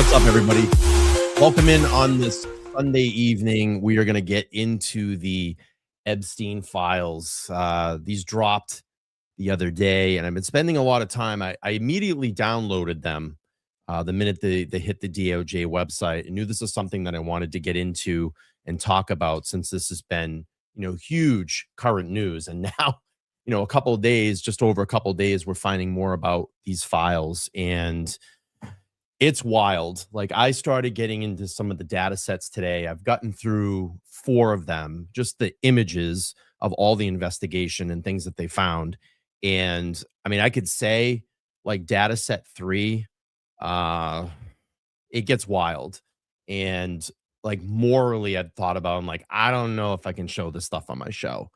What's up, everybody? Welcome in on this Sunday evening. We are going to get into the Epstein files. These dropped the other day, and I've been spending a lot of time. I immediately downloaded them the minute they hit the DOJ website. I knew this is something that I wanted to get into and talk about since this has been, huge current news. And now, a couple of days, just over a couple of days, we're finding more about these files. And it's wild. Like, I started getting into some of the data sets today. I've gotten through 4 of them, just the images of all the investigation and things that they found. And I mean, I could say like data set 3, it gets wild. And like morally, I'd thought about, I'm like, I don't know if I can show this stuff on my show.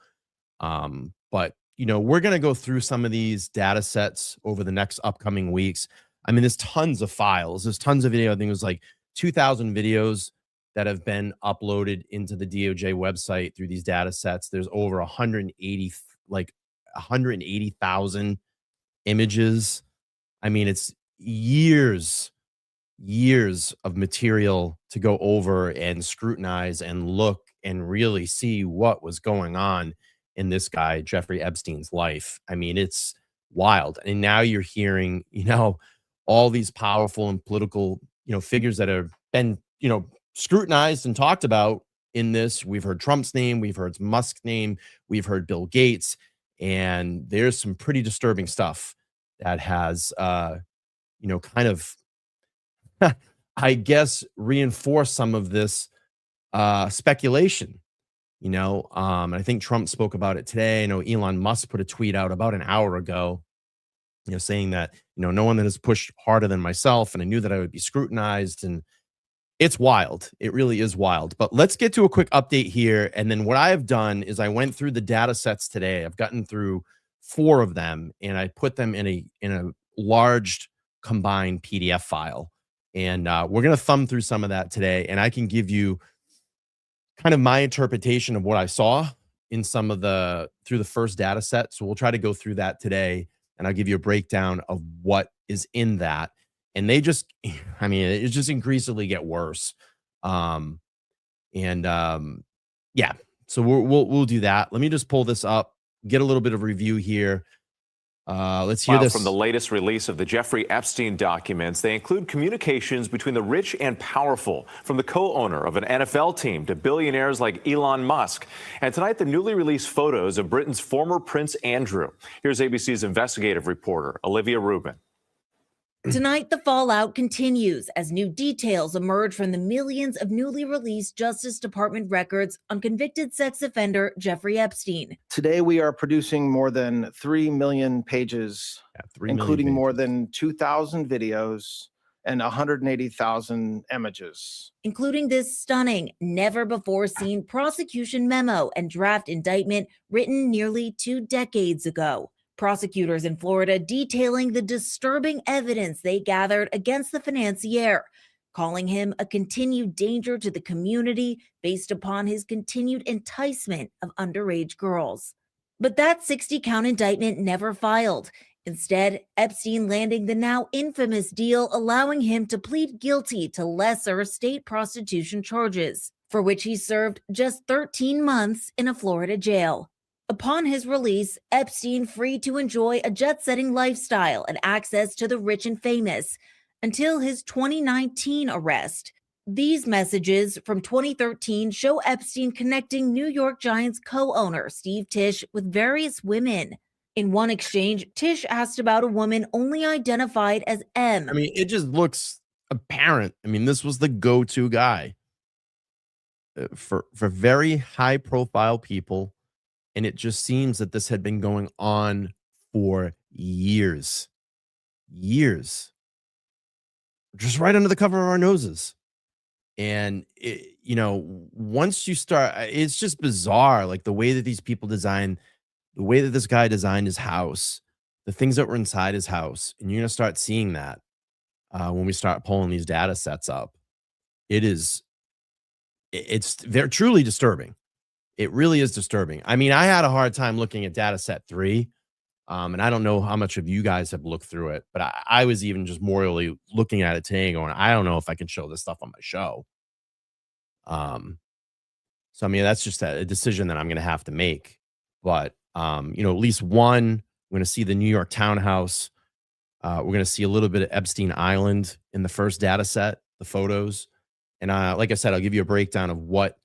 But we're going to go through some of these data sets over the next upcoming weeks. I mean, there's tons of files. There's tons of video. I think it was like 2,000 videos that have been uploaded into the DOJ website through these data sets. There's over 180,000 images. I mean, it's years of material to go over and scrutinize and look and really see what was going on in this guy, Jeffrey Epstein's life. I mean, it's wild. And now you're hearing, all these powerful and political, figures that have been, scrutinized and talked about in this. We've heard Trump's name, we've heard Musk's name, we've heard Bill Gates, and there's some pretty disturbing stuff that has, kind of, I guess, reinforced some of this speculation. I think Trump spoke about it today. I know Elon Musk put a tweet out about an hour ago, saying that, no one that has pushed harder than myself, and I knew that I would be scrutinized, and it's wild. It really is wild. But let's get to a quick update here. And then what I have done is I went through the data sets today. I've gotten through 4 of them, and I put them in a large combined PDF file. And we're going to thumb through some of that today, and I can give you kind of my interpretation of what I saw in some of through the first data set. So we'll try to go through that today, and I'll give you a breakdown of what is in that. And it just increasingly get worse. Yeah. So we'll do that. Let me just pull this up, get a little bit of review here. Let's hear this. From the latest release of the Jeffrey Epstein documents, they include communications between the rich and powerful, from the co-owner of an NFL team to billionaires like Elon Musk. And tonight, the newly released photos of Britain's former Prince Andrew. Here's ABC's investigative reporter, Olivia Rubin. Tonight, the fallout continues as new details emerge from the millions of newly released Justice Department records on convicted sex offender Jeffrey Epstein. Today, we are producing more than 3 million pages, including more than 2,000 videos and 180,000 images. Including this stunning, never-before-seen prosecution memo and draft indictment written nearly 2 decades ago. Prosecutors in Florida detailing the disturbing evidence they gathered against the financier, calling him a continued danger to the community based upon his continued enticement of underage girls. But that 60-count indictment never filed. Instead, Epstein landing the now infamous deal allowing him to plead guilty to lesser state prostitution charges, for which he served just 13 months in a Florida jail. Upon his release, Epstein free to enjoy a jet-setting lifestyle and access to the rich and famous until his 2019 arrest. These messages from 2013 show Epstein connecting New York Giants co-owner Steve Tisch with various women. In one exchange, Tisch asked about a woman only identified as M. I mean, it just looks apparent. I mean, this was the go-to guy for very high-profile people. And it just seems that this had been going on for years, just right under the cover of our noses. And, once you start, it's just bizarre. Like the way that these people design, the way that this guy designed his house, the things that were inside his house. And you're going to start seeing that when we start pulling these data sets up. It's very truly disturbing. It really is disturbing. I mean, I had a hard time looking at data set 3 And I don't know how much of you guys have looked through it, but I was even just morally looking at it today and going, I don't know if I can show this stuff on my show. So, I mean, that's just a decision that I'm going to have to make. But, you know, at least one, we're going to see the New York townhouse. We're going to see a little bit of Epstein Island in the first data set, the photos. And like I said, I'll give you a breakdown of what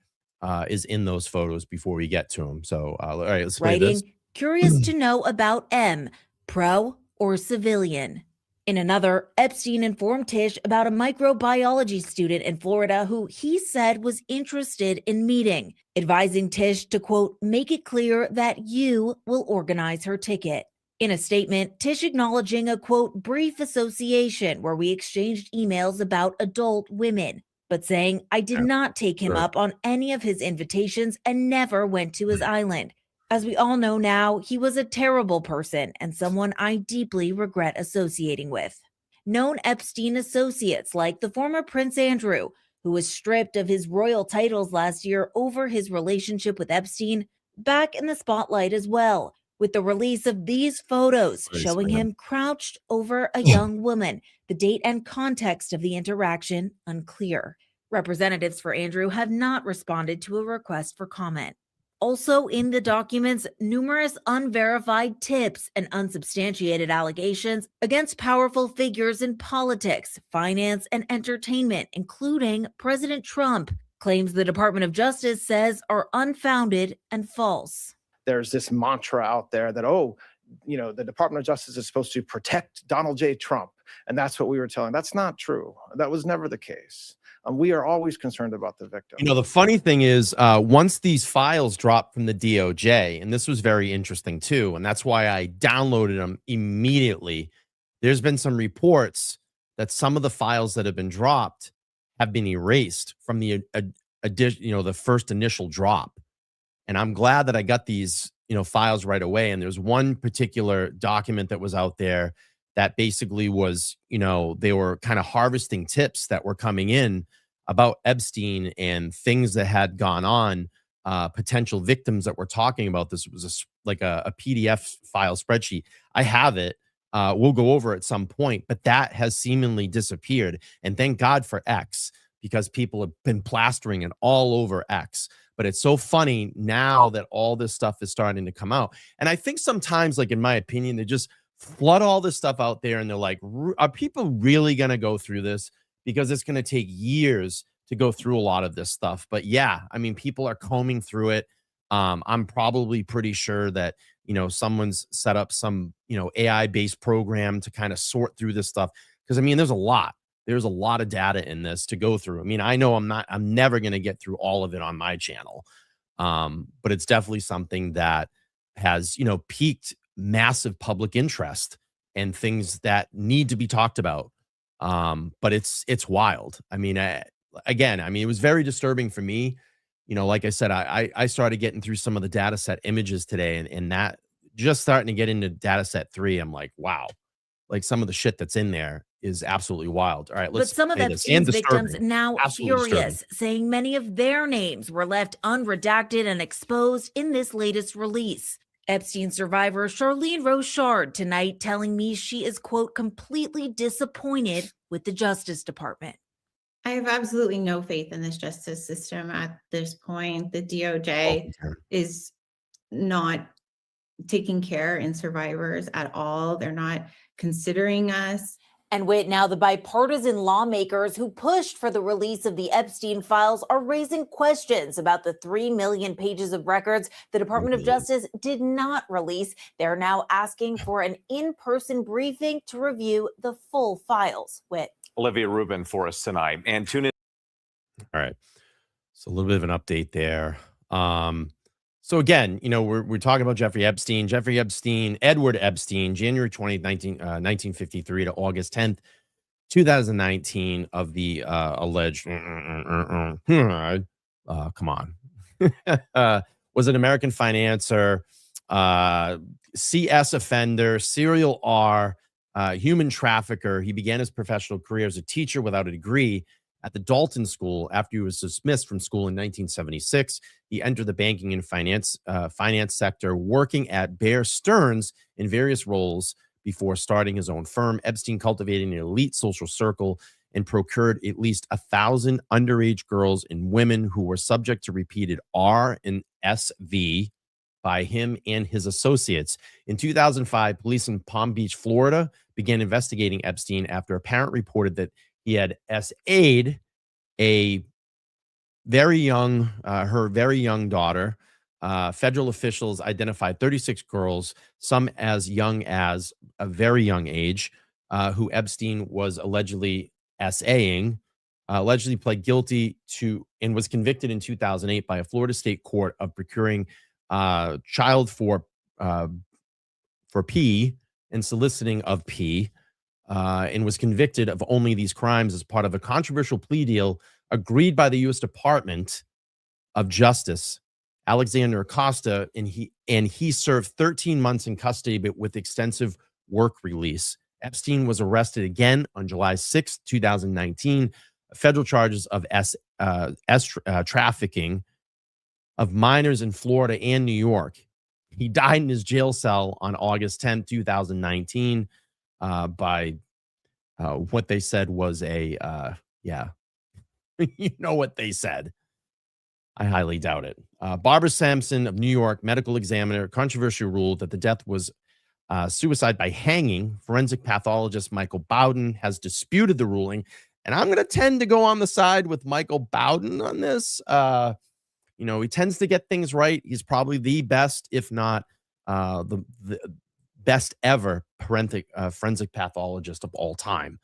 is in those photos before we get to them. So, all right, let's play this. Curious to know about M, pro or civilian. In another, Epstein informed Tish about a microbiology student in Florida who he said was interested in meeting, advising Tish to, quote, make it clear that you will organize her ticket. In a statement, Tish acknowledging a, quote, brief association where we exchanged emails about adult women, but saying, I did not take him up on any of his invitations and never went to his island. As we all know now, he was a terrible person and someone I deeply regret associating with. Known Epstein associates like the former Prince Andrew, who was stripped of his royal titles last year over his relationship with Epstein, back in the spotlight as well, with the release of these photos showing him crouched over a young woman. The date and context of the interaction unclear. Representatives for Andrew have not responded to a request for comment. Also in the documents, numerous unverified tips and unsubstantiated allegations against powerful figures in politics, finance, and entertainment, including President Trump, claims the Department of Justice says are unfounded and false. There's this mantra out there that, oh, you know, the Department of Justice is supposed to protect Donald J. Trump. And that's what we were telling. That's not true. That was never the case. We are always concerned about the victim. You know, the funny thing is, once these files dropped from the DOJ, and this was very interesting too, and that's why I downloaded them immediately. There's been some reports that some of the files that have been dropped have been erased from the the first initial drop. And I'm glad that I got these, files right away. And there's one particular document that was out there that basically was, they were kind of harvesting tips that were coming in about Epstein and things that had gone on, potential victims that we're talking about. This was a PDF file spreadsheet. I have it. We'll go over at some point, but that has seemingly disappeared. And thank God for X, because people have been plastering it all over X. But it's so funny now that all this stuff is starting to come out. And I think sometimes, in my opinion, they just flood all this stuff out there and they're like, are people really going to go through this? Because it's going to take years to go through a lot of this stuff. But yeah, I mean, people are combing through it. I'm probably pretty sure that, someone's set up some, AI-based program to kind of sort through this stuff. Because, I mean, there's a lot of data in this to go through. I mean, I know I'm never going to get through all of it on my channel. But it's definitely something that has, piqued massive public interest and things that need to be talked about. But it's wild. I mean, it was very disturbing for me. Like I said, I started getting through some of the data set images today, and that just starting to get into data set 3. I'm like, wow, some of the shit that's in there is absolutely wild. All right, but some of Epstein's victims now furious, saying many of their names were left unredacted and exposed in this latest release. Epstein survivor Charlene Rochard tonight telling me she is, quote, completely disappointed with the Justice Department. I have absolutely no faith in this justice system at this point. The DOJ is not taking care in survivors at all. They're not considering us. And wait, now the bipartisan lawmakers who pushed for the release of the Epstein files are raising questions about the 3 million pages of records the Department of Justice did not release. They're now asking for an in-person briefing to review the full files. Whit. Olivia Rubin for us tonight. And tune in. All right. So a little bit of an update there. So again, we're talking about Jeffrey Epstein. Edward Epstein, January 20th, 1953 to August 10th, 2019, of the alleged, come on, was an American financier, CS offender, serial R, human trafficker. He began his professional career as a teacher without a degree at the Dalton School after he was dismissed from school in 1976. He entered the banking and finance sector, working at Bear Stearns in various roles before starting his own firm. Epstein cultivated an elite social circle and procured at least 1,000 underage girls and women who were subject to repeated R and SV by him and his associates. In 2005, police in Palm Beach, Florida, began investigating Epstein after a parent reported that he had SA'd a very young, her very young daughter. Federal officials identified 36 girls, some as young as a very young age, who Epstein was allegedly SAing, allegedly pled guilty to and was convicted in 2008 by a Florida state court of procuring child for P and soliciting of P, and was convicted of only these crimes as part of a controversial plea deal agreed by the U.S. Department of Justice. Alexander Acosta, and he served 13 months in custody, but with extensive work release. Epstein was arrested again on July 6, 2019. Federal charges of trafficking of minors in Florida and New York. He died in his jail cell on August 10, 2019, by what they said was a, you know what they said. I highly doubt it. Barbara Sampson of New York, medical examiner, controversially ruled that the death was suicide by hanging. Forensic pathologist Michael Bowden has disputed the ruling, and I'm going to tend to go on the side with Michael Bowden on this. He tends to get things right. He's probably the best, if not the best ever forensic pathologist of all time.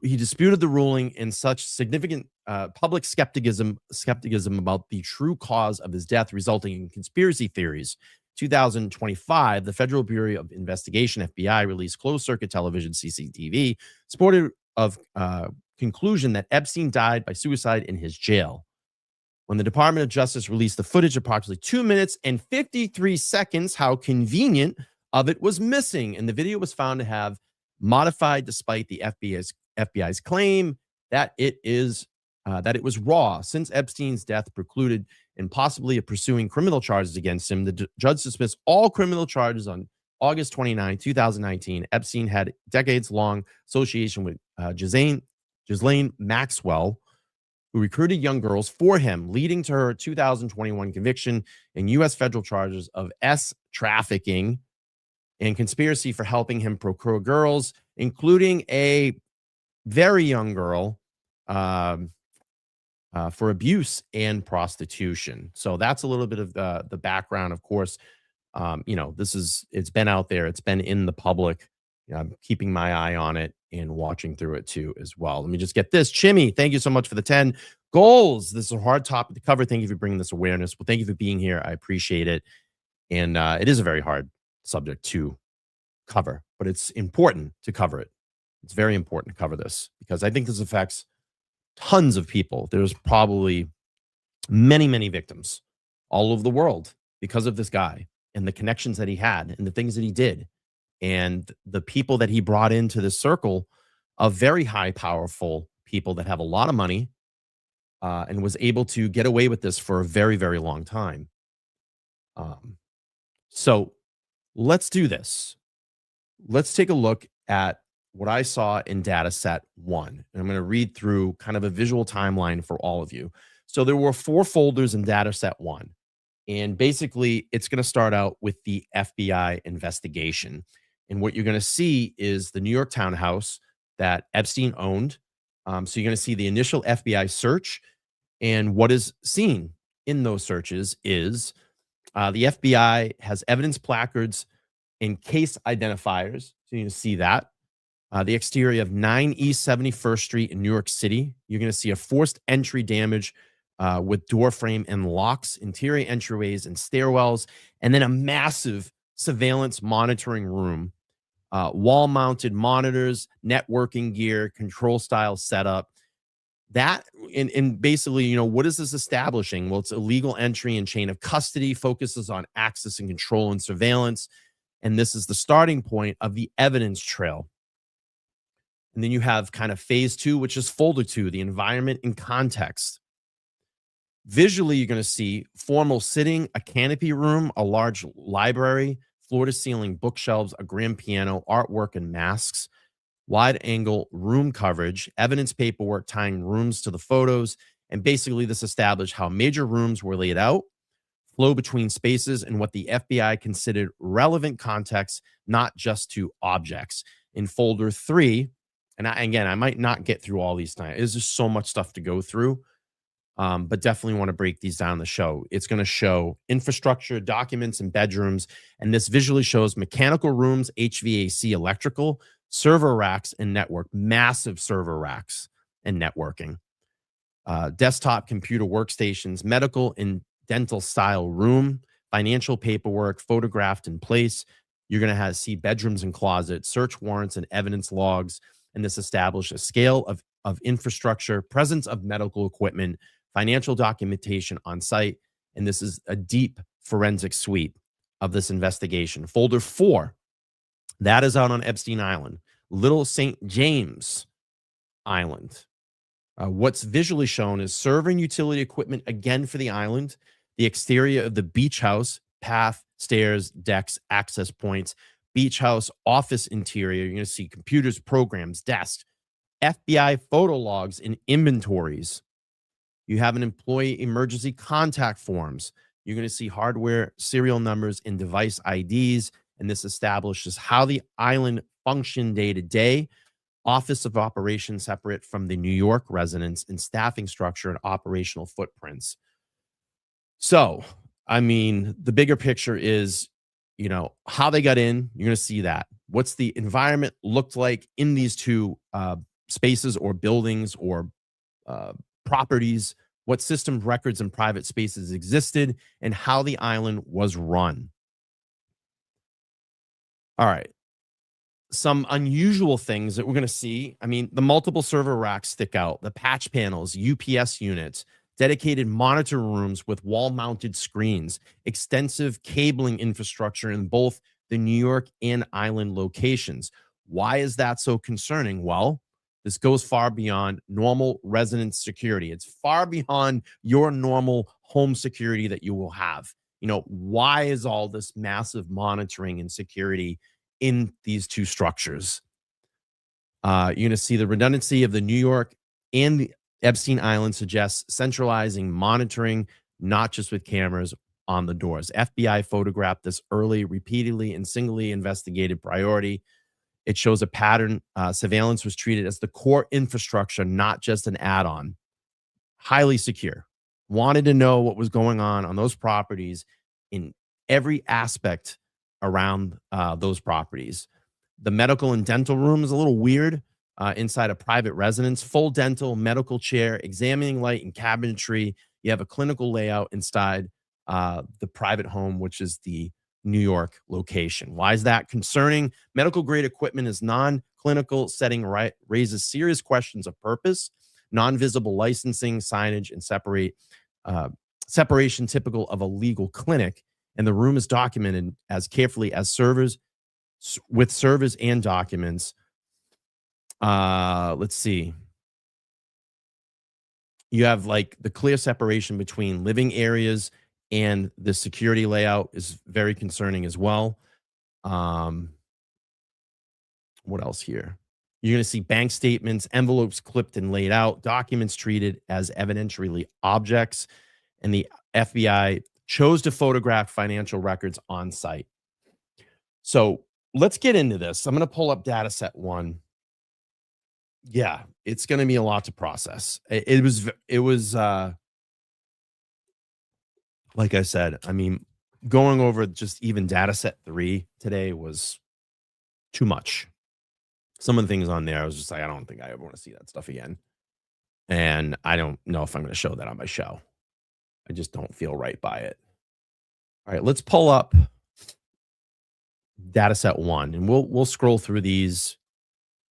He disputed the ruling in such significant public skepticism about the true cause of his death, resulting in conspiracy theories. 2025, the Federal Bureau of Investigation, FBI, released closed-circuit television CCTV, supported of conclusion that Epstein died by suicide in his jail. When the Department of Justice released the footage, approximately 2 minutes and 53 seconds, how convenient, of it was missing, and the video was found to have modified despite the FBI's claim that it was raw. Since Epstein's death precluded and possibly pursuing criminal charges against him, the judge dismissed all criminal charges on August 29, 2019. Epstein had decades-long association with Ghislaine Maxwell, who recruited young girls for him, leading to her 2021 conviction in U.S. federal charges of trafficking and conspiracy for helping him procure girls, including a very young girl, for abuse and prostitution. So that's a little bit of the background. Of course, it's been out there. It's been in the public. I'm keeping my eye on it and watching through it too as well. Let me just get this. Chimmy, thank you so much for the 10 goals. This is a hard topic to cover. Thank you for bringing this awareness. Well, thank you for being here. I appreciate it. And it is a very hard subject to cover, but it's important to cover it. It's very important to cover this because I think this affects tons of people. There's probably many, many victims all over the world because of this guy and the connections that he had and the things that he did and the people that he brought into this circle of very high, powerful people that have a lot of money and was able to get away with this for a very, very long time. So let's do this. Let's take a look at what I saw in data set 1. And I'm going to read through kind of a visual timeline for all of you. So there were 4 folders in data set 1. And basically, it's going to start out with the FBI investigation. And what you're going to see is the New York townhouse that Epstein owned. So you're going to see the initial FBI search. And what is seen in those searches is the FBI has evidence placards and case identifiers. So you're going to see that. The exterior of 9 East 71st Street in New York City. You're going to see a forced entry damage with door frame and locks, interior entryways and stairwells, and then a massive surveillance monitoring room, wall-mounted monitors, networking gear, control style setup. That, and basically, what is this establishing? Well, it's illegal entry and chain of custody, focuses on access and control and surveillance. And this is the starting point of the evidence trail. And then you have kind of phase 2, which is folder 2, the environment and context. Visually, you're going to see formal sitting, a canopy room, a large library, floor to ceiling bookshelves, a grand piano, artwork and masks, wide angle room coverage, evidence paperwork tying rooms to the photos. And basically, this established how major rooms were laid out, flow between spaces, and what the FBI considered relevant context, not just to objects. In folder 3, and I might not get through all these tonight. There's just so much stuff to go through. But definitely want to break these down in the show. It's going to show infrastructure, documents, and bedrooms. And this visually shows mechanical rooms, HVAC, electrical, server racks, and network, massive server racks and networking. Desktop computer workstations, medical and dental style room, financial paperwork, photographed in place. You're going to see bedrooms and closets, search warrants, and evidence logs. And this established a scale of infrastructure, presence of medical equipment, financial documentation on site, and this is a deep forensic sweep of this investigation. Folder 4, that is out on Epstein Island, Little St. James Island. What's visually shown is server and utility equipment again for the island, the exterior of the beach house, path, stairs, decks, access points, beach house, office interior. You're going to see computers, programs, desks, FBI photo logs, and inventories. You have an employee emergency contact forms. You're going to see hardware, serial numbers, and device IDs. And this establishes how the island functioned day to day. Office of operations separate from the New York residence, and staffing structure and operational footprints. So, I mean, the bigger picture is, how they got in. You're going to see that. What's the environment looked like in these two spaces or buildings or properties, what system records and private spaces existed, and how the island was run. All right. Some unusual things that we're going to see. I mean, the multiple server racks stick out, the patch panels, UPS units, dedicated monitor rooms with wall-mounted screens, extensive cabling infrastructure in both the New York and island locations. Why is that so concerning? Well, this goes far beyond normal residence security. It's far beyond your normal home security that you will have. Why is all this massive monitoring and security in these two structures? You're going to see the redundancy of the New York and the Epstein Island suggests centralizing monitoring, not just with cameras on the doors. FBI photographed this early, repeatedly, and singly investigated priority. It shows a pattern. Surveillance was treated as the core infrastructure, not just an add-on. Highly secure. Wanted to know what was going on those properties in every aspect around those properties. The medical and dental room is a little weird. Inside a private residence, full dental, medical chair, examining light and cabinetry. You have a clinical layout inside the private home, which is the New York location. Why is that concerning? Medical grade equipment is non-clinical setting, raises serious questions of purpose, non-visible licensing, signage, and separation typical of a legal clinic. And the room is documented as carefully as servers and documents. Let's see. You have like the clear separation between living areas, and the security layout is very concerning as well. What else here? You're going to see bank statements, envelopes clipped and laid out, documents treated as evidentiary objects, and the FBI chose to photograph financial records on site. So let's get into this. I'm going to pull up data set 1. Yeah, it's going to be a lot to process. It was like I said, I mean, going over just even data set 3 today was too much. Some of the things on there, I was just like, I don't think I ever want to see that stuff again. And I don't know if I'm going to show that on my show. I just don't feel right by it. All right, let's pull up data set 1, and we'll scroll through these.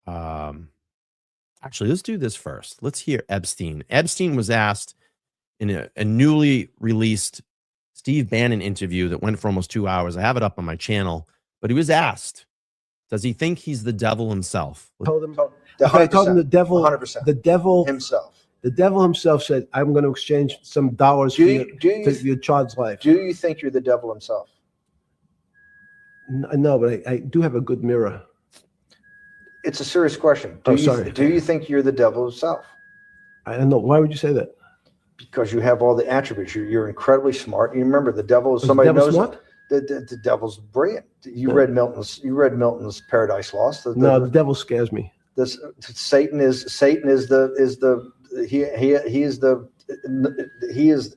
Actually, let's do this first. Let's hear Epstein. Epstein was asked in a newly released Steve Bannon interview that went for almost 2 hours. I have it up on my channel, but he was asked Does he think he's the devil himself? Told him, The okay, I told him 100%, the devil, 100%. himself. The devil himself said, "I'm going to exchange some dollars for your child's life." Do you think you're the devil himself? No, but I do have a good mirror. It's a serious question. Sorry. Do you think you're the devil himself? I don't know. Why would you say that? Because you have all the attributes. You're incredibly smart. You remember the devil is somebody knows smart? The devil's brilliant. You read Milton's Paradise Lost. No, the devil scares me. Satan is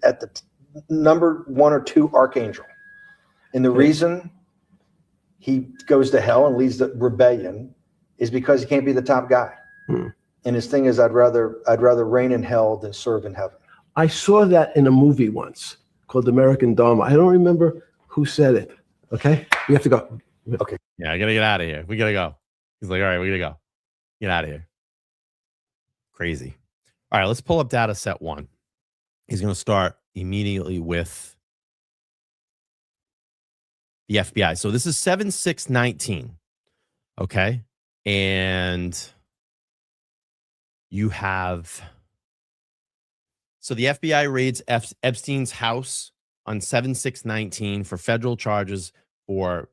at the number 1 or 2 archangel, and the reason he goes to hell and leads the rebellion is because he can't be the top guy. And his thing is, I'd rather reign in hell than serve in heaven. I saw that in a movie once called American Dharma. I don't remember who said it. Okay, we have to go. Okay. Yeah, I gotta get out of here. We gotta go. He's like, all right, we gotta go. Get out of here. Crazy. All right, let's pull up data set 1. He's gonna start immediately with the FBI. So this is 7/6/19. Okay. And you have, so the FBI raids Epstein's house on 7/6/19 for federal charges for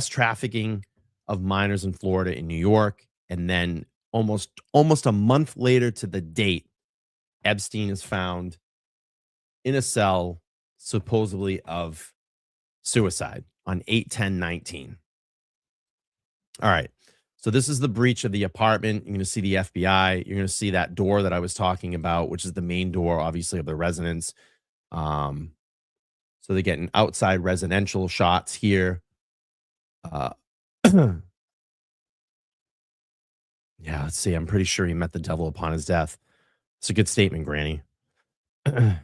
trafficking of minors in Florida and New York. And then almost a month later to the date, Epstein is found in a cell, supposedly of suicide on 8/10/19. All right. So this is the breach of the apartment. You're going to see the FBI. You're going to see that door that I was talking about, which is the main door, obviously, of the residence. So they're getting outside residential shots here. Yeah, let's see. I'm pretty sure he met the devil upon his death. It's a good statement, Granny. And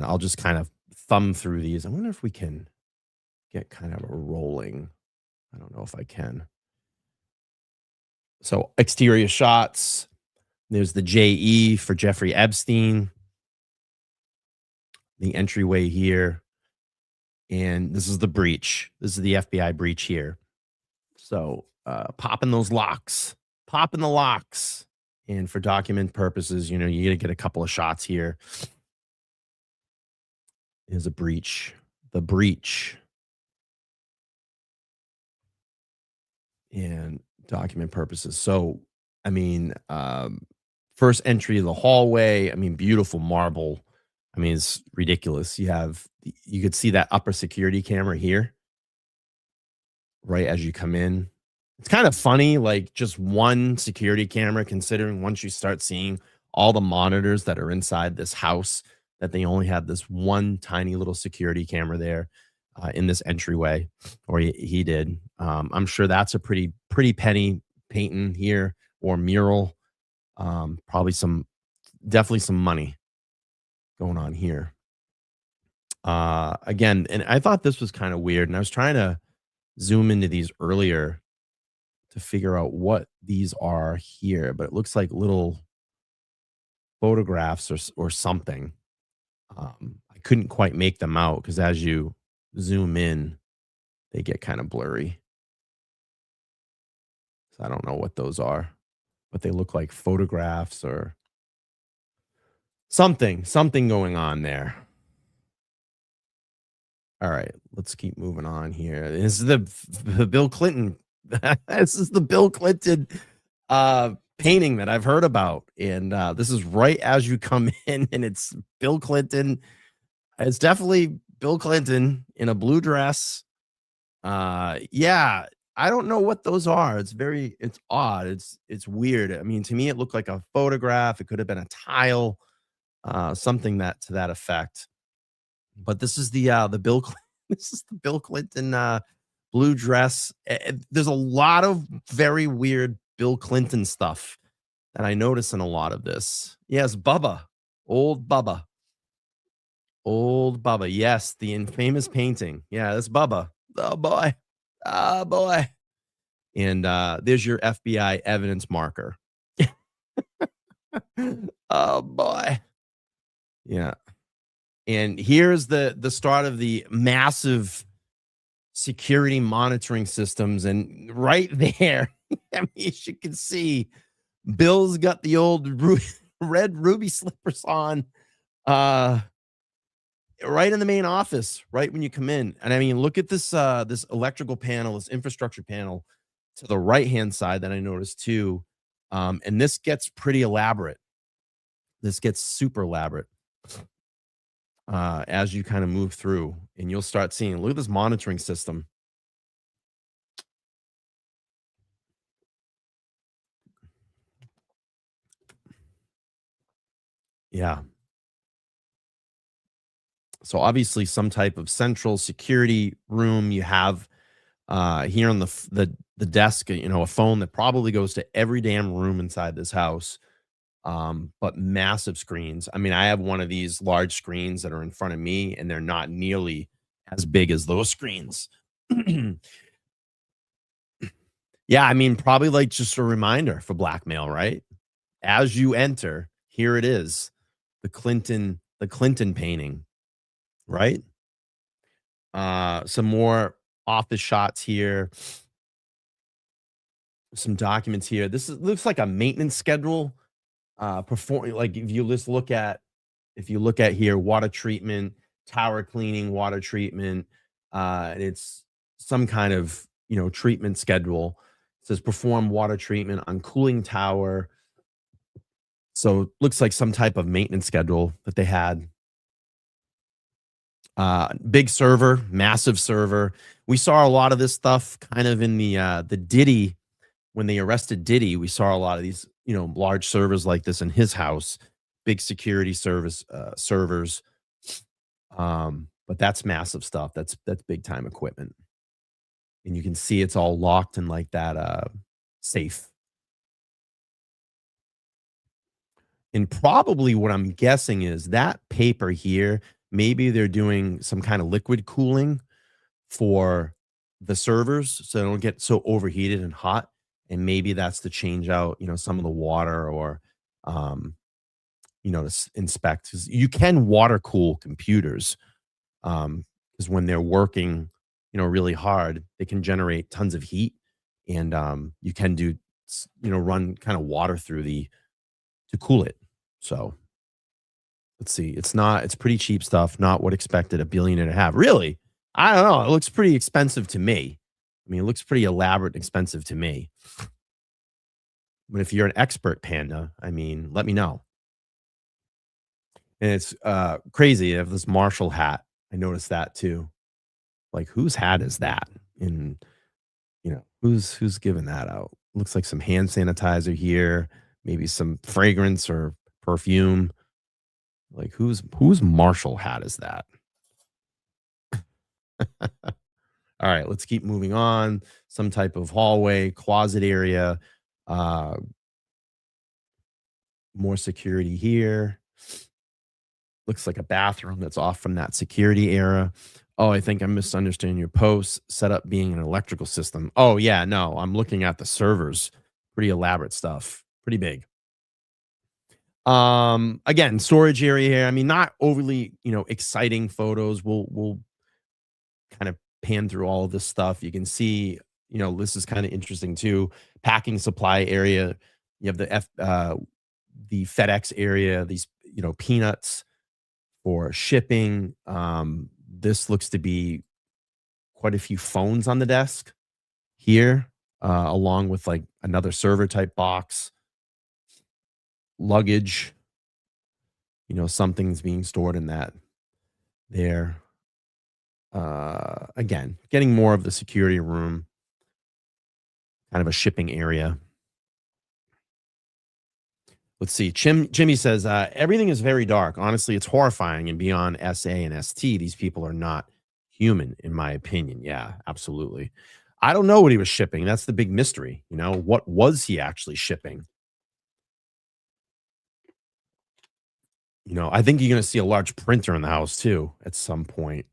I'll just kind of thumb through these. I wonder if we can get kind of a rolling. I don't know if I can. So exterior shots. There's the JE for Jeffrey Epstein. The entryway here. And this is the breach. This is the FBI breach here. So popping those locks. Popping the locks. And for document purposes, you got to get a couple of shots here. Here's a breach. The breach. And document purposes. So, I mean, first entry of the hallway. I mean, beautiful marble. I mean, it's ridiculous. You could see that upper security camera here, right as you come in. It's kind of funny, like just one security camera, considering once you start seeing all the monitors that are inside this house, that they only have this one tiny little security camera there. In this entryway, or he did. I'm sure that's a pretty penny painting here, or mural. Probably definitely some money going on here. Again, and I thought this was kind of weird, and I was trying to zoom into these earlier to figure out what these are here, but it looks like little photographs or something. I couldn't quite make them out because as you zoom in, they get kind of blurry. So I don't know what those are, but they look like photographs or something going on there. All right, let's keep moving on here. This is the Bill Clinton. This is the Bill Clinton painting that I've heard about. And this is right as you come in, and it's Bill Clinton. It's definitely Bill Clinton in a blue dress. Yeah, I don't know what those are. It's odd. It's weird. I mean, to me, it looked like a photograph. It could have been a tile, something to that effect. But this is the Bill. This is the Bill Clinton blue dress. There's a lot of very weird Bill Clinton stuff that I notice in a lot of this. Yes, Bubba, old Bubba. Old Bubba. Yes, the infamous painting. Yeah, that's Bubba. Oh, boy. Oh, boy. And there's your FBI evidence marker. Oh, boy. Yeah. And here's the start of the massive security monitoring systems. And right there, I mean, as you can see, Bill's got the old red ruby slippers on, right in the main office, right when you come in. And I mean, look at this this electrical panel, this infrastructure panel to the right-hand side that I noticed too. And this gets pretty elaborate. This gets super elaborate as you kind of move through, and you'll start seeing, look at this monitoring system. Yeah. So obviously some type of central security room you have here on the desk, you know, a phone that probably goes to every damn room inside this house. But massive screens. I mean, I have one of these large screens that are in front of me, and they're not nearly as big as those screens. Yeah, I mean, probably like just a reminder for blackmail, right? As you enter, here it is, the Clinton painting, right? Some more office shots here, some documents here. Looks like a maintenance schedule. Like if you just look at here, water treatment, tower cleaning, water treatment, it's some kind of, you know, treatment schedule. It says perform water treatment on cooling tower. So it looks like some type of maintenance schedule that they had. Big server, massive server. We saw a lot of this stuff kind of in the Diddy, when they arrested Diddy. We saw a lot of these, you know, large servers like this in his house, big security servers. But that's massive stuff. That's big time equipment. And you can see it's all locked in like that safe. And probably what I'm guessing is that paper here, maybe they're doing some kind of liquid cooling for the servers so they don't get so overheated and hot. And maybe that's to change out, you know, some of the water, or, you know, to inspect. 'Cause you can water cool computers, because when they're working, you know, really hard, they can generate tons of heat, and you can do, you know, run kind of water through to cool it. So let's see. It's pretty cheap stuff. Not what expected a billionaire to have. Really? I don't know. It looks pretty expensive to me. I mean, it looks pretty elaborate and expensive to me. But if you're an expert, Panda, I mean, let me know. And it's crazy. They have this Marshall hat. I noticed that too. Like, whose hat is that? And, you know, who's giving that out? Looks like some hand sanitizer here, maybe some fragrance or perfume. Like, whose Marshall hat is that? All right, let's keep moving on. Some type of hallway, closet area. More security here. Looks like a bathroom that's off from that security era. Oh, I think I'm misunderstanding your post. Setup being an electrical system. Oh, yeah, no, I'm looking at the servers. Pretty elaborate stuff. Pretty big. Again, storage area here. I mean, not overly, you know, exciting photos. We'll kind of pan through all of this stuff. You can see, you know, this is kind of interesting too. Packing supply area. You have the FedEx area, these, you know, peanuts for shipping. This looks to be quite a few phones on the desk here, along with like another server type box, luggage, you know, something's being stored in that there. Again, getting more of the security room, kind of a shipping area. Let's see. Jimmy says, everything is very dark. Honestly, it's horrifying, and beyond SA and ST, these people are not human, in my opinion. Yeah, absolutely. I don't know what he was shipping. That's the big mystery. You know, what was he actually shipping? You know, I think you're going to see a large printer in the house too at some point.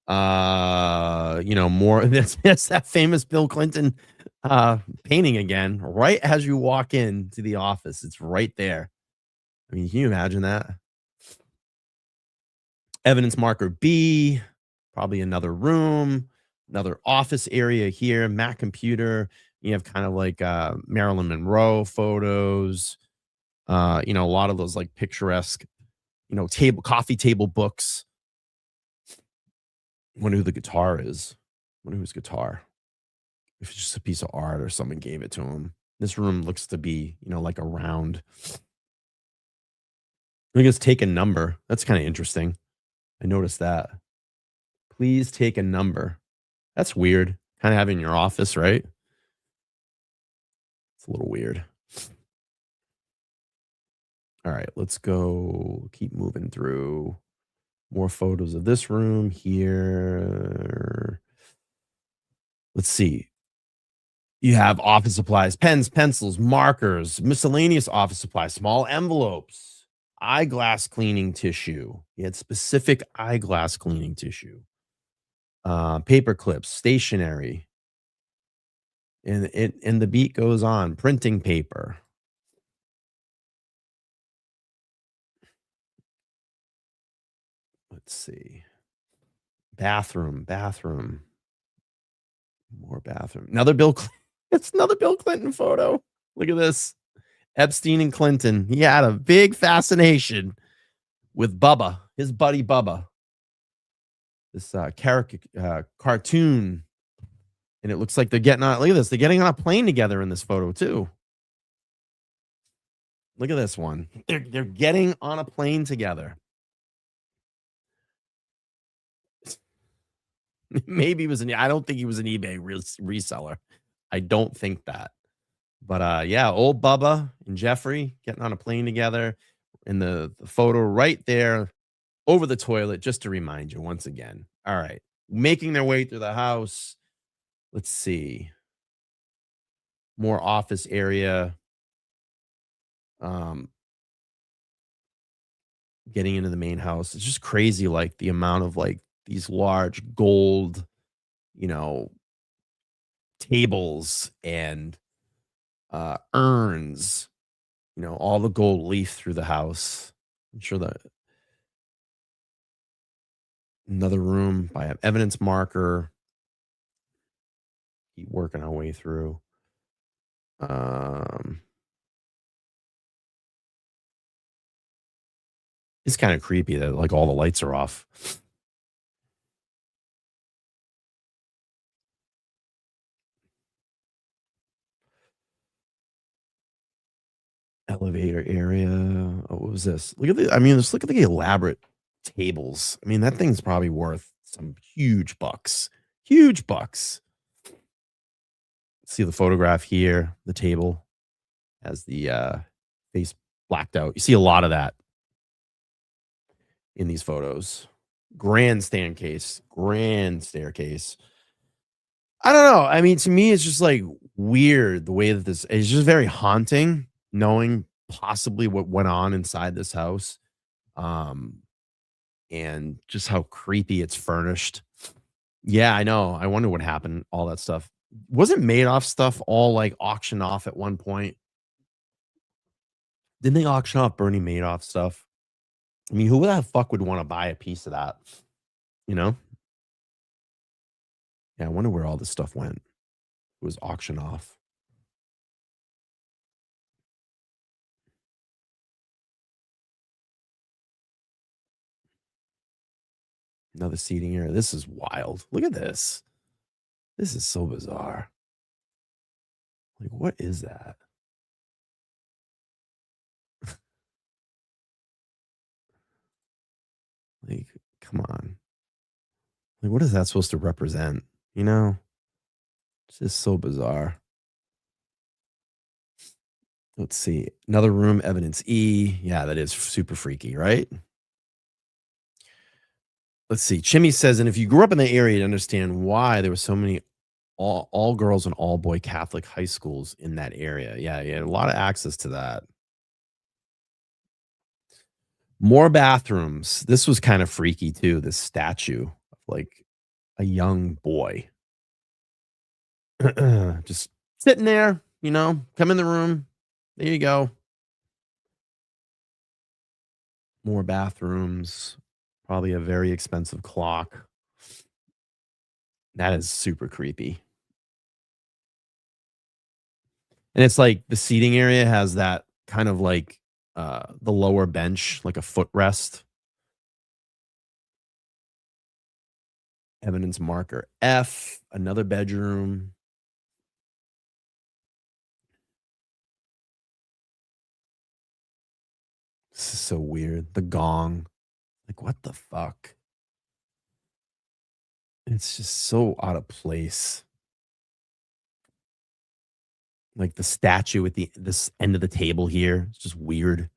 You know, more that's that famous Bill Clinton painting again, right as you walk into the office. It's right there. I mean, can you imagine that? Evidence marker B, probably another room. Another office area here, Mac computer. You have kind of like Marilyn Monroe photos. A lot of those like picturesque, coffee table books. Wonder who the guitar is. Wonder whose guitar. If it's just a piece of art or someone gave it to him. This room looks to be, like a round. I guess take a number. That's kind of interesting. I noticed that. Please take a number. That's weird. Kind of having in your office, right? It's a little weird. All right, let's go. Keep moving through. More photos of this room here. Let's see. You have office supplies, pens, pencils, markers, miscellaneous office supplies, small envelopes, eyeglass cleaning tissue. You had specific eyeglass cleaning tissue. Paper clips, stationery. And the beat goes on. Printing paper. Let's see. Bathroom. More bathroom. It's another Bill Clinton photo. Look at this. Epstein and Clinton. He had a big fascination with Bubba, his buddy Bubba. This cartoon. And it looks like they're getting on. Look at this. They're getting on a plane together in this photo, too. Look at this one. They're getting on a plane together. Maybe he was I don't think he was an eBay reseller. I don't think that. But yeah, old Bubba and Jeffrey getting on a plane together in the photo right there over the toilet, just to remind you once again. All right. Making their way through the house. Let's see. More office area. Getting into the main house. It's just crazy, like the amount of like these large gold, tables and urns, all the gold leaf through the house. I'm sure that another room by an evidence marker. Keep working our way through. It's kind of creepy that like all the lights are off. Elevator area. Oh, what was this? Look at look at the elaborate tables. I mean, that thing's probably worth some huge bucks. Huge bucks. See the photograph here. The table has the face blacked out. You see a lot of that in these photos. Grand staircase. I don't know. I mean, to me, it's just like weird the way that this is just very haunting, knowing possibly what went on inside this house. And just how creepy it's furnished. Yeah, I know. I wonder what happened. All that stuff. Wasn't Madoff stuff all like auctioned off at one point? Didn't they auction off Bernie Madoff stuff? I mean, who the fuck would want to buy a piece of that? Yeah, I wonder where all this stuff went. It was auctioned off. Another seating area. This is wild. Look at this. This is so bizarre. Like, what is that? Like, come on. Like, what is that supposed to represent? It's just so bizarre. Let's see. Another room, evidence E. Yeah, that is super freaky, right? Let's see. Chimmy says, and if you grew up in the area, you understand why there were so many all girls and all boy Catholic high schools in that area. Yeah, you had a lot of access to that. More bathrooms. This was kind of freaky too. This statue of like a young boy. Just sitting there, come in the room. There you go. More bathrooms. Probably a very expensive clock. That is super creepy. And it's like the seating area has that kind of like the lower bench, like a footrest. Evidence marker F, another bedroom. This is so weird. The gong. Like, what the fuck? It's just so out of place. Like the statue at this end of the table here. It's just weird.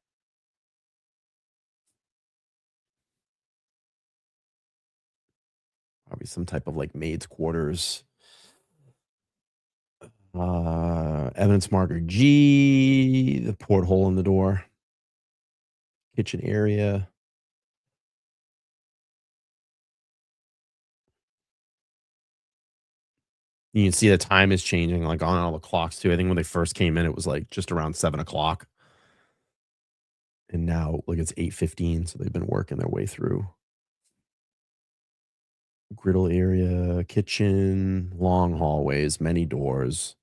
Probably some type of like maid's quarters. Evidence marker G, the porthole in the door. Kitchen area. You can see the time is changing, like on all the clocks too. I think when they first came in, it was like just around 7 o'clock. And now, like, it's 8:15, so they've been working their way through. Griddle area, kitchen, long hallways, many doors.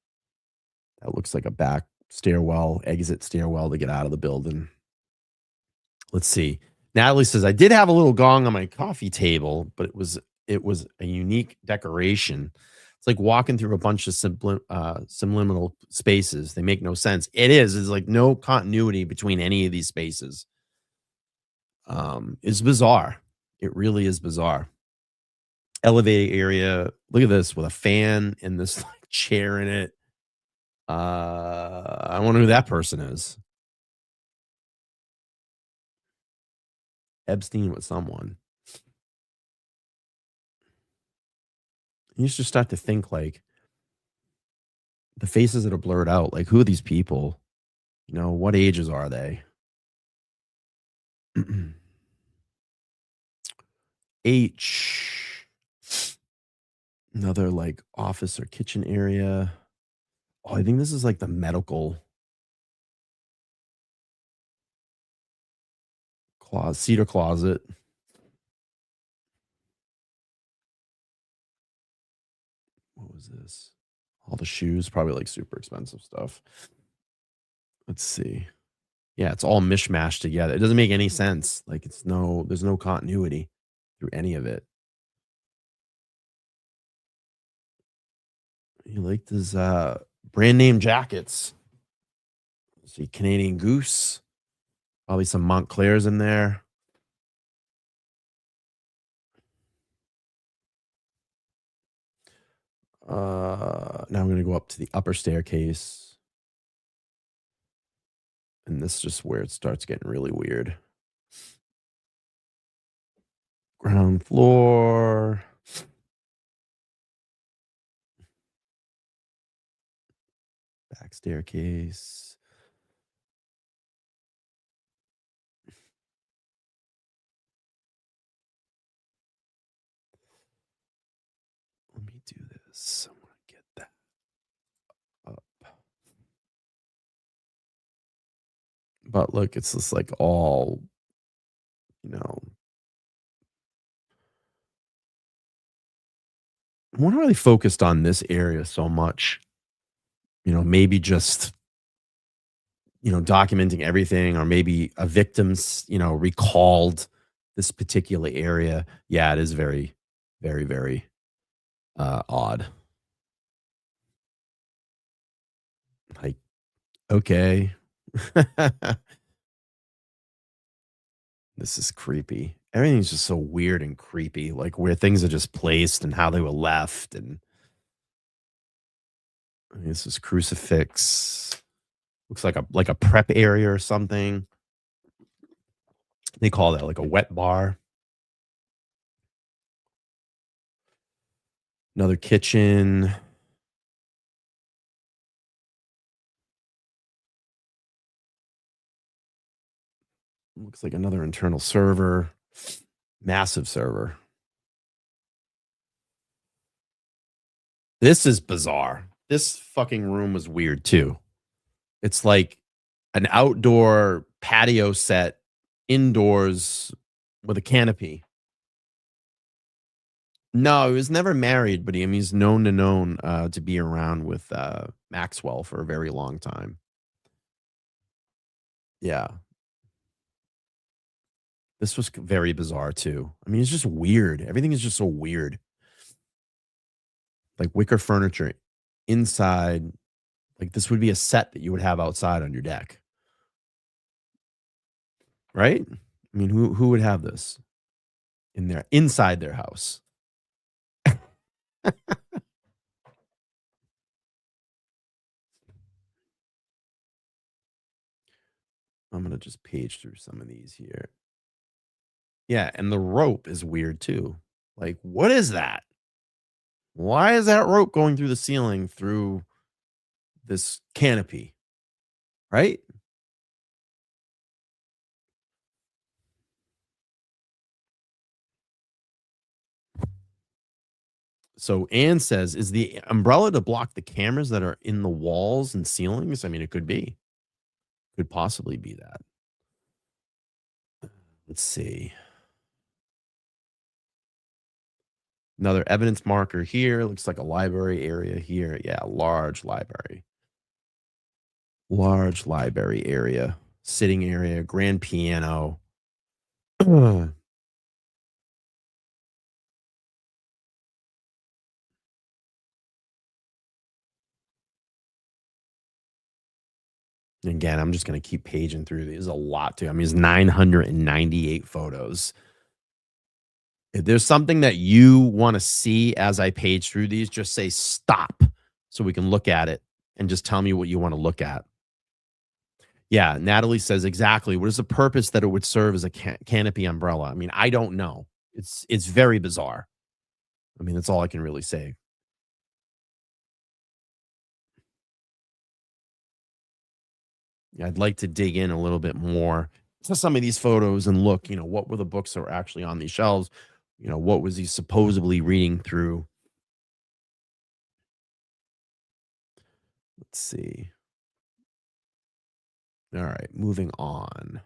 That looks like a back stairwell, exit stairwell to get out of the building. Let's see. Natalie says, I did have a little gong on my coffee table, but it was a unique decoration. It's like walking through a bunch of subliminal spaces. They make no sense. It's like no continuity between any of these spaces. It's bizarre. It really is bizarre. Elevator area. Look at this with a fan and this like, chair in it. I wonder who that person is. Epstein with someone. You just start to think like the faces that are blurred out, like who are these people? You know, what ages are they? H. Another like office or kitchen area. Oh, I think this is like the medical closet, cedar closet. What was this? All the shoes, probably like super expensive stuff. Let's see. Yeah, it's all mishmashed together. It doesn't make any sense. Like there's no continuity through any of it. He liked his brand name jackets. Let's see, Canadian Goose. Probably some Montclairs in there. Now I'm going to go up to the upper staircase. And this is just where it starts getting really weird. Ground floor. Back staircase. Let me do this. I'm going to get that up. But look, it's just like all, you know. I wasn't really focused on this area so much. You know, maybe just, you know, documenting everything, or maybe a victim's, you know, recalled this particular area. Yeah, it is very, very, very odd. Like, okay. This is creepy. Everything's just so weird and creepy, like where things are just placed and how they were left. And this is crucifix. Looks like a prep area or something. They call that like a wet bar. Another kitchen. Looks like another internal server. Massive server. This is bizarre. This fucking room was weird too. It's like an outdoor patio set indoors with a canopy. No, he was never married, but he's known to be around with Maxwell for a very long time. Yeah. This was very bizarre too. I mean, it's just weird. Everything is just so weird. Like wicker furniture inside. Like this would be a set that you would have outside on your deck. Right? I mean, who would have this inside their house? I'm going to just page through some of these here. Yeah, and the rope is weird too. Like, what is that? Why is that rope going through the ceiling through this canopy? Right? So Anne says, is the umbrella to block the cameras that are in the walls and ceilings? I mean, it could be. Could possibly be that. Let's see. Another evidence marker here. Looks like a library area here. Yeah, large library. Large library area. Sitting area. Grand piano. Again, I'm just going to keep paging through these. A lot too. I mean, it's 998 photos. If there's something that you want to see as I page through these, just say stop so we can look at it and just tell me what you want to look at. Yeah, Natalie says exactly. What is the purpose that it would serve as a canopy umbrella? I mean, I don't know. It's very bizarre. I mean, that's all I can really say. I'd like to dig in a little bit more to some of these photos and look, what were the books that were actually on these shelves? What was he supposedly reading through? Let's see. All right, moving on.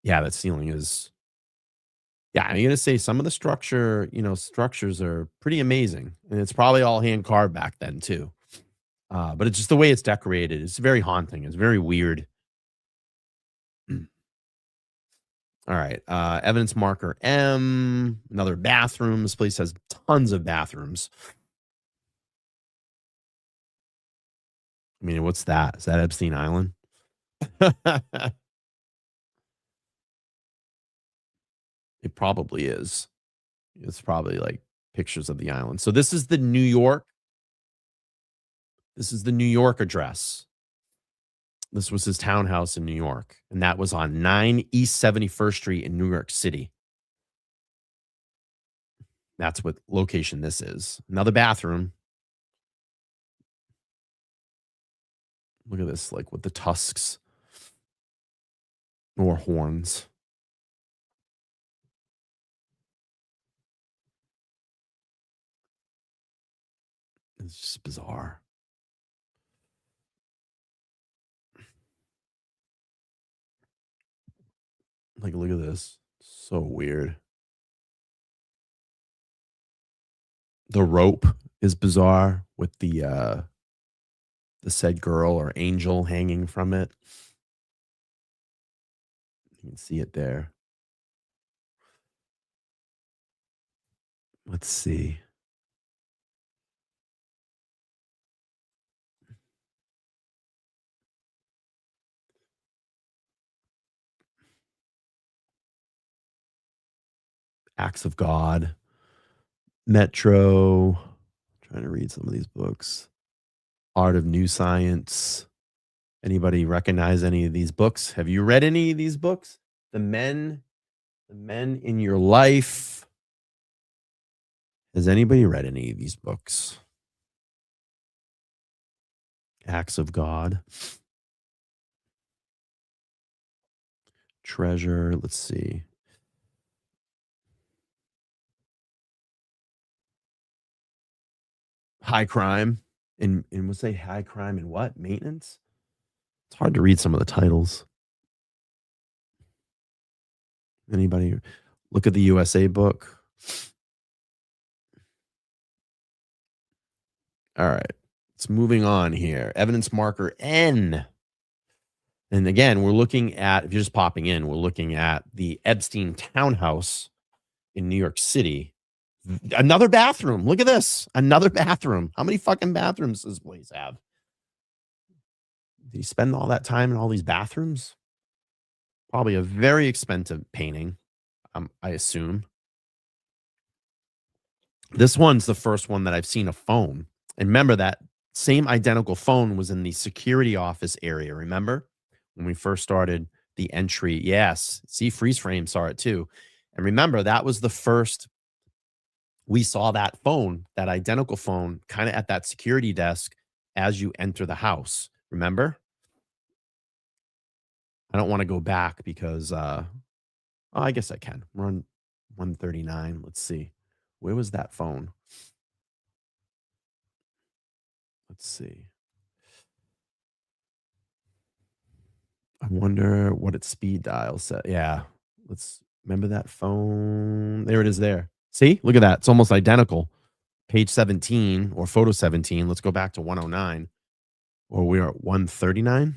Yeah, that ceiling is. Yeah, I'm going to say some of the structures are pretty amazing. And it's probably all hand carved back then too. But it's just the way it's decorated. It's very haunting. It's very weird. All right. Evidence marker M. Another bathroom. This place has tons of bathrooms. I mean, what's that? Is that Epstein Island? It probably is. It's probably like pictures of the island. So this is the New York. This is the New York address. This was his townhouse in New York. And that was on 9 East 71st Street in New York City. That's what location this is. Another bathroom. Look at this, like with the tusks or horns. It's just bizarre. Like, look at this. So weird. The rope is bizarre with the said girl or angel hanging from it. You can see it there. Let's see. Acts of God. Metro. Trying to read some of these books. Art of New Science. Anybody recognize any of these books? Have you read any of these books? The Men in Your Life. Has anybody read any of these books? Acts of God. Treasure. Let's see. High Crime. And we'll say High Crime and what? Maintenance? It's hard to read some of the titles. Anybody look at the USA book? All right. It's moving on here. Evidence marker N. And again, we're looking at, if you're just popping in, we're looking at the Epstein townhouse in New York City. Another bathroom. Look at this. Another bathroom. How many fucking bathrooms does this place have? Did he spend all that time in all these bathrooms? Probably a very expensive painting, I assume. This one's the first one that I've seen a phone. And remember that same identical phone was in the security office area. Remember when we first started the entry? Yes. See, freeze frame saw it too. And remember, that was the first we saw that phone, that identical phone, kind of at that security desk as you enter the house. Remember? I don't want to go back because I guess I can. We're on 139. Let's see. Where was that phone? Let's see. I wonder what its speed dial said. Yeah. Let's remember that phone. There it is there. See? Look at that. It's almost identical. Page 17 or photo 17. Let's go back to 109. Or we are at 139.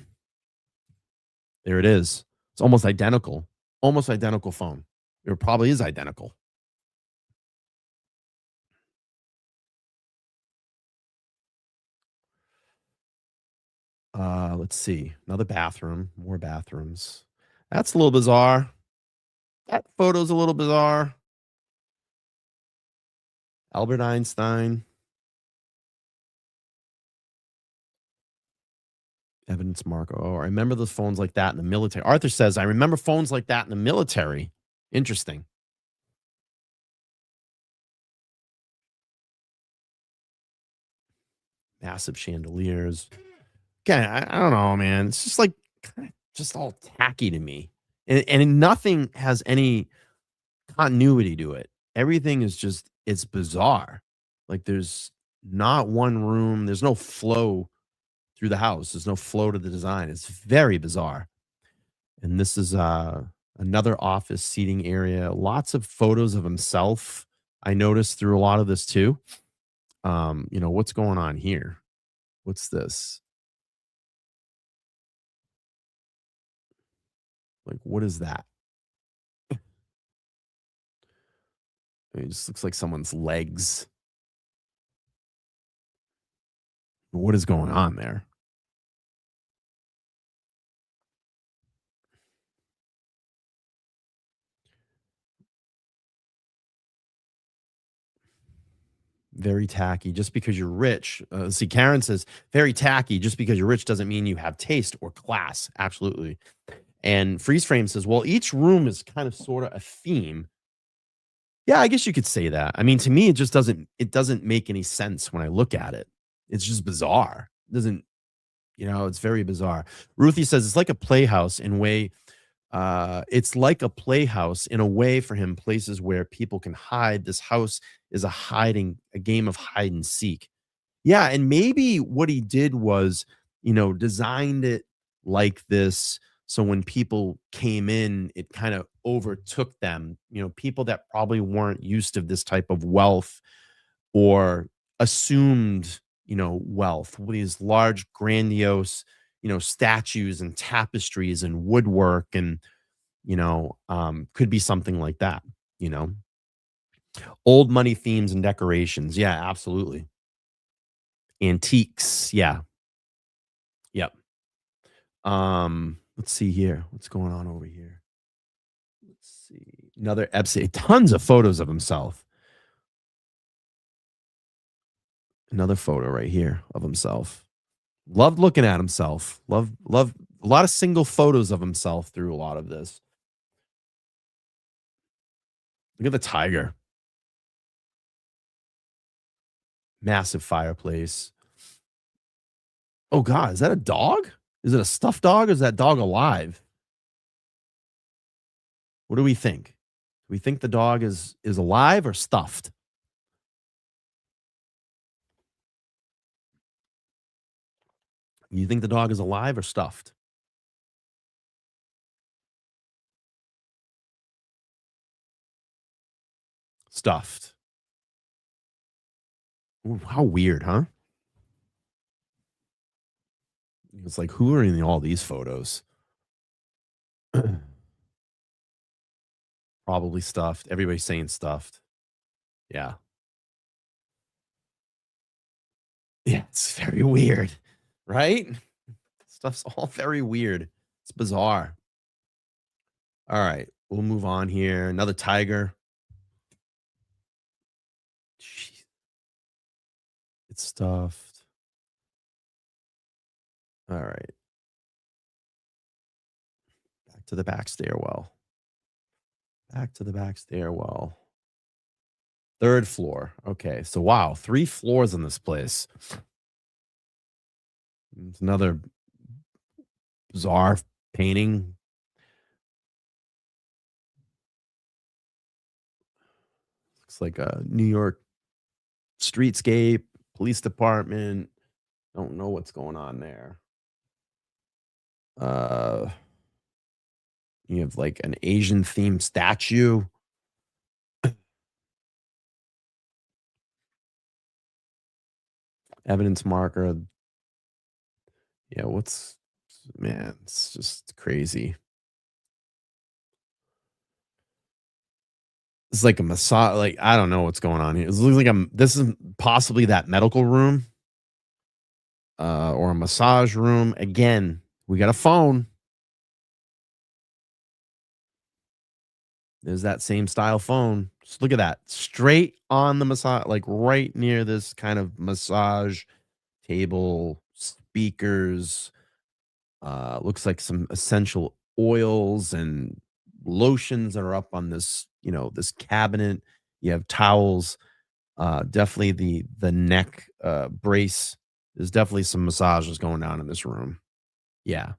There it is. It's almost identical. Almost identical phone. It probably is identical. Let's see. Another bathroom. More bathrooms. That's a little bizarre. That photo's a little bizarre. Albert Einstein. Evidence marker. Oh, I remember those phones like that in the military. Arthur says, I remember phones like that in the military. Interesting. Massive chandeliers. Again, I don't know, man. It's just like just all tacky to me. And nothing has any continuity to it. Everything is just, it's bizarre. Like there's not one room, there's no flow through the house. There's no flow to the design. It's very bizarre. And this is another office seating area. Lots of photos of himself. I noticed through a lot of this too. What's going on here? What's this? Like, what is that? It just looks like someone's legs. What is going on there? Very tacky. Just because you're rich. See, Karen says, very tacky. Just because you're rich doesn't mean you have taste or class. Absolutely. And Freeze Frame says, well, each room is kind of sort of a theme. Yeah, I guess you could say that. I mean, to me, it doesn't make any sense when I look at it. It's just bizarre. It doesn't, it's very bizarre. Ruthie says it's like a playhouse in way. It's like a playhouse in a way for him, places where people can hide. This house is a game of hide and seek. Yeah, and maybe what he did was, designed it like this. So when people came in, it kind of overtook them, people that probably weren't used to this type of wealth or assumed, wealth. These large, grandiose, statues and tapestries and woodwork and, could be something like that, Old money themes and decorations. Yeah, absolutely. Antiques. Yeah. Yep. Let's see here. What's going on over here? Let's see. Another Epstein. Tons of photos of himself. Another photo right here of himself. Loved looking at himself. Love a lot of single photos of himself through a lot of this. Look at the tiger. Massive fireplace. Oh God, is that a dog? Is it a stuffed dog or is that dog alive? What do we think? Do we think the dog is alive or stuffed? You think the dog is alive or stuffed? stuffed. Ooh, how weird, huh? It's like, who are in all these photos? Probably stuffed. Everybody's saying stuffed. Yeah. Yeah, it's very weird, right? Stuff's all very weird. It's bizarre. All right, we'll move on here. Another tiger. Jeez. It's stuffed. All right. Back to the back stairwell. Back to the back stairwell. Third floor. Okay, so wow, 3 floors in this place. It's another bizarre painting. Looks like a New York streetscape, police department. Don't know what's going on there. You have like an Asian themed statue. Evidence marker. Yeah, man, it's just crazy. It's like a massage, like I don't know what's going on here. It looks like this is possibly that medical room. Or a massage room. Again, we got a phone. There's that same style phone. Just look at that. Straight on the massage, like right near this kind of massage table, speakers. Looks like some essential oils and lotions that are up on this, this cabinet. You have towels. Definitely the neck brace. There's definitely some massages going on in this room. Yeah,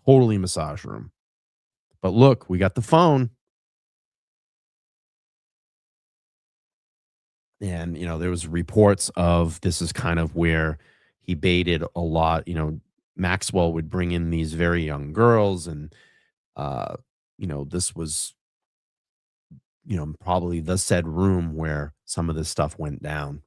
totally massage room. But look, we got the phone. And, there was reports of this is kind of where he baited a lot. Maxwell would bring in these very young girls and, this was, probably the said room where some of this stuff went down.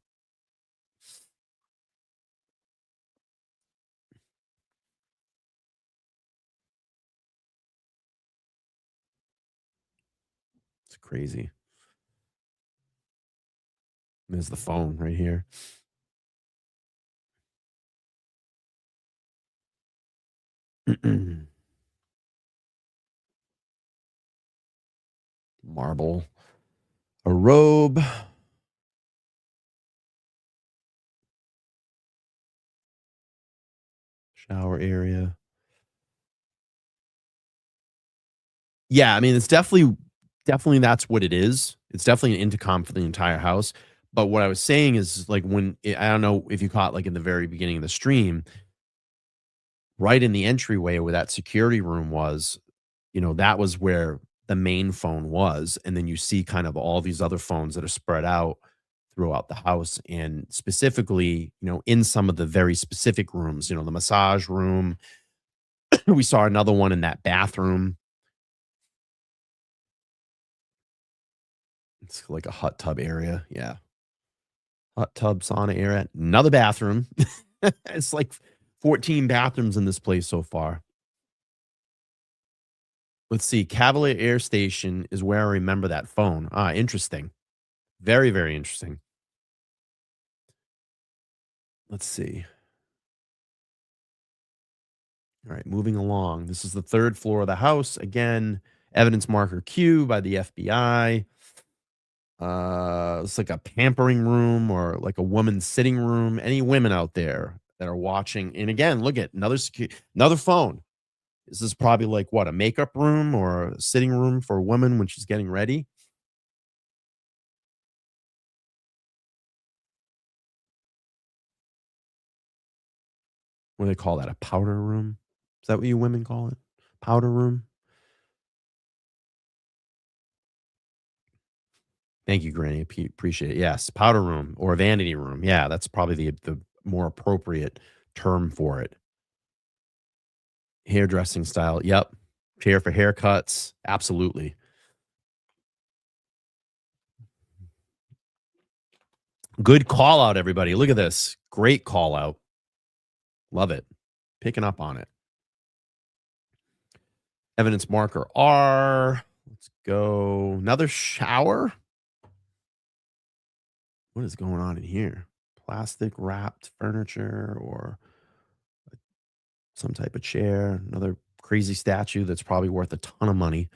It's crazy. There's the phone right here. Marble. A robe. Shower area. Yeah, I mean, it's definitely that's what it is. It's definitely an intercom for the entire house. But what I was saying is like I don't know if you caught like in the very beginning of the stream, right in the entryway where that security room was, that was where the main phone was. And then you see kind of all these other phones that are spread out throughout the house. And specifically, in some of the very specific rooms, the massage room. We saw another one in that bathroom. It's like a hot tub area. Yeah. Hot tub, sauna area. Another bathroom. It's like 14 bathrooms in this place so far. Let's see. Cavalier Air Station is where I remember that phone. Interesting. Very, very interesting. Let's see. All right, moving along. This is the 3rd floor of the house. Again, evidence marker Q by the FBI. It's like a pampering room or like a woman's sitting room. Any women out there that are watching? And again, look at another phone. This is probably like what, a makeup room or a sitting room for a woman when she's getting ready. What do they call that? A powder room? Is that what you women call it? Powder room? Thank you, Granny. Appreciate it. Yes, powder room or vanity room. Yeah, that's probably the more appropriate term for it. Hairdressing style. Yep. Chair for haircuts. Absolutely. Good call out, everybody. Look at this. Great call out. Love it. Picking up on it. Evidence marker R. Let's go. Another shower. What is going on in here? Plastic wrapped furniture or some type of chair. Another crazy statue that's probably worth a ton of money.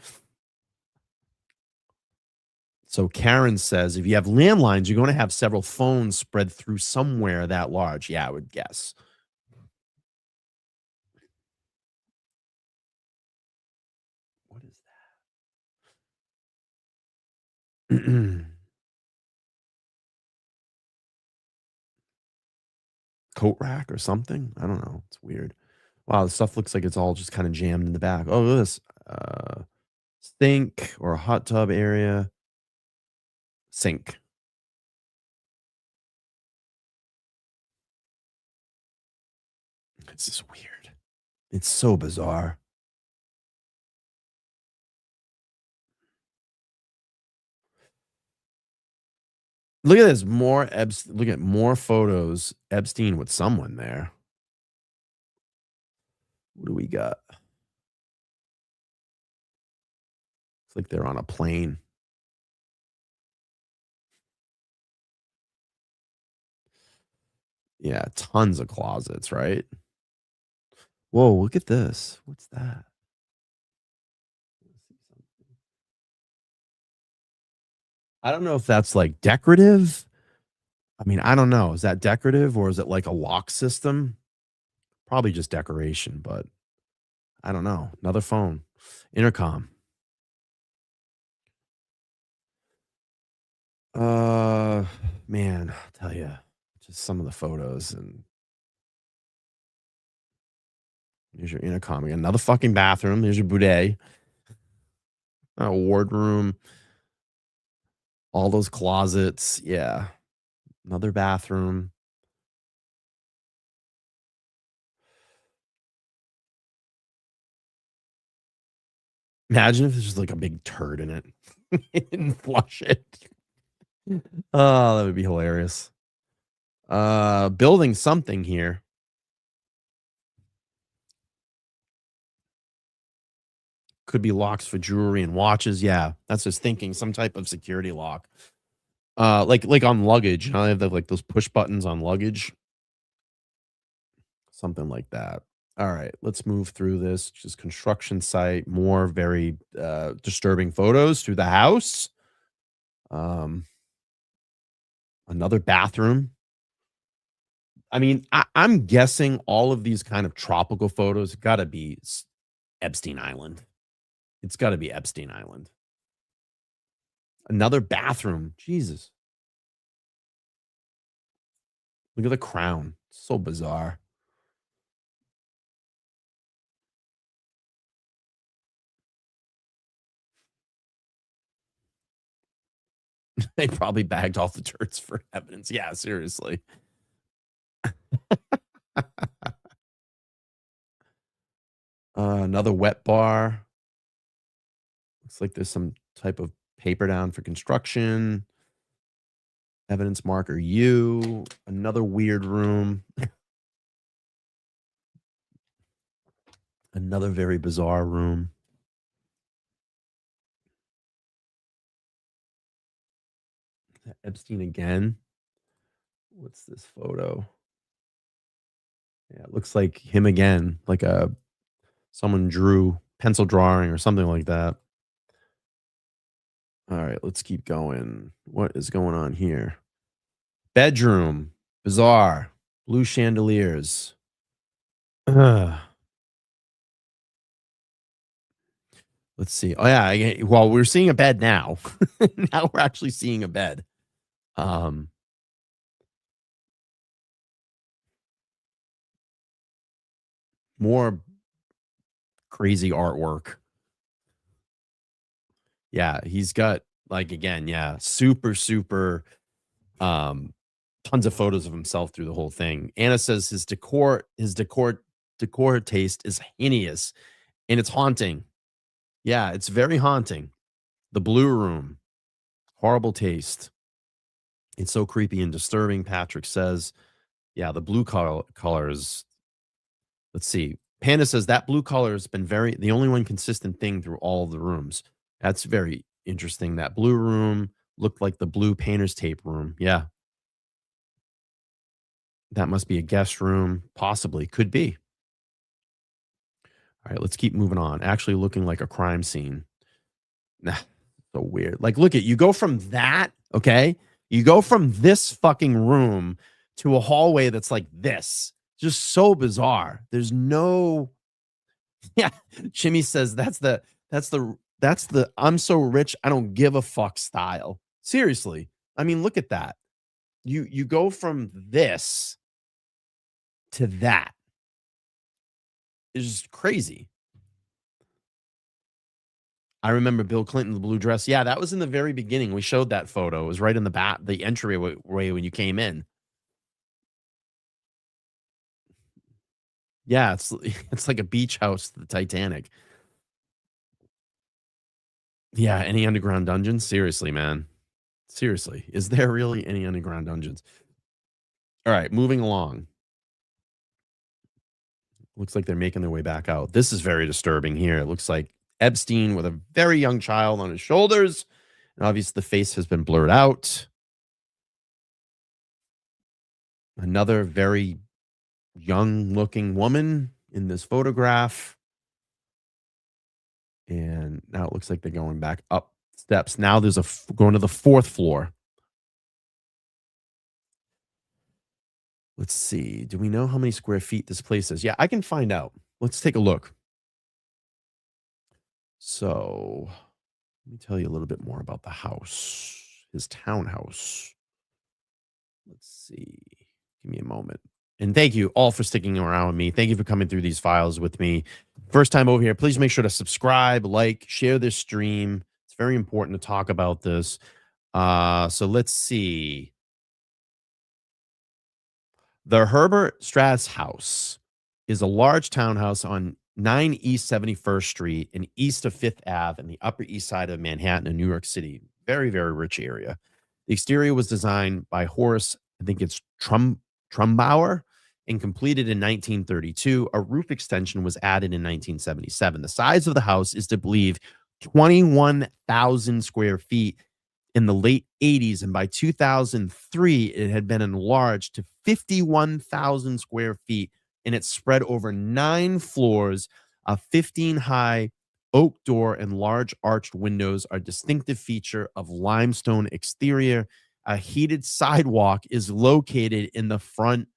So Karen says, if you have landlines, you're going to have several phones spread through somewhere that large. Yeah, I would guess. What is that? Coat rack or something? I don't know. It's weird. Wow, the stuff looks like it's all just kind of jammed in the back. Oh, look at this. Sink or a hot tub area. Sink. This is weird. It's so bizarre. Look at this. Look at more photos. Epstein with someone there. What do we got? It's like they're on a plane. Yeah, tons of closets, right? Whoa, look at this. What's that? I don't know if that's like decorative. I mean, I don't know. Is that decorative or is it like a lock system? Probably just decoration, but I don't know. Another phone. Intercom. Man, I'll tell you, just some of the photos and here's your intercom. Again. Another fucking bathroom. There's your bidet. A wardroom. All those closets. Yeah. Another bathroom. Imagine if there's just like a big turd in it and flush it. Oh, that would be hilarious. Building something here. Could be locks for jewelry and watches. Yeah, that's just thinking some type of security lock. Like on luggage. You know, they have like those push buttons on luggage. Something like that. All right, let's move through this. Just construction site. More very disturbing photos through the house. Another bathroom. I mean, I'm guessing all of these kind of tropical photos got to be Epstein Island. It's got to be Epstein Island. Another bathroom. Jesus. Look at the crown. So bizarre. They probably bagged all the turds for evidence. Yeah, seriously. Another wet bar. Looks like there's some type of paper down for construction. Evidence marker U. Another weird room. Another very bizarre room. Epstein again. What's this photo? Yeah, it looks like him again, like someone drew pencil drawing or something like that. All right, let's keep going. What is going on here? Bedroom, bizarre, blue chandeliers. Let's see. Oh yeah, well, we're seeing a bed now. Now we're actually seeing a bed. More crazy artwork. Yeah, he's got like again, yeah, super tons of photos of himself through the whole thing. Anna says his decor taste is heinous and it's haunting. Yeah, it's very haunting. The blue room, horrible taste. It's so creepy and disturbing, Patrick says. Yeah, the blue colors. Let's see. Panda says that blue color has been the only one consistent thing through all of the rooms. That's very interesting. That blue room looked like the blue painter's tape room. Yeah. That must be a guest room. Possibly. Could be. All right, let's keep moving on. Actually looking like a crime scene. Nah, so weird. Like, look at, you go from that, okay? You go from this fucking room to a hallway that's like this. Just so bizarre. There's no, yeah. Jimmy says that's the I'm so rich I don't give a fuck style. Seriously. I mean, look at that. You go from this to that. It's just crazy. I remember Bill Clinton, the blue dress. Yeah, that was in the very beginning. We showed that photo. It was right in the back, the entryway when you came in. Yeah, it's like a beach house to the Titanic. Yeah, any underground dungeons? Seriously, man. Seriously, is there really any underground dungeons? All right, moving along. Looks like they're making their way back out. This is very disturbing here. It looks like Epstein with a very young child on his shoulders. And obviously the face has been blurred out. Another very young looking woman in this photograph. And now it looks like they're going back up steps. Now there's going to the 4th floor. Let's see. Do we know how many square feet this place is? Yeah, I can find out. Let's take a look. So let me tell you a little bit more about the house, his townhouse. Let's see. Give me a moment. And thank you all for sticking around with me. Thank you for coming through these files with me. First time over here, please make sure to subscribe, like, share this stream. It's very important to talk about this. So let's see. The Herbert Strass House is a large townhouse on 9 East 71st Street and east of 5th Ave in the Upper East Side of Manhattan in New York City. Very, very rich area. The exterior was designed by Horace, I think it's Trumbauer, and completed in 1932. A roof extension was added in 1977. The size of the house is to believe 21,000 square feet in the late 80s, and by 2003, it had been enlarged to 51,000 square feet, and it's spread over 9 floors. A 15-high oak door and large arched windows are a distinctive feature of limestone exterior. A heated sidewalk is located in the front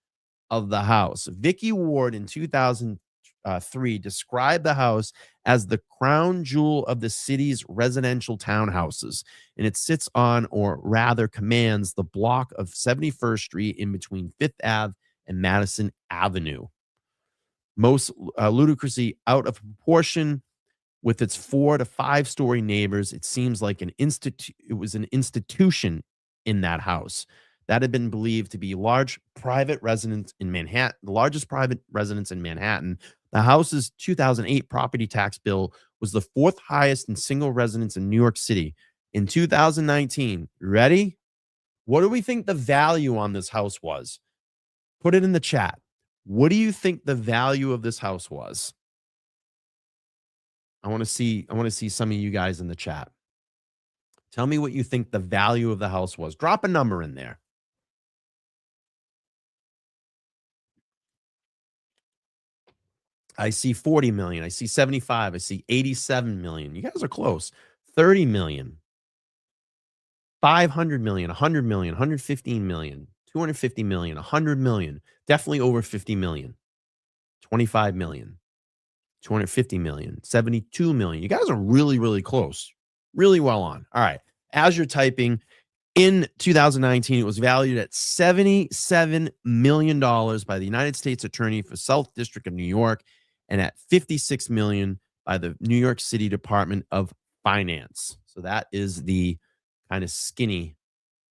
of the house. Vicky Ward in 2003 described the house as the crown jewel of the city's residential townhouses, and it sits on, or rather commands, the block of 71st Street in between 5th Ave and Madison Avenue. Most ludicrously out of proportion with its 4 to 5 story neighbors, it seems like it was an institution in that house. That had been believed to be large private residence in Manhattan, the largest private residence in Manhattan. The house's 2008 property tax bill was the 4th highest in single residence in New York City. In 2019, ready? What do we think the value on this house was? Put it in the chat. What do you think the value of this house was? I want to see some of you guys in the chat. Tell me what you think the value of the house was. Drop a number in there. I see 40 million. I see 75. I see 87 million. You guys are close. 30 million. 500 million, 100 million, 115 million, 250 million, 100 million. Definitely over 50 million. 25 million. 250 million. 72 million. You guys are really, really close. Really well on. All right. As you're typing, in 2019, it was valued at $77 million by the United States Attorney for South District of New York, and at $56 million by the New York City Department of Finance. So that is the kind of skinny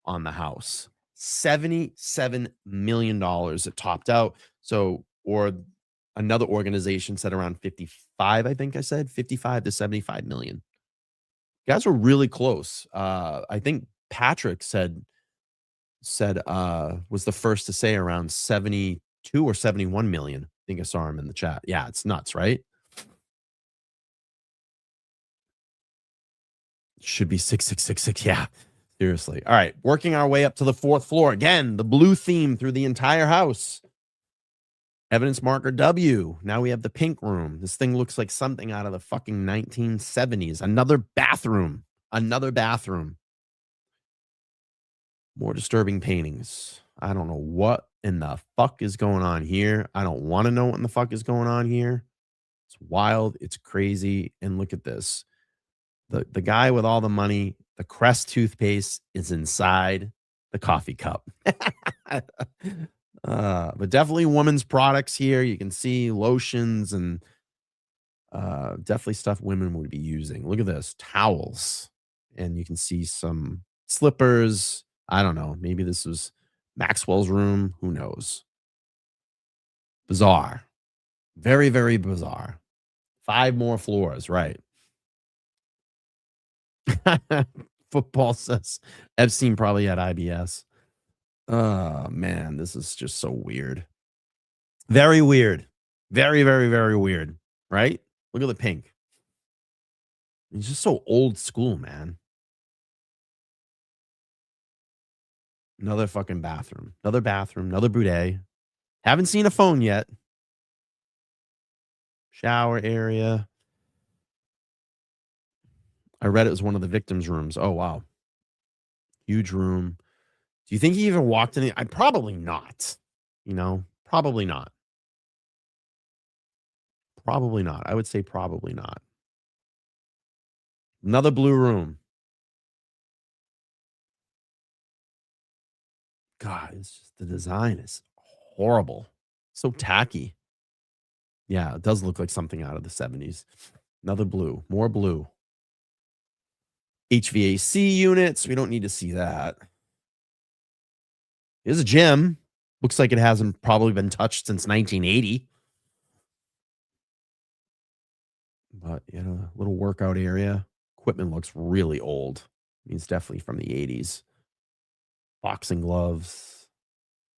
on the house. $77 million it topped out. So, or another organization said around 55, I think I said 55 to 75 million. You guys were really close. I think Patrick said said was the first to say around 72 or 71 million. I think I saw him in the chat. Yeah, it's nuts, right? Should be 6666. Yeah, seriously. All right, working our way up to the 4th floor. Again, the blue theme through the entire house. Evidence marker W. Now we have the pink room. This thing looks like something out of the fucking 1970s. Another bathroom. Another bathroom. More disturbing paintings. I don't know what in the fuck is going on here. I don't want to know what in the fuck is going on here. It's wild. It's crazy. And look at this. The guy with all the money, the Crest toothpaste is inside the coffee cup. But definitely women's products here. You can see lotions and definitely stuff women would be using. Look at this. Towels. And you can see some slippers. I don't know. Maybe this was Maxwell's room. Who knows? Bizarre. Very, very bizarre. 5 more floors. Right. Football says Epstein probably had IBS. Oh, man. This is just so weird. Very weird. Very, very, very weird. Right? Look at the pink. It's just so old school, man. Another fucking bathroom. Another bathroom. Another boudet. Haven't seen a phone yet. Shower area. I read it was one of the victims' rooms. Oh, wow. Huge room. Do you think he even walked in? I probably not. You know, probably not. Probably not. I would say probably not. Another blue room. God, it's just the design is horrible. So tacky. Yeah, it does look like something out of the 70s. Another blue. More blue. HVAC units. We don't need to see that. Here's a gym. Looks like it hasn't probably been touched since 1980. But, you know, little workout area. Equipment looks really old. I mean, it's definitely from the 80s. Boxing gloves.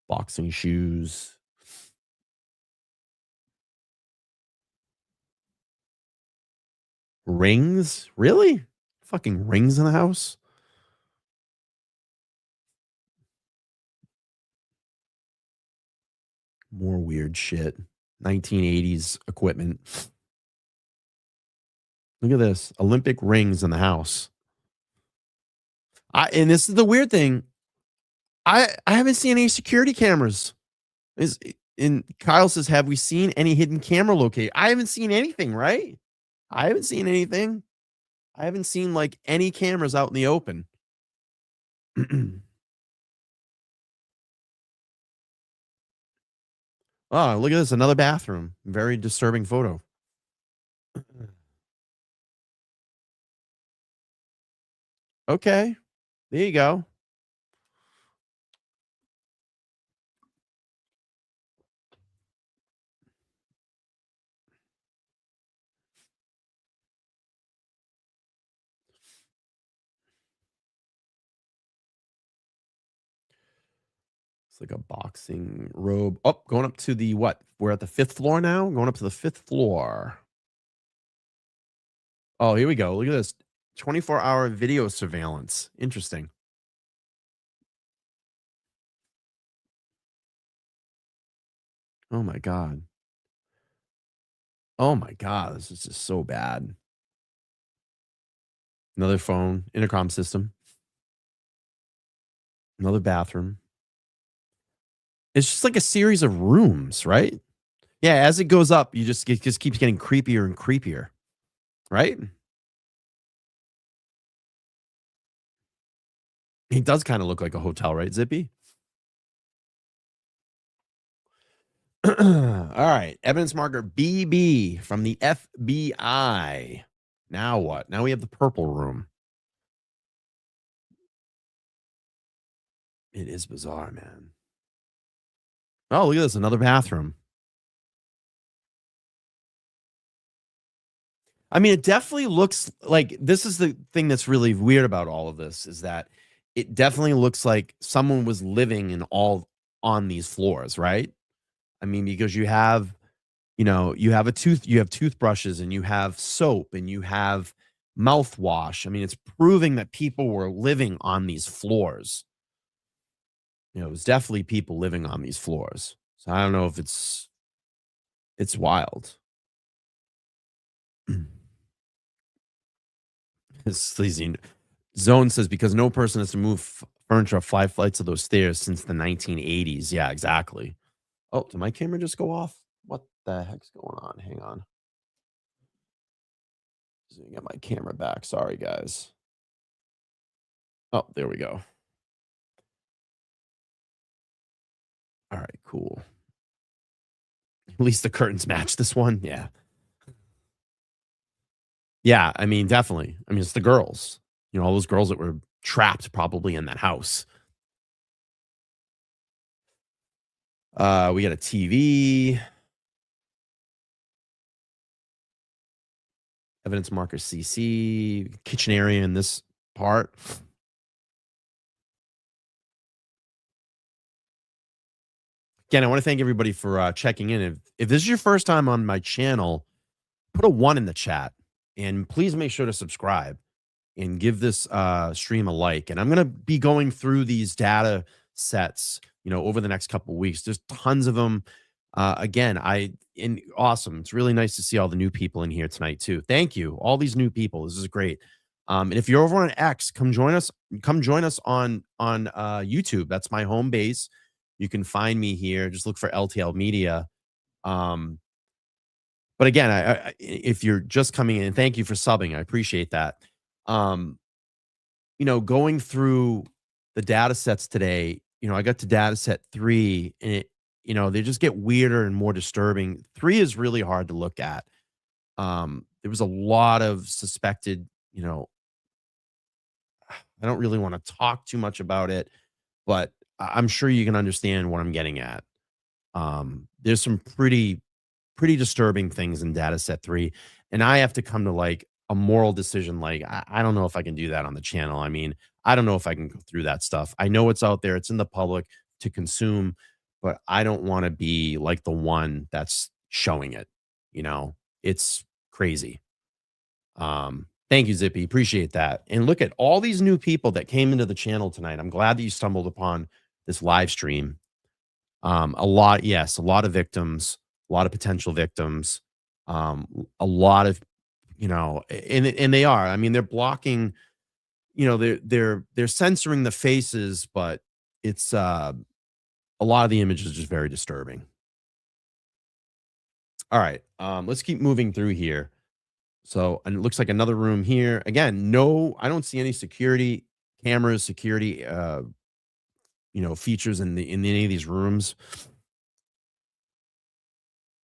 Boxing shoes. Rings? Really? Fucking rings in the house? More weird shit. 1980s equipment. Look at this. Olympic rings in the house. And this is the weird thing. I haven't seen any security cameras. Kyle says, have we seen any hidden camera locate? I haven't seen anything, right? I haven't seen anything. I haven't seen like any cameras out in the open. Oh, look at this. Another bathroom. Very disturbing photo. Okay. There you go. It's like a boxing robe. Oh, going up to the what? We're at the 5th floor now. Going up to the 5th floor. Oh, here we go. Look at this. 24-hour video surveillance. Interesting. Oh my God. Oh my God. This is just so bad. Another phone, intercom system. Another bathroom. It's just like a series of rooms, right? Yeah, as it goes up, it just keeps getting creepier and creepier. Right? It does kind of look like a hotel, right, Zippy? All right. Evidence marker BB from the FBI. Now what? Now we have the purple room. It is bizarre, man. Oh, look at this. Another bathroom. I mean, it definitely looks like this is the thing that's really weird about all of this is that it definitely looks like someone was living in all on these floors, right? I mean, because you have, you have toothbrushes and you have soap and you have mouthwash. I mean, it's proving that people were living on these floors. It was definitely people living on these floors. So I don't know if it's wild. It's sleazy. Zone says because no person has to move furniture up 5 flights of those stairs since the 1980s. Yeah, exactly. Oh, did my camera just go off? What the heck's going on? Hang on. Let me get my camera back. Sorry, guys. Oh, there we go. All right, cool. At least the curtains match this one. Yeah. Yeah, I mean, definitely. I mean, it's the girls. All those girls that were trapped probably in that house. We got a TV. Evidence marker CC. Kitchen area in this part. Again, I want to thank everybody for checking in. If this is your first time on my channel, put a 1 in the chat. And please make sure to subscribe and give this stream a like. And I'm going to be going through these data sets, over the next couple of weeks. There's tons of them. Again, awesome. It's really nice to see all the new people in here tonight too. Thank you. All these new people. This is great. And if you're over on X, come join us. Come join us on YouTube. That's my home base. You can find me here. Just look for LTL Media. But again, if you're just coming in, thank you for subbing. I appreciate that. Going through the data sets today, I got to data set 3 and they just get weirder and more disturbing. 3 is really hard to look at. There was a lot of suspected, I don't really want to talk too much about it, but I'm sure you can understand what I'm getting at. There's some pretty disturbing things in data set 3, and I have to come to like a moral decision. Like, I don't know if I can do that on the channel. I mean, I don't know if I can go through that stuff. I know it's out there. It's in the public to consume, but I don't want to be like the one that's showing it. It's crazy. Thank you, Zippy. Appreciate that. And look at all these new people that came into the channel tonight. I'm glad that you stumbled upon this live stream. A lot of victims, a lot of potential victims, a lot of, and they are. I mean, they're blocking, they're censoring the faces, but it's a lot of the images are just very disturbing. All right, let's keep moving through here. So, and it looks like another room here. Again, no, I don't see any security cameras, security, features in any of these rooms.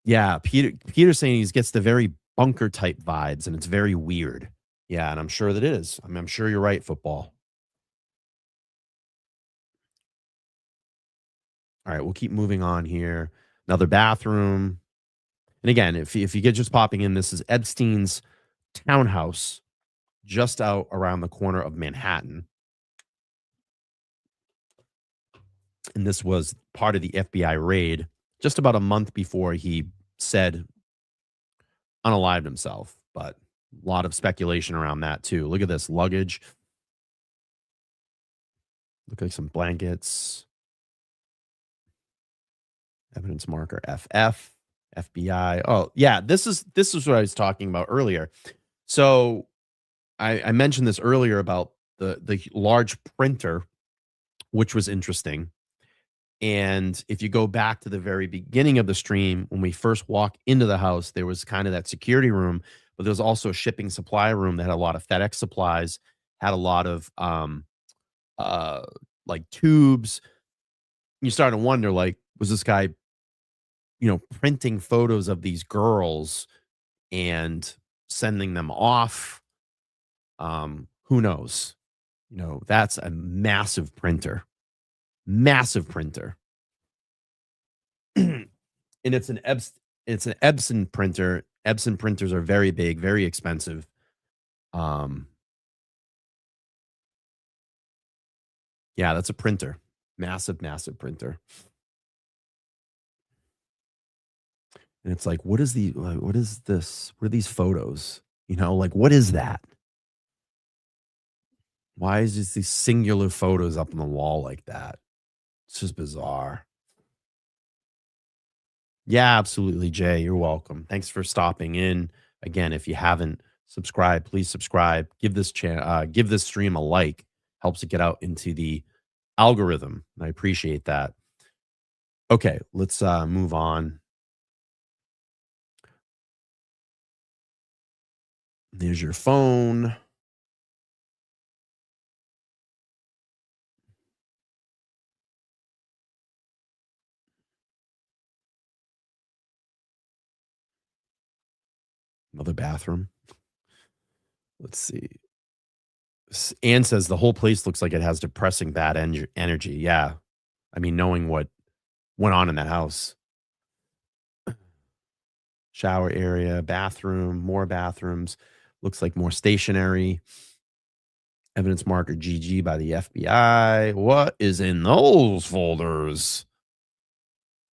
Yeah, Peter's saying he gets the very bunker type vibes, and it's very weird. Yeah, and I'm sure that it is. I mean, I'm sure you're right, football. All right, we'll keep moving on here. Another bathroom. And again, if you get just popping in, this is Epstein's townhouse just out around the corner of Manhattan. And this was part of the FBI raid just about a month before he said unalived himself. But a lot of speculation around that too. Look at this luggage. Look like some blankets. Evidence marker FF, FBI. Oh, yeah, this is what I was talking about earlier. So I mentioned this earlier about the large printer, which was interesting. And if you go back to the very beginning of the stream, when we first walk into the house, there was kind of that security room, but there was also a shipping supply room that had a lot of FedEx supplies, had a lot of like tubes. You start to wonder, like, was this guy, printing photos of these girls and sending them off? Who knows? That's a massive printer. Massive printer. And it's an Epson printer. Epson printers are very big, very expensive. Yeah, that's a printer. Massive, massive printer. And it's like, what is this? What are these photos? Like, what is that? Why is just these singular photos up on the wall like that? It's just bizarre. Yeah, absolutely, Jay. You're welcome. Thanks for stopping in. Again, if you haven't subscribed, please subscribe. Give this stream a like. Helps it get out into the algorithm. I appreciate that. Okay, let's move on. There's your phone. Another bathroom. Let's see. Anne says the whole place looks like it has depressing bad energy. Yeah. I mean, knowing what went on in that house. Shower area, bathroom, more bathrooms. Looks like more stationary. Evidence marker GG by the FBI. What is in those folders?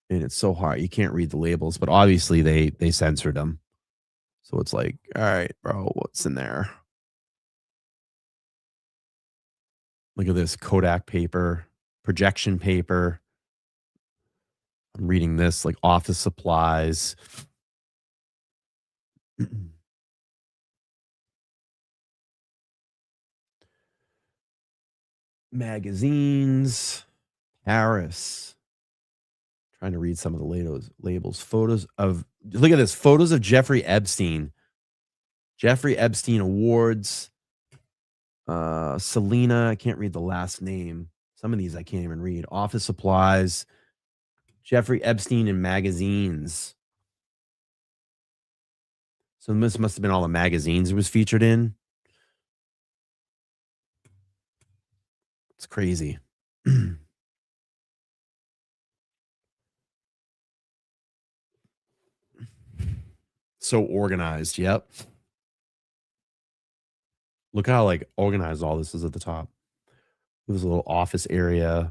And it's so hard. You can't read the labels, but obviously they censored them. So it's like, all right, bro, what's in there? Look at this Kodak paper, projection paper. I'm reading this like office supplies. Magazines. Paris. Trying to read some of the labels. Photos of, look at this, photos of Jeffrey Epstein. Jeffrey Epstein awards. Selena, I can't read the last name. Some of these I can't even read. Office supplies. Jeffrey Epstein in magazines. So this must have been all the magazines it was featured in. It's crazy. So organized. Yep. Look how like organized all this is at the top. There's a little office area.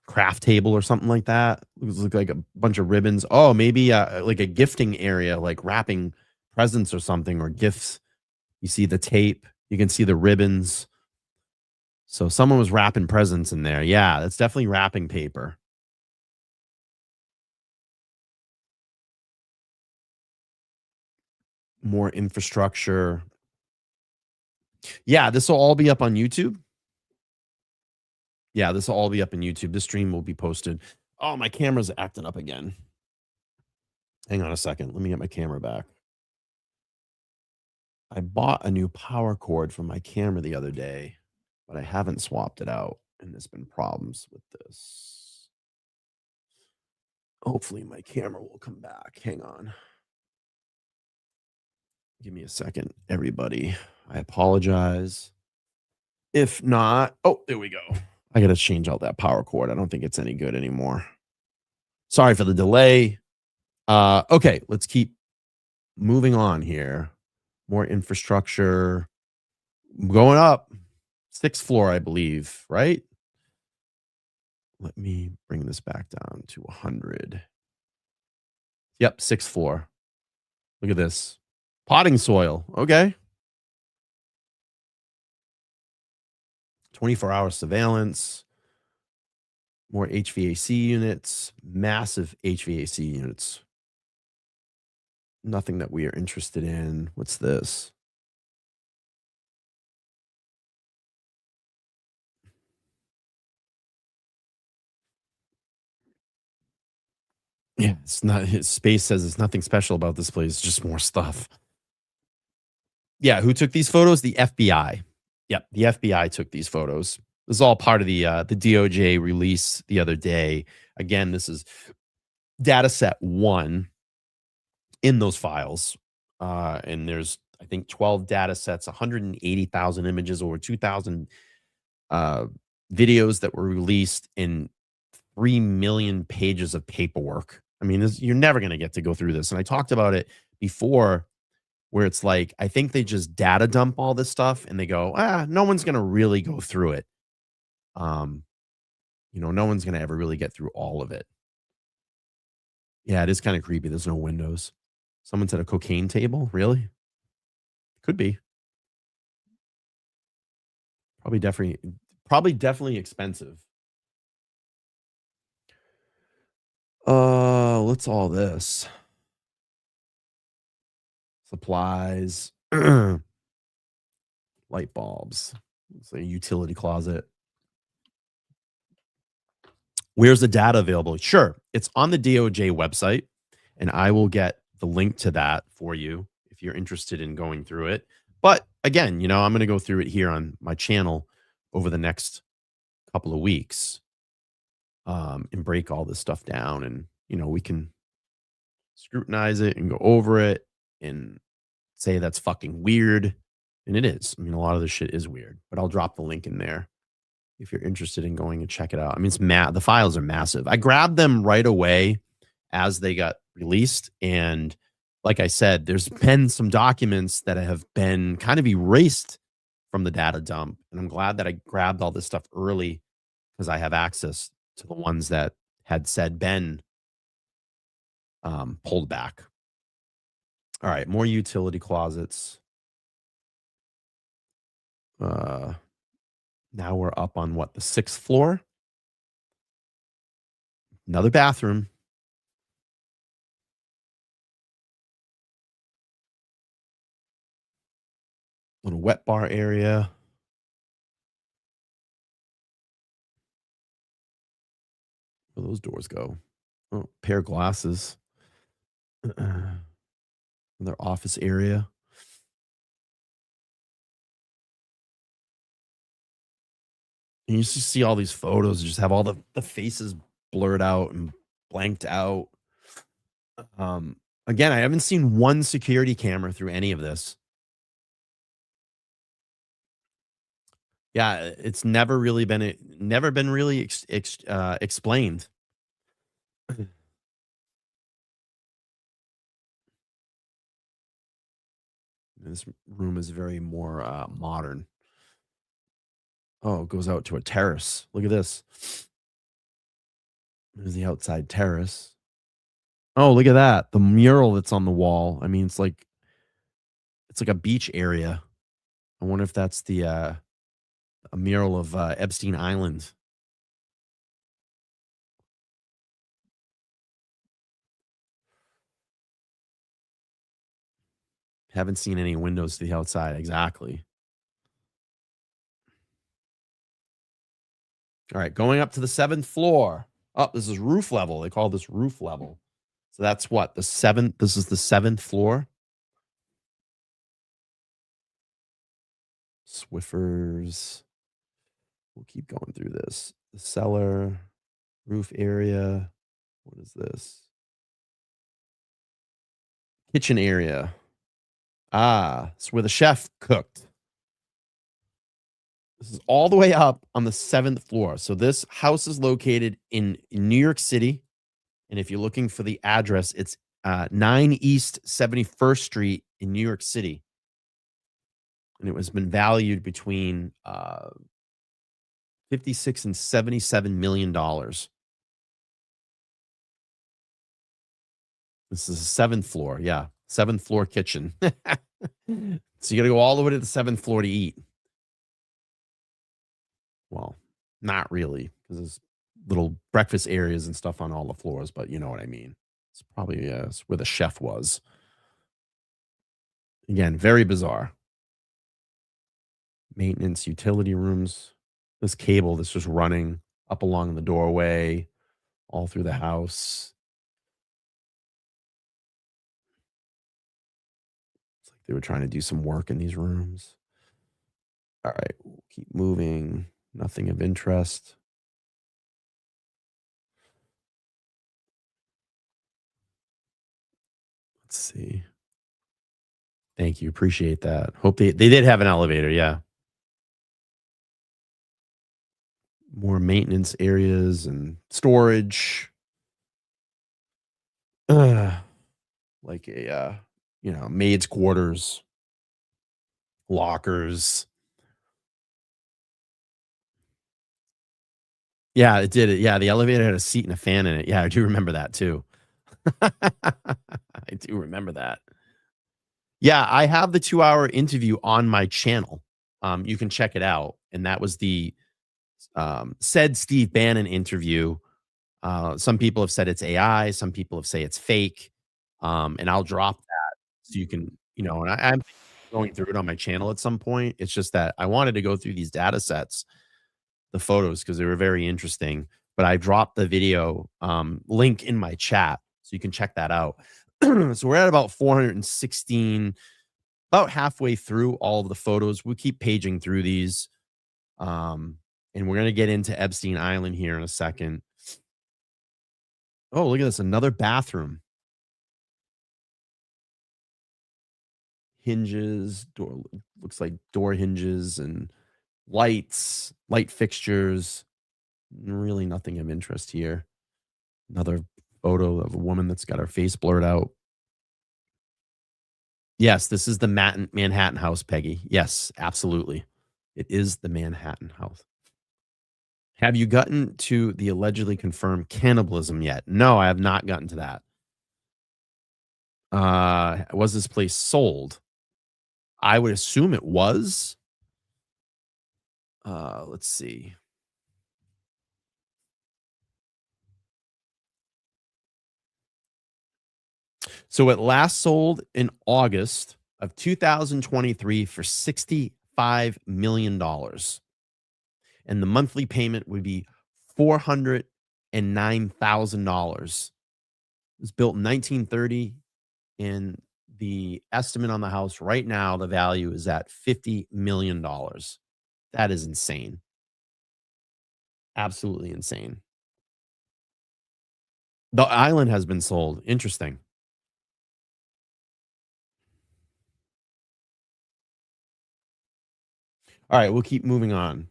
Craft table or something like that. Looks like a bunch of ribbons. Oh, maybe like a gifting area, like wrapping presents or something, or gifts. You see the tape. You can see the ribbons. So someone was wrapping presents in there. Yeah, that's definitely wrapping paper. More infrastructure. Yeah, this will all be up on YouTube. Yeah, this will all be up on YouTube. This stream will be posted. Oh, my camera's acting up again. Hang on a second. Let me get my camera back. I bought a new power cord for my camera the other day, but I haven't swapped it out, and there's been problems with this. Hopefully my camera will come back. Hang on. Give me a second, everybody. I apologize. If not, oh, there we go. I got to change out that power cord. I don't think it's any good anymore. Sorry for the delay. Okay, let's keep moving on here. More infrastructure. Going up. 6th floor, I believe, right? Let me bring this back down to 100. Yep, 6th floor. Look at this. Potting soil. Okay. 24-hour surveillance. More HVAC units. Massive HVAC units. Nothing that we are interested in. What's this? Yeah, it's not. His space says it's nothing special about this place. It's just more stuff. Yeah, who took these photos? The FBI. Yep, the FBI took these photos. This is all part of the DOJ release the other day. Again, this is data set 1 in those files. And there's, I think, 12 data sets, 180,000 images, over 2,000 videos that were released, in 3 million pages of paperwork. I mean, you're never going to get to go through this. And I talked about it before where it's like, I think they just data dump all this stuff and they go, no one's going to really go through it. No one's going to ever really get through all of it. Yeah, it is kind of creepy. There's no windows. Someone said a cocaine table. Really? Could be. Probably definitely expensive. What's all this? Supplies, light bulbs. It's a utility closet. Where's the data available? Sure, it's on the DOJ website, and I will get the link to that for you if you're interested in going through it. But again, I'm going to go through it here on my channel over the next couple of weeks, and break all this stuff down, and we can scrutinize it and go over it and say that's fucking weird. And it is. I mean, a lot of this shit is weird, but I'll drop the link in there if you're interested in going and check it out. I mean, the files are massive. I grabbed them right away as they got released. And like I said, there's been some documents that have been kind of erased from the data dump. And I'm glad that I grabbed all this stuff early because I have access to the ones that had said been pulled back. All right, more utility closets. Now we're up on what, the 6th floor? Another bathroom. Little wet bar area. Where those doors go? Oh, pair of glasses. Another office area. And you just see all these photos, just have all the faces blurred out and blanked out. Again, I haven't seen one security camera through any of this. Yeah, it's never been really explained. This room is very more modern. Oh, it goes out to a terrace. Look at this. There's the outside terrace. Oh, look at that. The mural that's on the wall. I mean, it's like a beach area. I wonder if that's a mural of Epstein Island. Haven't seen any windows to the outside. Exactly. All right, going up to the 7th floor. Oh, this is roof level. They call this roof level. So that's what, the 7th. This is the 7th floor. Swiffers. We'll keep going through this. The cellar, roof area. What is this? Kitchen area. Ah, it's where the chef cooked. This is all the way up on the 7th floor. So this house is located in New York City. And if you're looking for the address, it's 9 East 71st Street in New York City. And it has been valued between $56 and $77 million. This is the 7th floor. Yeah, 7th floor kitchen. So you got to go all the way to the 7th floor to eat. Well, not really, because there's little breakfast areas and stuff on all the floors, but you know what I mean. It's probably it's where the chef was. Again, very bizarre. Maintenance, utility rooms. This cable that's just running up along the doorway, all through the house. It's like they were trying to do some work in these rooms. All right, we'll keep moving. Nothing of interest. Let's see. Thank you. Appreciate that. Hope they did have an elevator. Yeah. More maintenance areas and storage. Like a you know, maids' quarters, lockers. Yeah, it did it. Yeah, the elevator had a seat and a fan in it. Yeah, I do remember that too. I do remember that. Yeah, I have the 2-hour interview on my channel. You can check it out. And that was the said Steve Bannon interview. Some people have said it's AI. Some people have said it's fake. And I'll drop that so you can, you know, and I'm going through it on my channel at some point. It's just that I wanted to go through these data sets, the photos, because they were very interesting. But I dropped the video link in my chat so you can check that out. So we're at about 416, about halfway through all of the photos. We keep paging through these. And we're going to get into Epstein Island here in a second. Oh, look at this. Another bathroom. Hinges, door, looks like door hinges and lights, light fixtures. Really nothing of interest here. Another photo of a woman that's got her face blurred out. Yes, this is the Manhattan house, Peggy. Yes, absolutely. It is the Manhattan house. Have you gotten to the allegedly confirmed cannibalism yet? No, I have not gotten to that. Was this place sold? I would assume it was. Let's see. So it last sold in August of 2023 for $65 million. And the monthly payment would be $409,000. It was built in 1930, and the estimate on the house right now, the value is at $50 million. That is insane. Absolutely insane. The island has been sold. Interesting. All right, we'll keep moving on.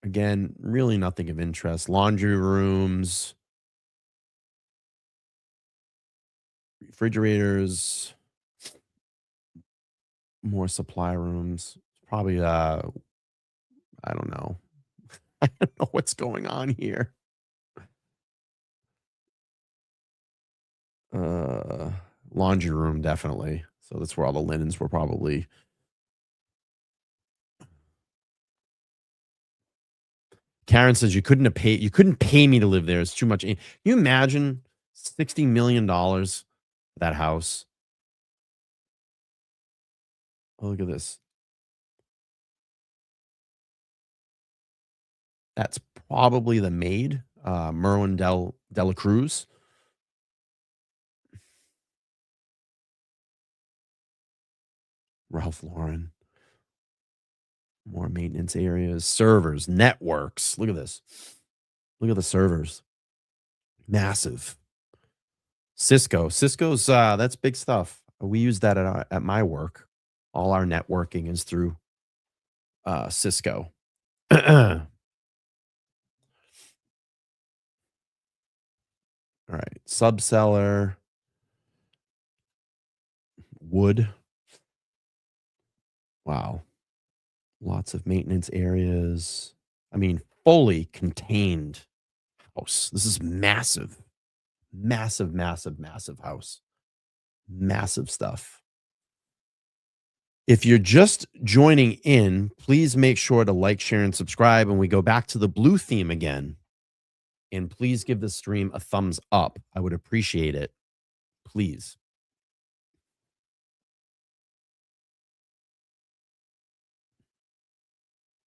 Again, really nothing of interest. Laundry rooms, refrigerators, more supply rooms. Probably, I don't know. I don't know what's going on here. Laundry room, definitely. So that's where all the linens were probably. Karen says you couldn't pay me to live there. It's too much. Can you imagine $60 million for that house? Oh, look at this. That's probably the maid, Merwin Dela Cruz. Ralph Lauren. More maintenance areas, servers, networks. Look at this. Look at the servers. Massive. Cisco's that's big stuff. We use that at my work. All our networking is through Cisco. All right. Subseller. Wood. Wow. Lots of maintenance areas. I mean, fully contained house. This is massive. Massive, massive, massive house. Massive stuff. If you're just joining in, please make sure to like, share, and subscribe. And we go back to the blue theme again. And please give the stream a thumbs up. I would appreciate it. Please.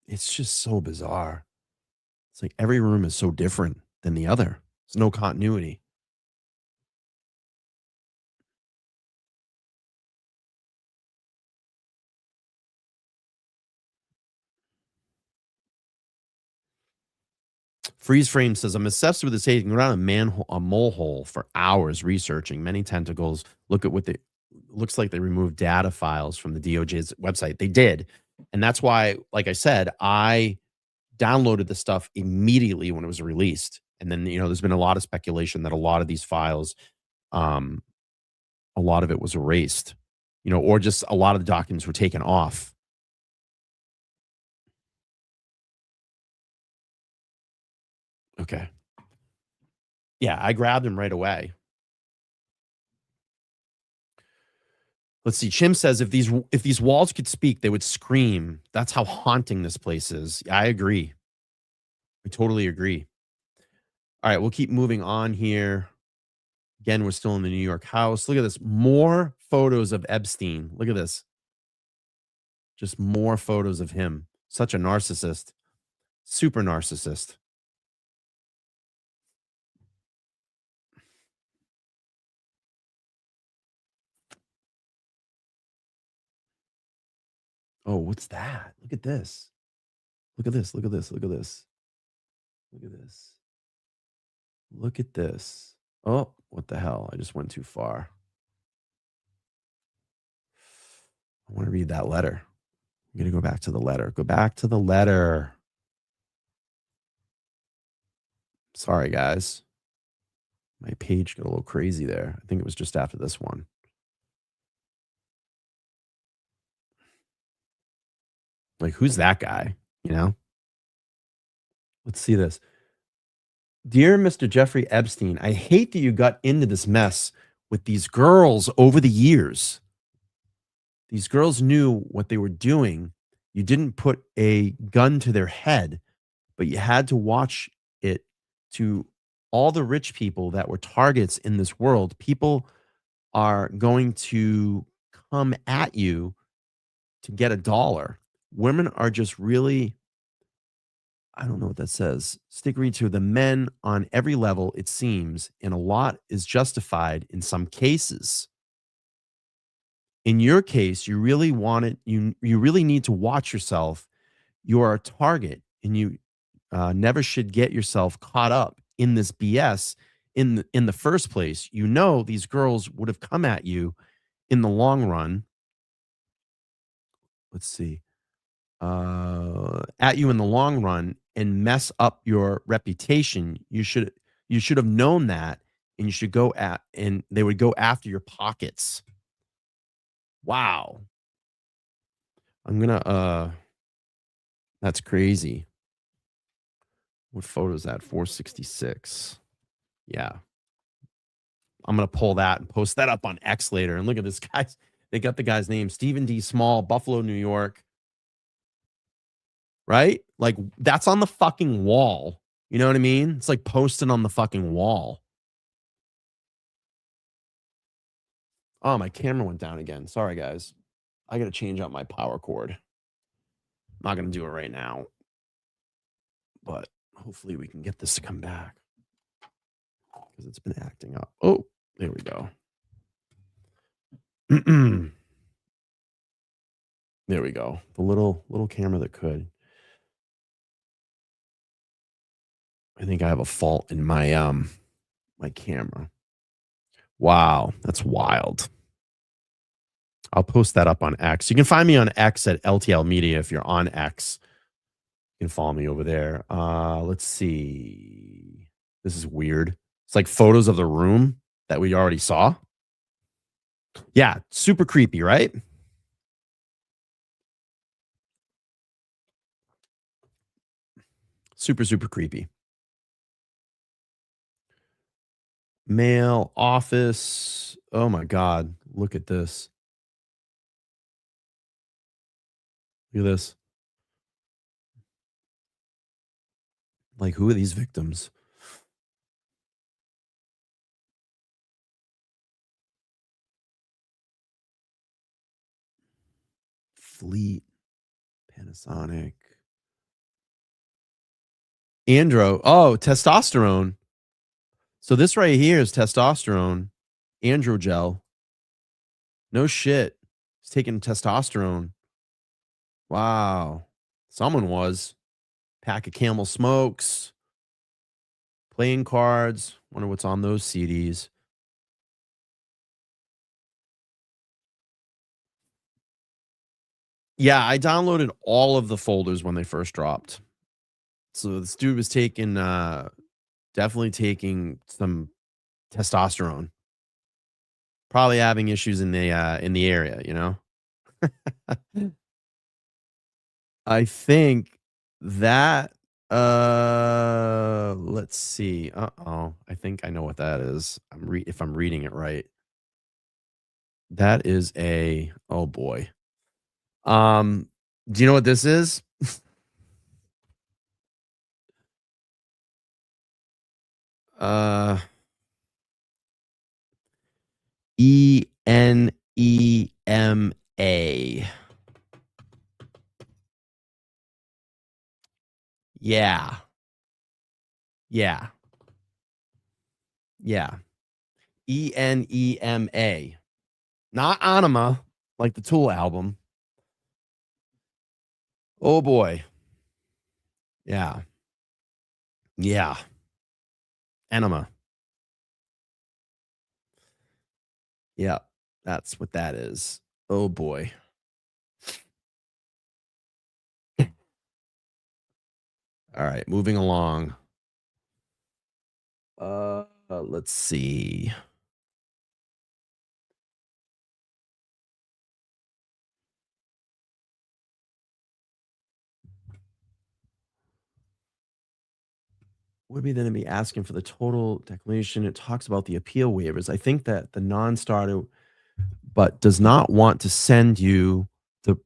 It's just so bizarre. It's like every room is so different than the other. There's no continuity. Freeze Frame says, I'm obsessed with this hating around a mole hole for hours researching many tentacles. Look at what looks like they removed data files from the DOJ's website. They did. And that's why, like I said, I downloaded the stuff immediately when it was released. And then, you know, there's been a lot of speculation that a lot of these files a lot of it was erased, or just a lot of the documents were taken off. Okay. Yeah, I grabbed him right away. Let's see. Chim says if these walls could speak, they would scream. That's how haunting this place is. I agree. I totally agree. All right, we'll keep moving on here. Again, we're still in the New York house. Look at this. More photos of Epstein. Look at this. Just more photos of him. Such a narcissist. Super narcissist. Oh, what's that? Look at this. Look at this. Look at this. Look at this. Look at this. Look at this. Oh, what the hell? I just went too far. I want to read that letter. I'm going to go back to the letter. Go back to the letter. Sorry, guys. My page got a little crazy there. I think it was just after this one. Like, who's that guy? Let's see this. Dear Mr. Jeffrey Epstein, I hate that you got into this mess with these girls over the years. These girls knew what they were doing. You didn't put a gun to their head, but you had to watch it. To all the rich people that were targets in this world, people are going to come at you to get a dollar. Women are just really, I don't know what that says, stickery to the men on every level, it seems, and a lot is justified in some cases. In your case, you really you really need to watch yourself. You are a target, and you never should get yourself caught up in this BS in the first place. These girls would have come at you in the long run. Let's see. At you in the long run and mess up your reputation. You should have known that, and they would go after your pockets. Wow. That's crazy. What photo is that? 466. Yeah. I'm going to pull that and post that up on X later. And look at this, guys. They got the guy's name, Stephen D. Small, Buffalo, New York. Right? Like, that's on the fucking wall. You know what I mean? It's like posted on the fucking wall. Oh, my camera went down again. Sorry, guys. I got to change out my power cord. I'm not going to do it right now. But hopefully we can get this to come back, because it's been acting up. Oh, there we go. There we go. The little camera that could. I think I have a fault in my my camera. Wow, that's wild. I'll post that up on X. You can find me on X at LTL Media if you're on X. You can follow me over there. Let's see. This is weird. It's like photos of the room that we already saw. Yeah, super creepy, right? Super, super creepy. Mail, office. Oh my God. Look at this. Look at this. Like, who are these victims? Fleet, Panasonic. Andro. Oh, testosterone. So this right here is testosterone. Androgel. No shit. He's taking testosterone. Wow. Someone was. Pack of Camel Smokes. Playing cards. Wonder what's on those CDs. Yeah, I downloaded all of the folders when they first dropped. So this dude was taking, definitely taking some testosterone. probably having issues in the area, you know? I think that let's see. Uh-oh. I think I know what that is. If I'm reading it right. That is oh boy. Do you know what this is? uh ENEMA. Yeah. Yeah. Yeah. ENEMA. Not Anima, like the Tool album. Oh boy. Yeah. Yeah. Enema. Yeah. That's what that is. Oh boy. All right, moving along. Let's see. Would be then to be asking for the total declaration. It talks about the appeal waivers. I think that the non-starter, but does not want to send you the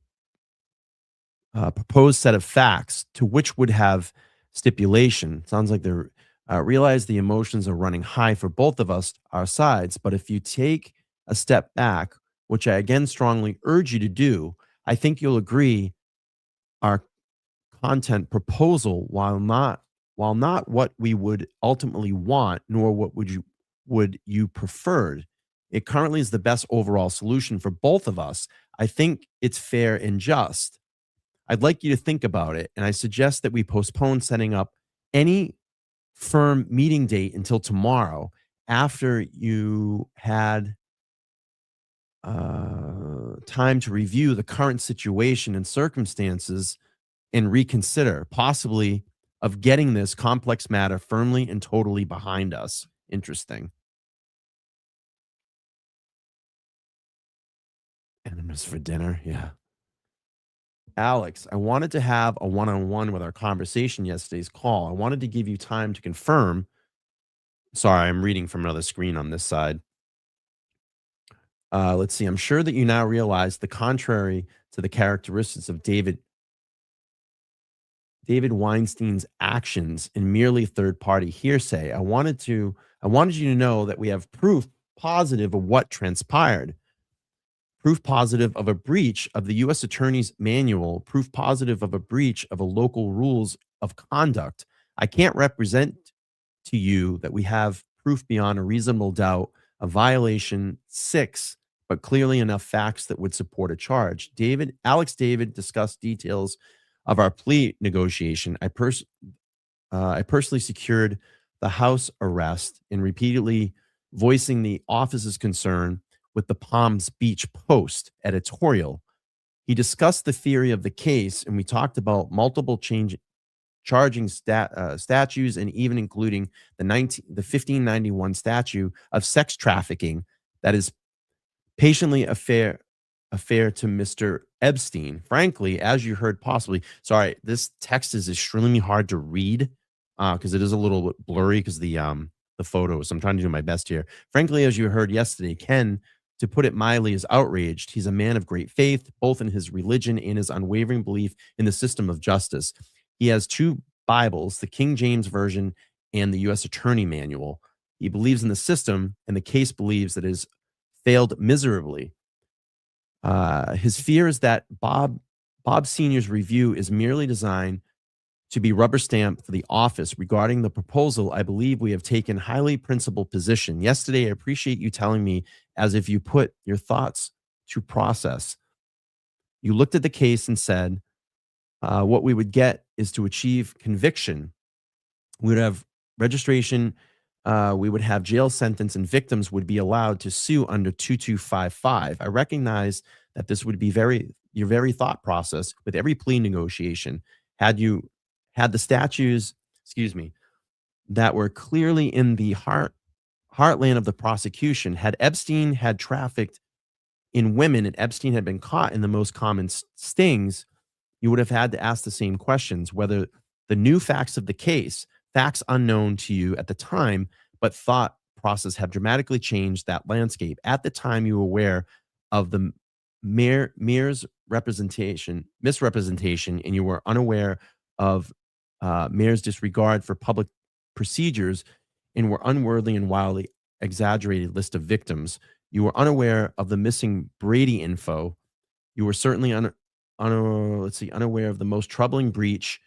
proposed set of facts to which would have stipulation. Sounds like they're realize the emotions are running high for both of us, our sides. But if you take a step back, which I again strongly urge you to do, I think you'll agree our content proposal, while not what we would ultimately want, nor what would you preferred, it currently is the best overall solution for both of us. I think it's fair and just. I'd like you to think about it, and I suggest that we postpone setting up any firm meeting date until tomorrow after you had time to review the current situation and circumstances and reconsider, possibly, of getting this complex matter firmly and totally behind us. Interesting. Enemies for dinner. Yeah. Alex, I wanted to have a one-on-one with our conversation yesterday's call. I wanted to give you time to confirm. Sorry, I'm reading from another screen on this side. Let's see. I'm sure that you now realize the contrary to the characteristics of David Weinstein's actions in merely third-party hearsay. I wanted you to know that we have proof positive of what transpired. Proof positive of a breach of the U.S. Attorney's Manual, proof positive of a breach of a local rules of conduct. I can't represent to you that we have proof beyond a reasonable doubt of violation 6, but clearly enough facts that would support a charge. Alex David discussed details of our plea negotiation. I personally secured the house arrest and repeatedly voicing the office's concern with the Palms Beach Post editorial. He discussed the theory of the case, and we talked about multiple charging statutes, and even including the 1591 statute of sex trafficking that is patiently affair to Mr. Epstein. Frankly, as you heard possibly, sorry, this text is extremely hard to read because it is a little bit blurry because the photos. I'm trying to do my best here. Frankly, as you heard yesterday, Ken, to put it mildly, is outraged. He's a man of great faith, both in his religion and his unwavering belief in the system of justice. He has 2 Bibles, the King James Version and the U.S. Attorney Manual. He believes in the system, and the case believes that it has failed miserably. His fear is that Bob Sr.'s review is merely designed to be rubber stamped for the office. Regarding the proposal, I believe we have taken highly principled position. Yesterday, I appreciate you telling me as if you put your thoughts to process. You looked at the case and said, what we would get is to achieve conviction. We would have registration, we would have jail sentence, and victims would be allowed to sue under 2255. I recognize that this would be your very thought process with every plea negotiation. Had you had the statutes, that were clearly in the heart heartland of the prosecution. Had Epstein had trafficked in women and Epstein had been caught in the most common stings, you would have had to ask the same questions, whether the new facts of the case, facts unknown to you at the time, but thought process have dramatically changed that landscape. At the time, you were aware of the mirror's misrepresentation, and you were unaware of mayor's disregard for public procedures and were unworthy and wildly exaggerated list of victims. You were unaware of the missing Brady info. You were certainly unaware of the most troubling breach.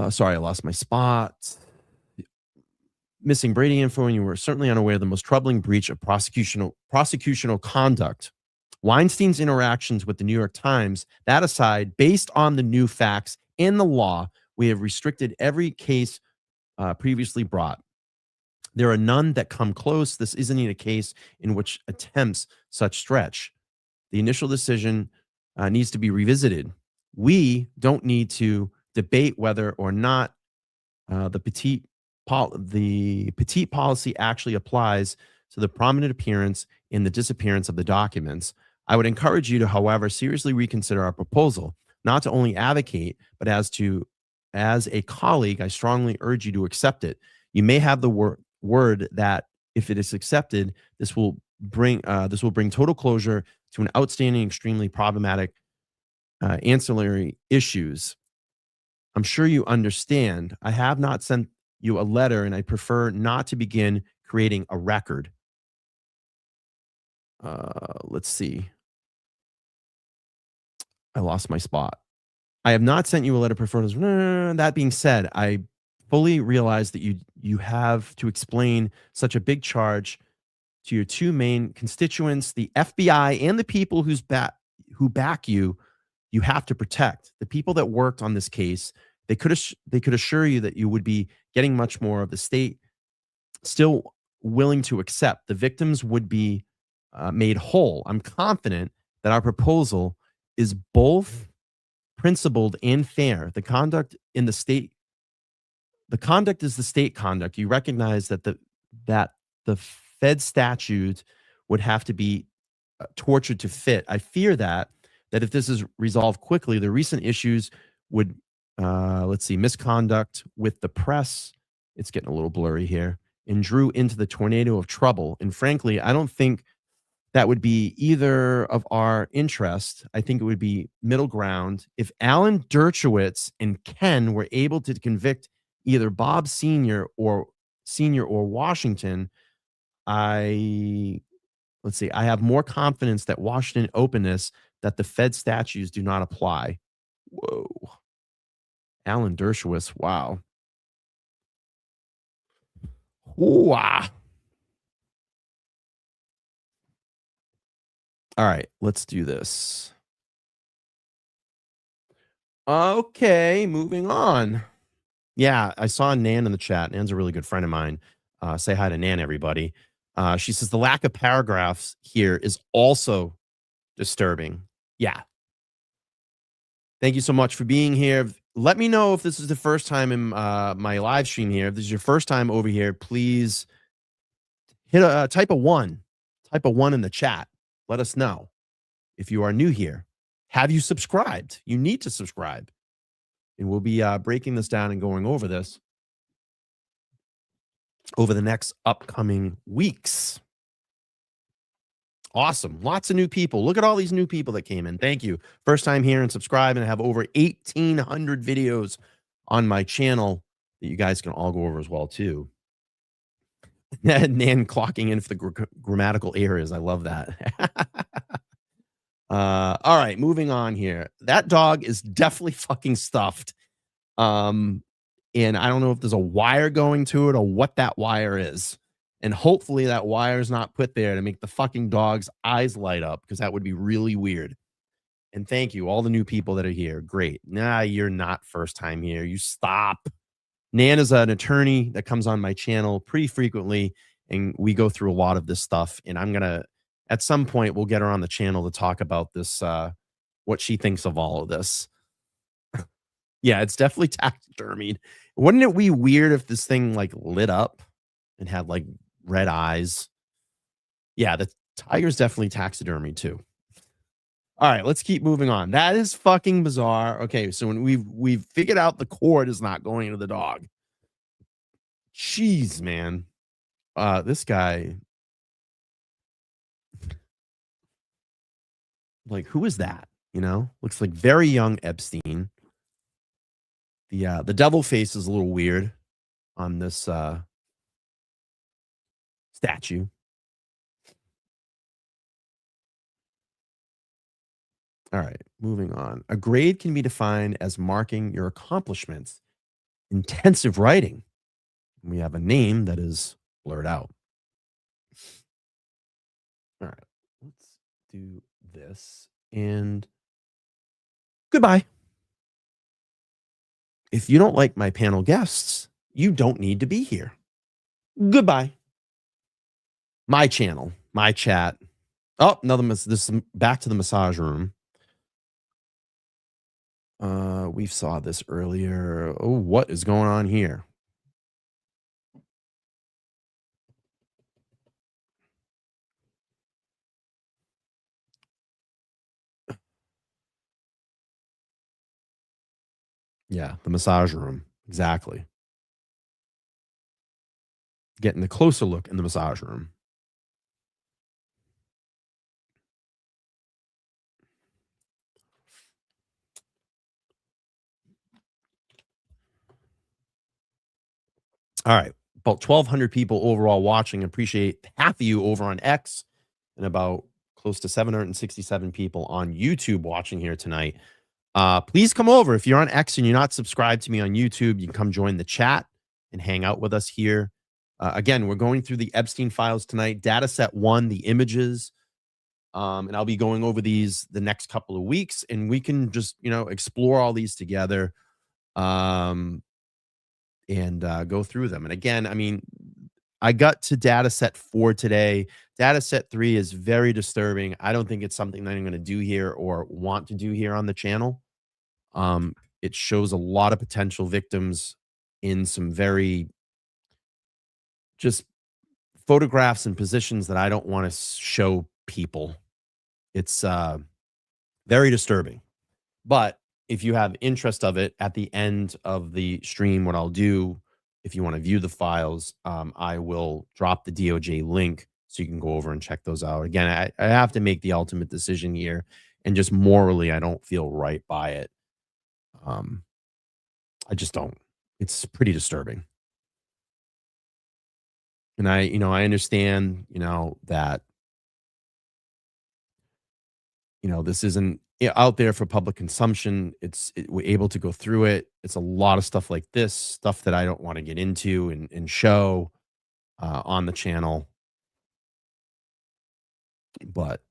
Sorry, I lost my spot. Missing Brady info, and you were certainly unaware of the most troubling breach of prosecutional conduct. Weinstein's interactions with the New York Times, that aside, based on the new facts and the law, we have restricted every case previously brought. There are none that come close. This isn't even a case in which attempts such stretch. The initial decision needs to be revisited. We don't need to debate whether or not the petite policy actually applies to the prominent appearance in the disappearance of the documents. I would encourage you to, however, seriously reconsider our proposal, not to only advocate, but as a colleague, I strongly urge you to accept it. You may have the word that if it is accepted, this will bring total closure to an outstanding, extremely problematic ancillary issues. I'm sure you understand. I have not sent you a letter, and I prefer not to begin creating a record. Let's see. I lost my spot. I have not sent you a letter. That being said, I fully realize that you have to explain such a big charge to your two main constituents, the FBI and the people who back you. You have to protect the people that worked on this case. They could assure you that you would be getting much more of the state still willing to accept. The victims would be made whole. I'm confident that our proposal is both principled and fair. The conduct is the state conduct. You recognize that the Fed statute would have to be tortured to fit. I fear that if this is resolved quickly, the recent issues would, misconduct with the press. It's getting a little blurry here, and drew into the tornado of trouble. And frankly, I don't think that would be either of our interest. I think it would be middle ground. If Alan Dershowitz and Ken were able to convict either Bob Sr. or Washington, I have more confidence that Washington openness that the Fed statutes do not apply. Whoa. Alan Dershowitz, wow. Ooh, ah. All right, let's do this. Okay, moving on. Yeah, I saw Nan in the chat. Nan's a really good friend of mine. Say hi to Nan, everybody. She says the lack of paragraphs here is also disturbing. Yeah. Thank you so much for being here. Let me know if this is the first time in my live stream here. If this is your first time over here, please hit type a 1. Type a 1 in the chat. Let us know if you are new here. Have you subscribed? You need to subscribe. And we'll be breaking this down and going over this over the next upcoming weeks. Awesome. Lots of new people. Look at all these new people that came in. Thank you. First time here and subscribe. And I have over 1,800 videos on my channel that you guys can all go over as well, too. Nan clocking in for the grammatical errors. I love that. All right, moving on here. That dog is definitely fucking stuffed. And I don't know if there's a wire going to it or what that wire is. And hopefully that wire is not put there to make the fucking dog's eyes light up, because that would be really weird. And thank you, all the new people that are here. Great. Nah, you're not first time here. You stop. Nan is an attorney that comes on my channel pretty frequently, and we go through a lot of this stuff. And I'm going to, at some point, we'll get her on the channel to talk about this, what she thinks of all of this. Yeah, it's definitely taxidermied. Wouldn't it be weird if this thing like lit up? and had like red eyes. Yeah, the tiger's definitely taxidermy too. All right, let's keep moving on. That is fucking bizarre. Okay, so when we've figured out the cord is not going into the dog. Jeez, man. This guy, like, who is that? You know, looks like very young Epstein. The devil face is a little weird on this statue. All right, moving on. A grade can be defined as marking your accomplishments. Intensive writing. We have a name that is blurred out. All right, let's do this and goodbye. If you don't like my panel guests, you don't need to be here. Goodbye. My channel, my chat. Oh, this back to the massage room. We saw this earlier. Oh, what is going on here? Yeah, the massage room. Exactly. Getting a closer look in the massage room. All right. About 1,200 people overall watching. Appreciate half of you over on X and about close to 767 people on YouTube watching here tonight. Please come over. If you're on X and you're not subscribed to me on YouTube, you can come join the chat and hang out with us here. Again, we're going through the Epstein files tonight. Data set 1, the images. And I'll be going over these the next couple of weeks, and we can just, explore all these together. And go through them. And again, I mean, I got to data set 4 today. Data set 3 is very disturbing. I don't think it's something that I'm going to do here or want to do here on the channel. It shows a lot of potential victims in some very just photographs and positions that I don't want to show people. It's very disturbing. But if you have interest of it, at the end of the stream, what I'll do, if you want to view the files, I will drop the DOJ link so you can go over and check those out. Again, I have to make the ultimate decision here, and just morally, I don't feel right by it. I just don't. It's pretty disturbing. And I understand, that, this isn't out there for public consumption. We're able to go through it. It's a lot of stuff like this, stuff that I don't want to get into and show on the channel. But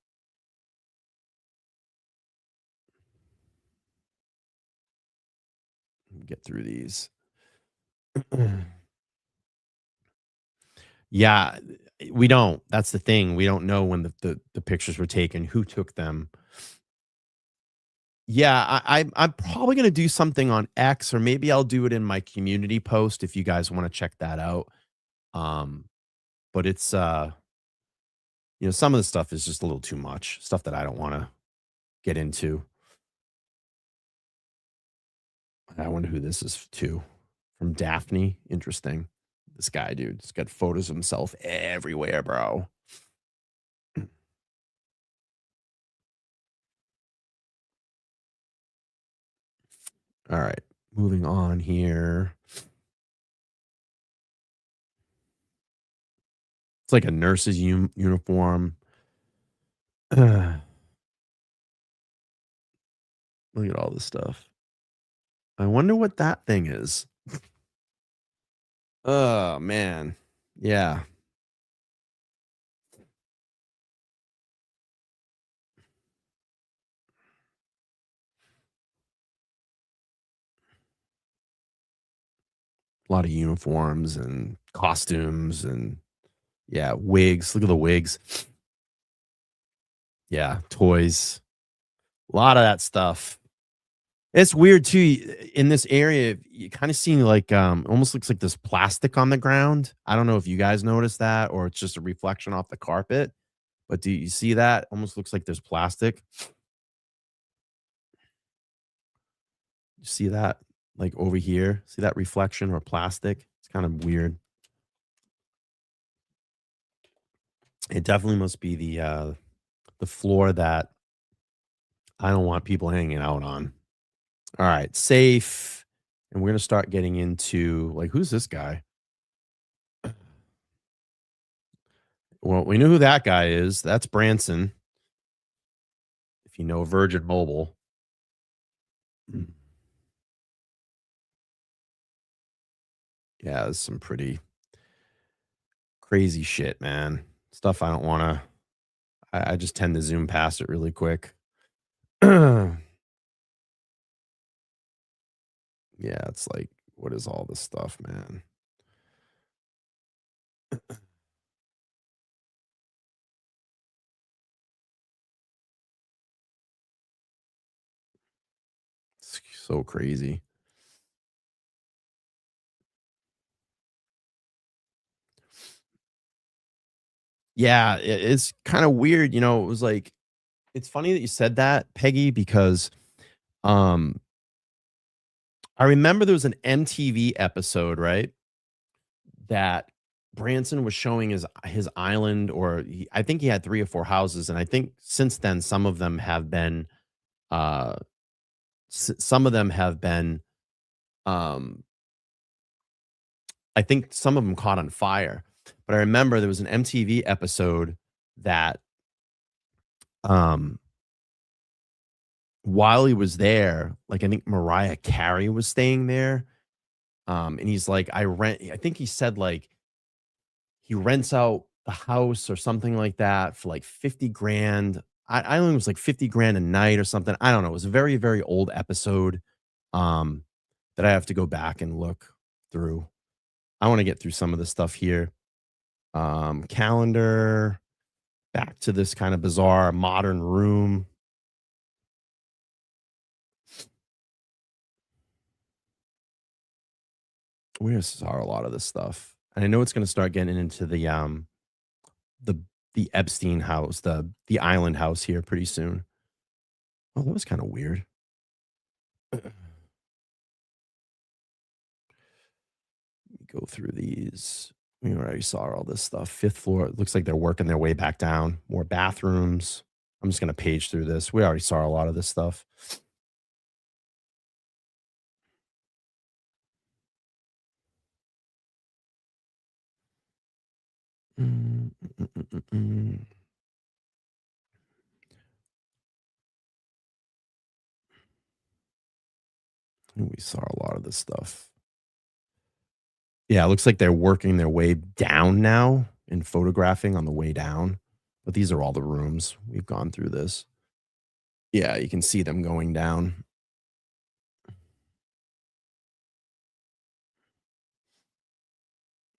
get through these. Yeah, we don't. That's the thing. We don't know when the pictures were taken, who took them. Yeah, I'm probably gonna do something on X, or maybe I'll do it in my community post if you guys want to check that out. But it's some of the stuff is just a little too much, stuff that I don't want to get into. I wonder who this is to. From Daphne. Interesting. This guy, dude, he's got photos of himself everywhere, bro. All right, moving on here. It's like a nurse's uniform. Look at all this stuff. I wonder what that thing is. Oh, man. Yeah. A lot of uniforms and costumes and, yeah, wigs. Look at the wigs. Yeah, toys. A lot of that stuff. It's weird too. In this area, you kind of see like almost looks like this plastic on the ground. I don't know if you guys noticed that or it's just a reflection off the carpet. But do you see that? Almost looks like there's plastic. You see that? Like over here? See that reflection or plastic? It's kind of weird. It definitely must be the floor that I don't want people hanging out on. All right, safe. And we're gonna start getting into like who's this guy? Well, we know who that guy is. That's Branson. If you know Virgin Mobile. Yeah, there's some pretty crazy shit, man. Stuff I don't want to. I just tend to zoom past it really quick. Yeah, it's like, what is all this stuff, man? It's so crazy. Yeah, it's kind of weird. You know, it was like, it's funny that you said that, Peggy, because um, I remember there was an MTV episode, right? That Branson was showing his island, or I think he had 3 or 4 houses, and I think since then some of them have been, uh, some of them have been, um, I think some of them caught on fire. But I remember there was an MTV episode that, um, while he was there, like I think Mariah Carey was staying there, and he's like, I rent. I think he said like he rents out the house or something like that for like 50 grand. I think it was like 50 grand a night or something. I don't know. It was a very, very old episode um, that I have to go back and look through. I want to get through some of the stuff here. Calendar, back to this kind of bizarre modern room. We saw a lot of this stuff. And I know it's going to start getting into the the Epstein house, the island house here pretty soon. Oh, that was kind of weird. Go through these. We already saw all this stuff. 5th floor. It looks like they're working their way back down. More bathrooms. I'm just going to page through this. We already saw a lot of this stuff. Mm, mm, mm, mm, mm. We saw a lot of this stuff. Yeah, it looks like they're working their way down now and photographing on the way down. But these are all the rooms. We've gone through this. Yeah, you can see them going down.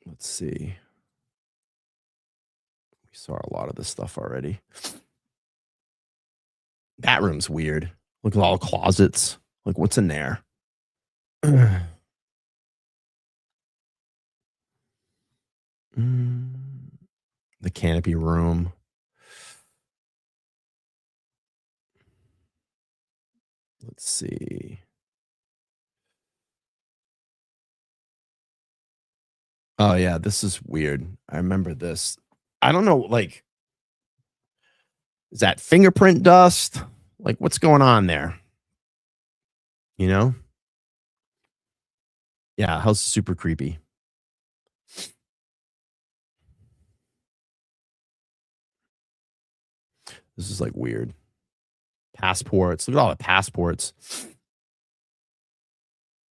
Let's see. We saw a lot of this stuff already. That room's weird. Look at all the closets. Like, what's in there? Mm, the canopy room. Let's see. Oh, yeah, this is weird. I remember this. I don't know, like, is that fingerprint dust? Like, what's going on there? You know? Yeah, house is super creepy. This is like weird. Passports. Look at all the passports.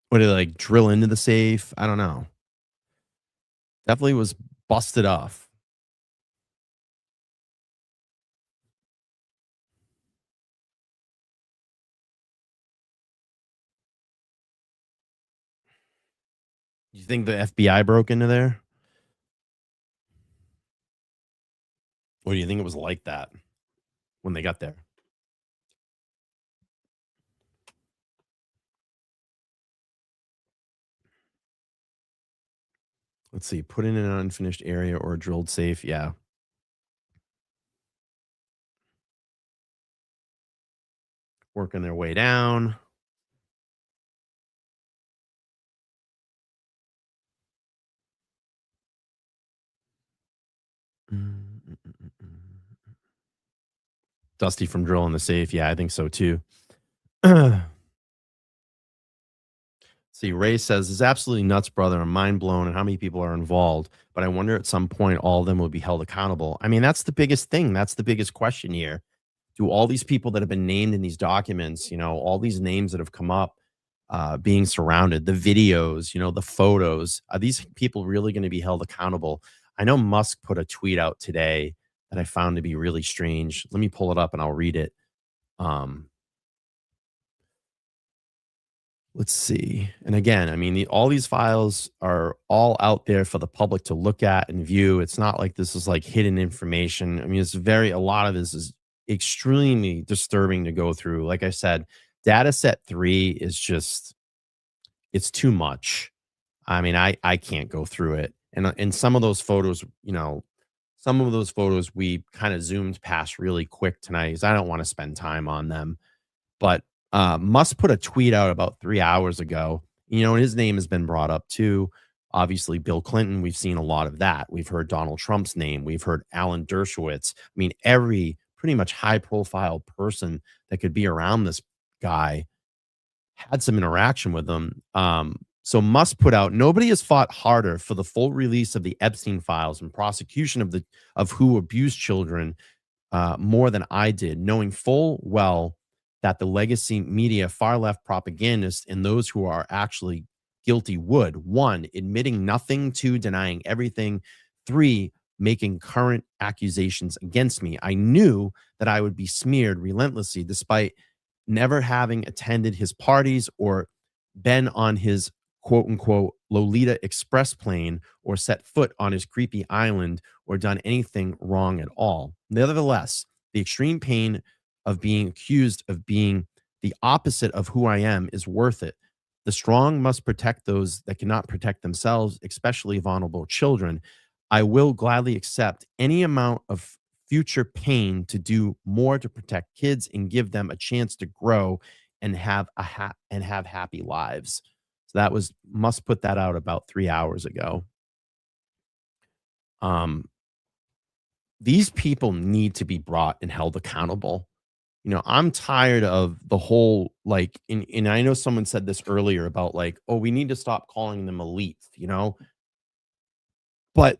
What did they like drill into the safe? I don't know. Definitely was busted off. You think the FBI broke into there? Or do you think it was like that when they got there? Let's see, put in an unfinished area or a drilled safe. Yeah. Working their way down. Dusty from drilling the safe. Yeah, I think so too. See, Ray says, "It's absolutely nuts, brother. I'm mind blown and how many people are involved. But I wonder at some point all of them will be held accountable." I mean, that's the biggest thing. That's the biggest question here. Do all these people that have been named in these documents, all these names that have come up, being surrounded, the videos, the photos, are these people really going to be held accountable? I know Musk put a tweet out today that I found to be really strange. Let me pull it up and I'll read it. Let's see. And again, I mean, all these files are all out there for the public to look at and view. It's not like this is like hidden information. I mean, a lot of this is extremely disturbing to go through. Like I said, data set 3 is just, it's too much. I mean, I can't go through it. And some of those photos, we kind of zoomed past really quick tonight because I don't want to spend time on them. But Musk put a tweet out about 3 hours ago, and his name has been brought up too. Obviously, Bill Clinton, we've seen a lot of that. We've heard Donald Trump's name. We've heard Alan Dershowitz. I mean, every pretty much high profile person that could be around this guy had some interaction with him. So Musk put out, "Nobody has fought harder for the full release of the Epstein files and prosecution of who abused children more than I did, knowing full well that the legacy media, far left propagandists, and those who are actually guilty would, 1, admitting nothing, 2, denying everything, 3, making current accusations against me. I knew that I would be smeared relentlessly despite never having attended his parties or been on his quote unquote Lolita Express plane or set foot on his creepy island or done anything wrong at all. Nevertheless, the extreme pain of being accused of being the opposite of who I am is worth it. The strong must protect those that cannot protect themselves, especially vulnerable children. I will gladly accept any amount of future pain to do more to protect kids and give them a chance to grow and have happy lives." So that was Musk put that out about 3 hours ago. These people need to be brought and held accountable. I'm tired of the whole and I know someone said this earlier about oh, we need to stop calling them elite, but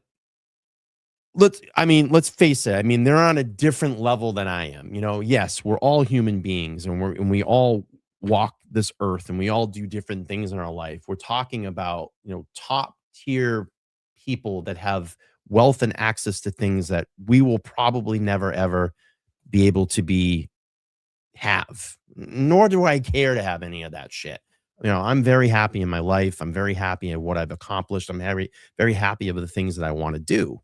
let's face it. I mean, they're on a different level than I am. Yes, we're all human beings and we all walk this earth and we all do different things in our life. We're talking about, top tier people that have wealth and access to things that we will probably never, ever be able to have, nor do I care to have any of that shit. I'm very happy in my life. I'm very happy at what I've accomplished. I'm very, very happy with the things that I want to do.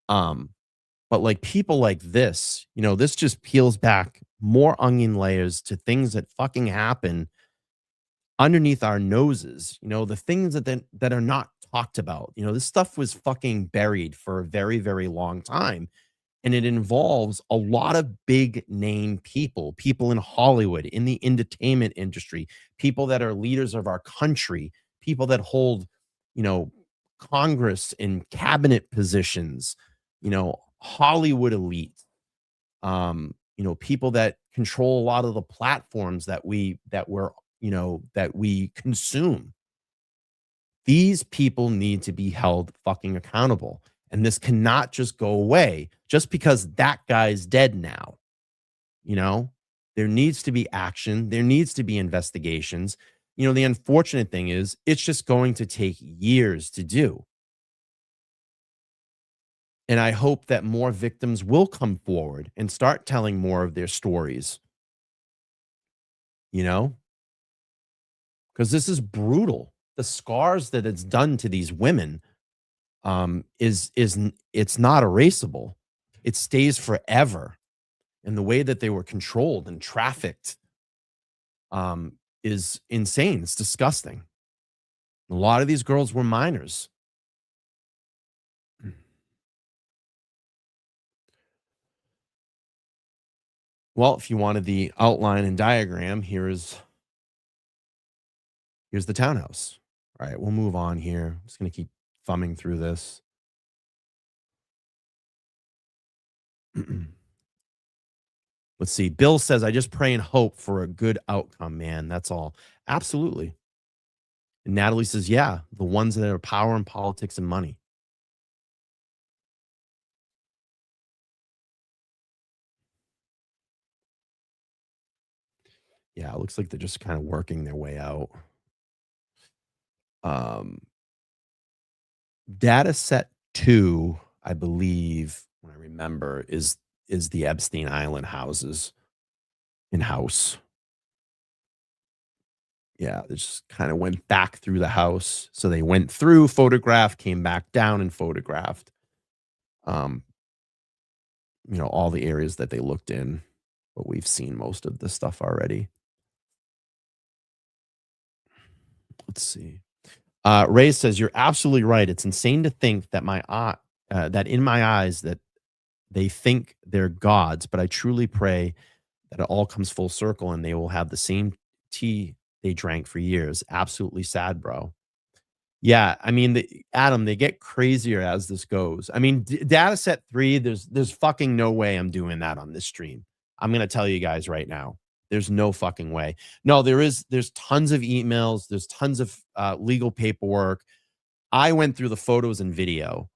But people like this, this just peels back more onion layers to things that fucking happen underneath our noses, the things that are not talked about. This stuff was fucking buried for a very, very long time. And it involves a lot of big name people in Hollywood, in the entertainment industry, people that are leaders of our country, people that hold, Congress and cabinet positions, Hollywood elite, people that control a lot of the platforms that we consume. These people need to be held fucking accountable. And this cannot just go away just because that guy's dead now. There needs to be action. There needs to be investigations. The unfortunate thing is it's just going to take years to do. And I hope that more victims will come forward and start telling more of their stories. Because this is brutal. The scars that it's done to these women it's not erasable. It stays forever. And the way that they were controlled and trafficked is insane. It's disgusting. A lot of these girls were minors. Well, if you wanted the outline and diagram, here's the townhouse. All right, we'll move on here. I'm just going to keep thumbing through this. Let's see. Bill says, I just pray and hope for a good outcome, man. That's all. Absolutely. And Natalie says, yeah, the ones that are power and politics and money. Yeah, it looks like they're just kind of working their way out. Data set 2, I believe, when I remember, is the Epstein Island houses in house. Yeah, they just kind of went back through the house. So they went through, photographed, came back down and photographed. All the areas that they looked in, but we've seen most of the stuff already. Let's see. Ray says, you're absolutely right. It's insane to think that that in my eyes that they think they're gods, but I truly pray that it all comes full circle and they will have the same tea they drank for years. Absolutely sad, bro. Yeah, I mean, Adam, they get crazier as this goes. I mean, data set 3, there's fucking no way I'm doing that on this stream. I'm going to tell you guys right now. There's no fucking way. No, there's tons of emails. There's tons of legal paperwork. I went through the photos and video,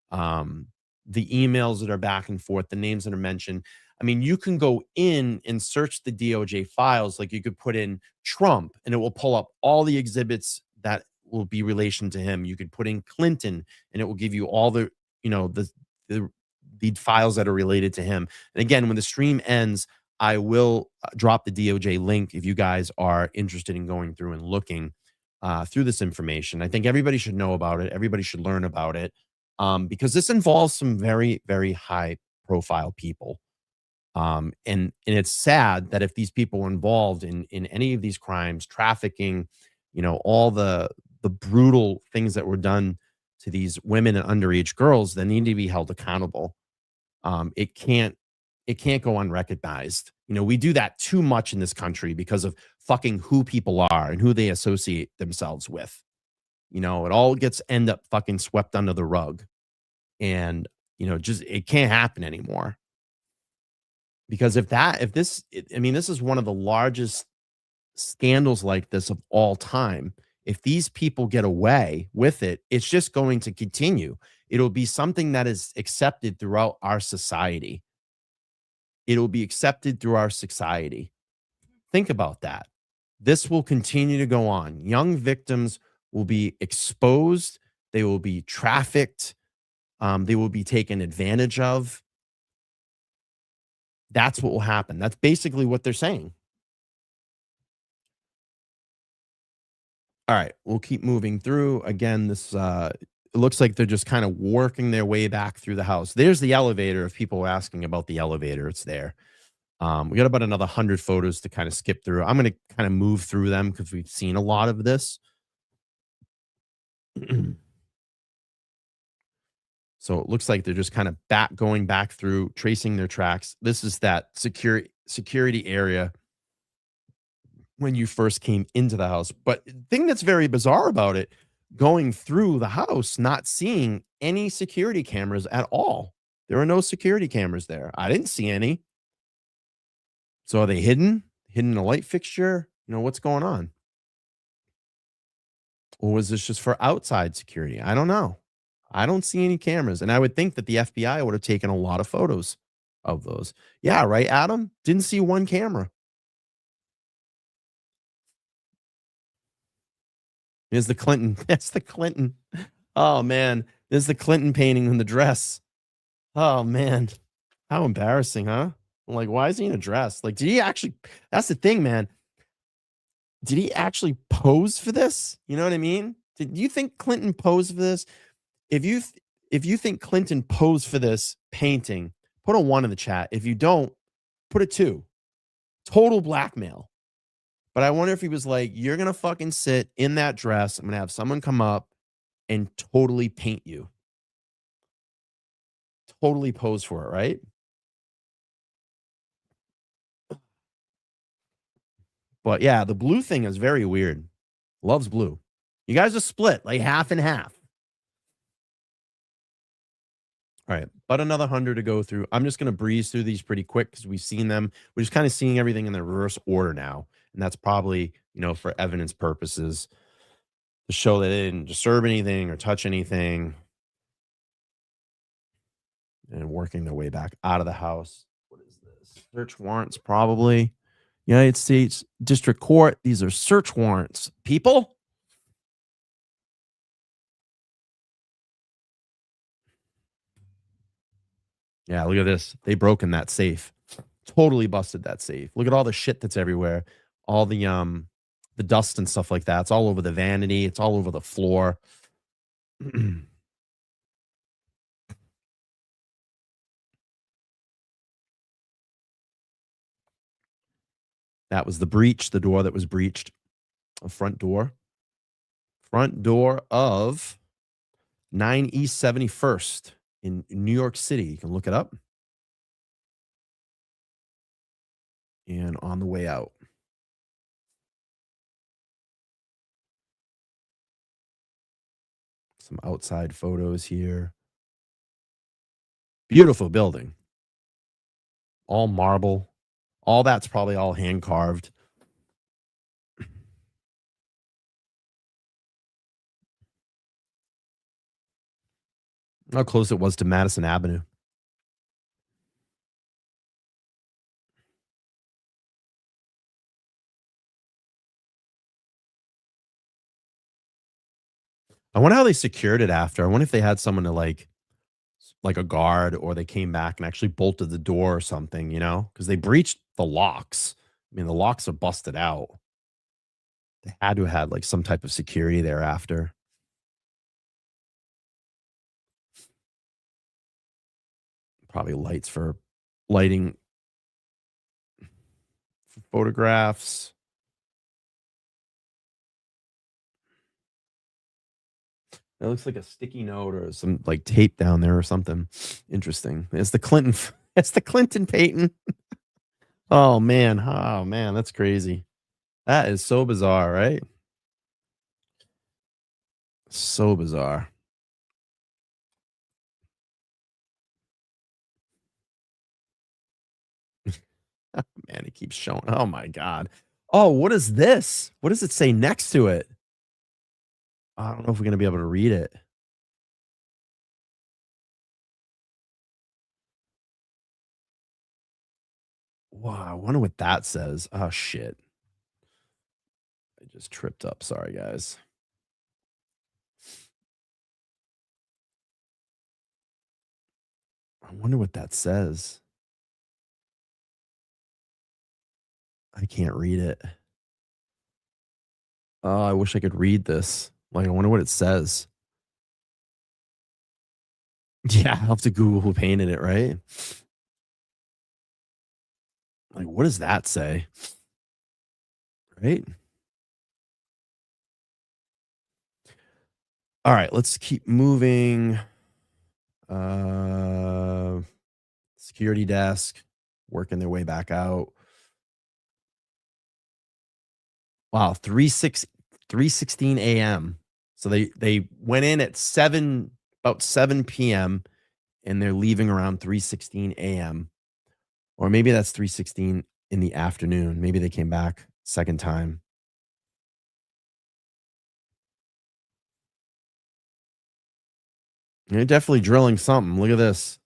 the emails that are back and forth, the names that are mentioned. I mean, you can go in and search the DOJ files. Like you could put in Trump and it will pull up all the exhibits that will be relation to him. You could put in Clinton and it will give you all the, the files that are related to him. And again, when the stream ends, I will drop the DOJ link if you guys are interested in going through and looking through this information. I think everybody should know about it. Everybody should learn about it because this involves some very, very high profile people. And it's sad that if these people were involved in any of these crimes, trafficking, all the brutal things that were done to these women and underage girls, that need to be held accountable. It can't go unrecognized. We do that too much in this country because of fucking who people are and who they associate themselves with. It all end up fucking swept under the rug. And, it can't happen anymore. Because this is one of the largest scandals like this of all time. If these people get away with it, it's just going to continue. It'll be something that is accepted throughout our society. It'll be accepted through our society. Think about that. This will continue to go on. Young victims will be exposed. They will be trafficked. They will be taken advantage of. That's what will happen. That's basically what they're saying. All right, we'll keep moving through. Again, this it looks like they're just kind of working their way back through the house. There's the elevator. If people were asking about the elevator, it's there. We got about another 100 photos to kind of skip through. I'm going to kind of move through them because we've seen a lot of this. So it looks like they're just kind of going back through, tracing their tracks. This is that security area when you first came into the house. But the thing that's very bizarre about it, going through the house, not seeing any security cameras at all. There are no security cameras there. I didn't see any. So are they hidden? Hidden in a light fixture? What's going on? Or was this just for outside security? I don't know. I don't see any cameras. And I would think that the FBI would have taken a lot of photos of those. Yeah, right, Adam? Didn't see one camera. Here's the Clinton. That's the Clinton. Oh, man. There's the Clinton painting in the dress. Oh, man. How embarrassing, huh? I'm like, why is he in a dress? Like, did he actually? That's the thing, man. Did he actually pose for this? You know what I mean? Did you think Clinton posed for this? If you think Clinton posed for this painting, put a 1 in the chat. If you don't, put a 2. Total blackmail. But I wonder if he was like, you're going to fucking sit in that dress. I'm going to have someone come up and totally paint you. Totally pose for it, right? But yeah, the blue thing is very weird. Loves blue. You guys are split, like half and half. All right, but another 100 to go through. I'm just going to breeze through these pretty quick because we've seen them. We're just kind of seeing everything in the reverse order now. And that's probably, for evidence purposes to show that they didn't disturb anything or touch anything. And working their way back out of the house. What is this? Search warrants, probably. United States District Court. These are search warrants. People? Yeah, look at this. They broken that safe. Totally busted that safe. Look at all the shit that's everywhere. All the dust and stuff like that. It's all over the vanity. It's all over the floor. That was the breach, the door that was breached. A front door. Front door of 9 East 71st in New York City. You can look it up. And on the way out. Some outside photos here. Beautiful building. All marble. All that's probably all hand carved. How close it was to Madison Avenue. I wonder how they secured it after. I wonder if they had someone to like a guard, or they came back and actually bolted the door or something, because they breached the locks. I mean, the locks are busted out. They had to have had like some type of security thereafter. Probably lights for lighting for photographs. It looks like a sticky note or some like tape down there or something. Interesting. It's the Clinton. It's the Clinton Peyton. Oh man. That's crazy. That is so bizarre, right? So bizarre. Man, it keeps showing. Oh my God. Oh, what is this? What does it say next to it? I don't know if we're going to be able to read it. Wow, I wonder what that says. Oh, shit. I just tripped up. Sorry, guys. I wonder what that says. I can't read it. Oh, I wish I could read this. Like, I wonder what it says. Yeah, I'll have to Google who painted it, right? Like, what does that say? Right? All right, let's keep moving. Security desk, working their way back out. Wow, 3:16 a.m. So they went in at about 7 p.m. and they're leaving around 3:16 a.m. Or maybe that's 3:16 in the afternoon. Maybe they came back second time. They're definitely drilling something. Look at this.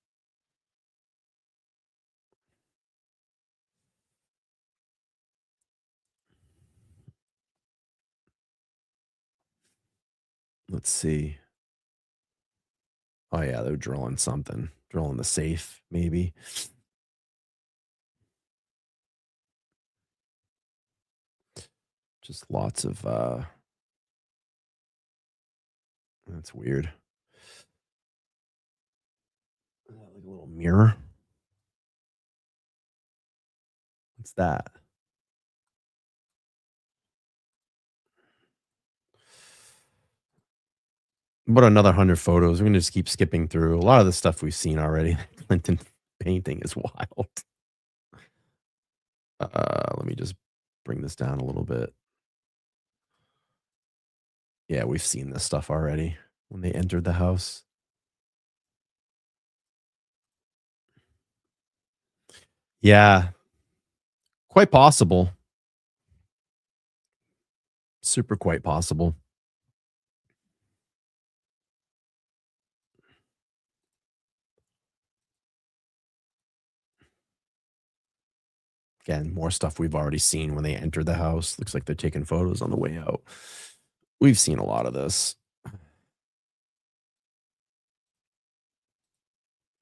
Let's see. Oh, yeah, they're drilling something. Drilling the safe, maybe. Just lots of that's weird. Like a little mirror. What's that? About another 100 photos. We're gonna just keep skipping through. A lot of the stuff we've seen already. Clinton painting is wild. Let me just bring this down a little bit. Yeah, we've seen this stuff already when they entered the house. Yeah, quite possible. Super quite possible. Again, more stuff we've already seen when they entered the house. Looks like they're taking photos on the way out. We've seen a lot of this.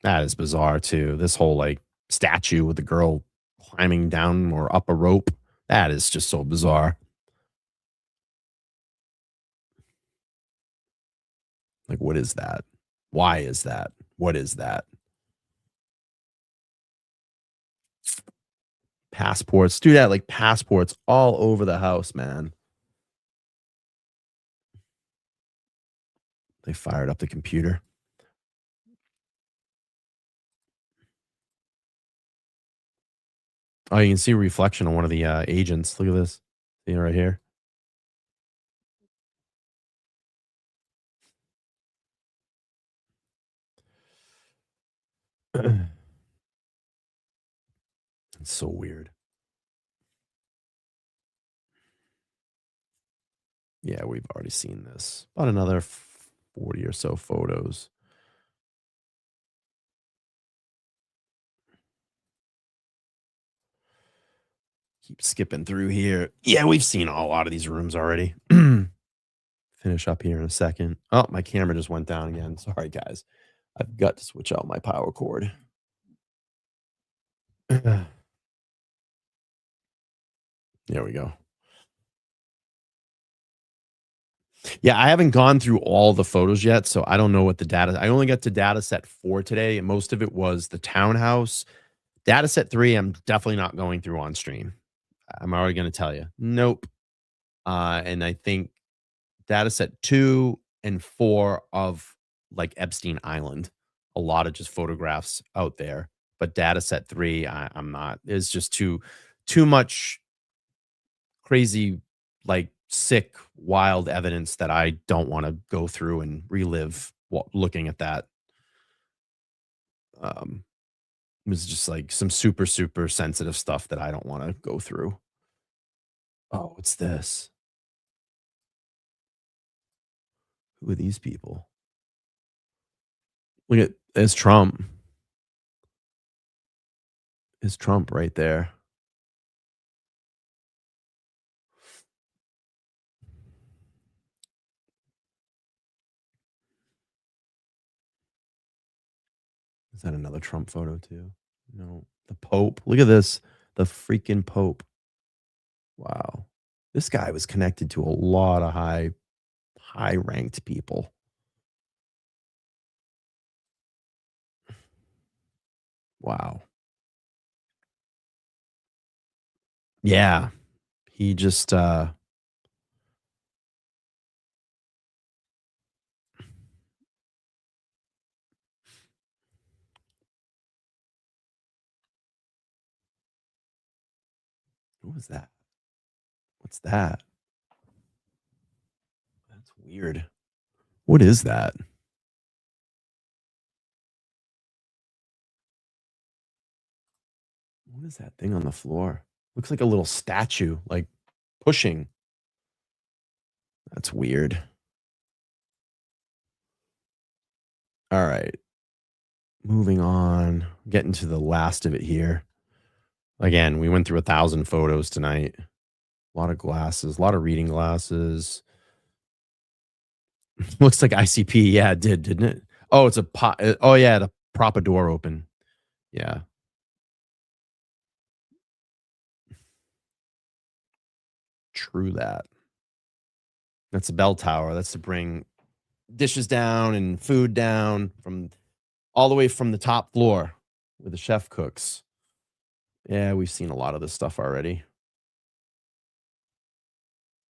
That is bizarre too. This whole like statue with the girl climbing down or up a rope. That is just so bizarre. Like, what is that? Why is that? What is that? Passports. Do that like passports all over the house, man. They fired up the computer. Oh, you can see a reflection on one of the agents. Look at this. See it right here. It's so weird. Yeah, we've already seen this. About another 40 or so photos. Keep skipping through here. Yeah, we've seen a lot of these rooms already. Finish up here in a second. Oh, my camera just went down again. Sorry, guys. I've got to switch out my power cord. There we go. Yeah, I haven't gone through all the photos yet, so I don't know what the data. I only got to data set 4 today, and most of it was the townhouse. Data set 3, I'm definitely not going through on stream. I'm already going to tell you. Nope. And I think data set 2 and 4 of like Epstein Island, a lot of just photographs out there. But data set 3, I'm not. It's just too much crazy, like sick, wild evidence that I don't want to go through and relive looking at that. It was just like some super, super sensitive stuff that I don't want to go through. Oh, what's this? Who are these people? Look at there's Trump. Is Trump right there? Is that another Trump photo too? No. The Pope. Look at this. The freaking Pope. Wow. This guy was connected to a lot of high ranked people. Wow. Yeah. He just what was that? What's that? That's weird. What is that? What is that thing on the floor? Looks like a little statue, like pushing. That's weird. All right. Moving on. Getting to the last of it here. Again, we went through 1,000 photos tonight. A lot of glasses, a lot of reading glasses. Looks like ICP. Yeah, it did, didn't it? Oh, it's a pot. Oh, yeah, to prop a door open. Yeah. True that. That's a bell tower. That's to bring dishes down and food down from all the way from the top floor where the chef cooks. Yeah, we've seen a lot of this stuff already.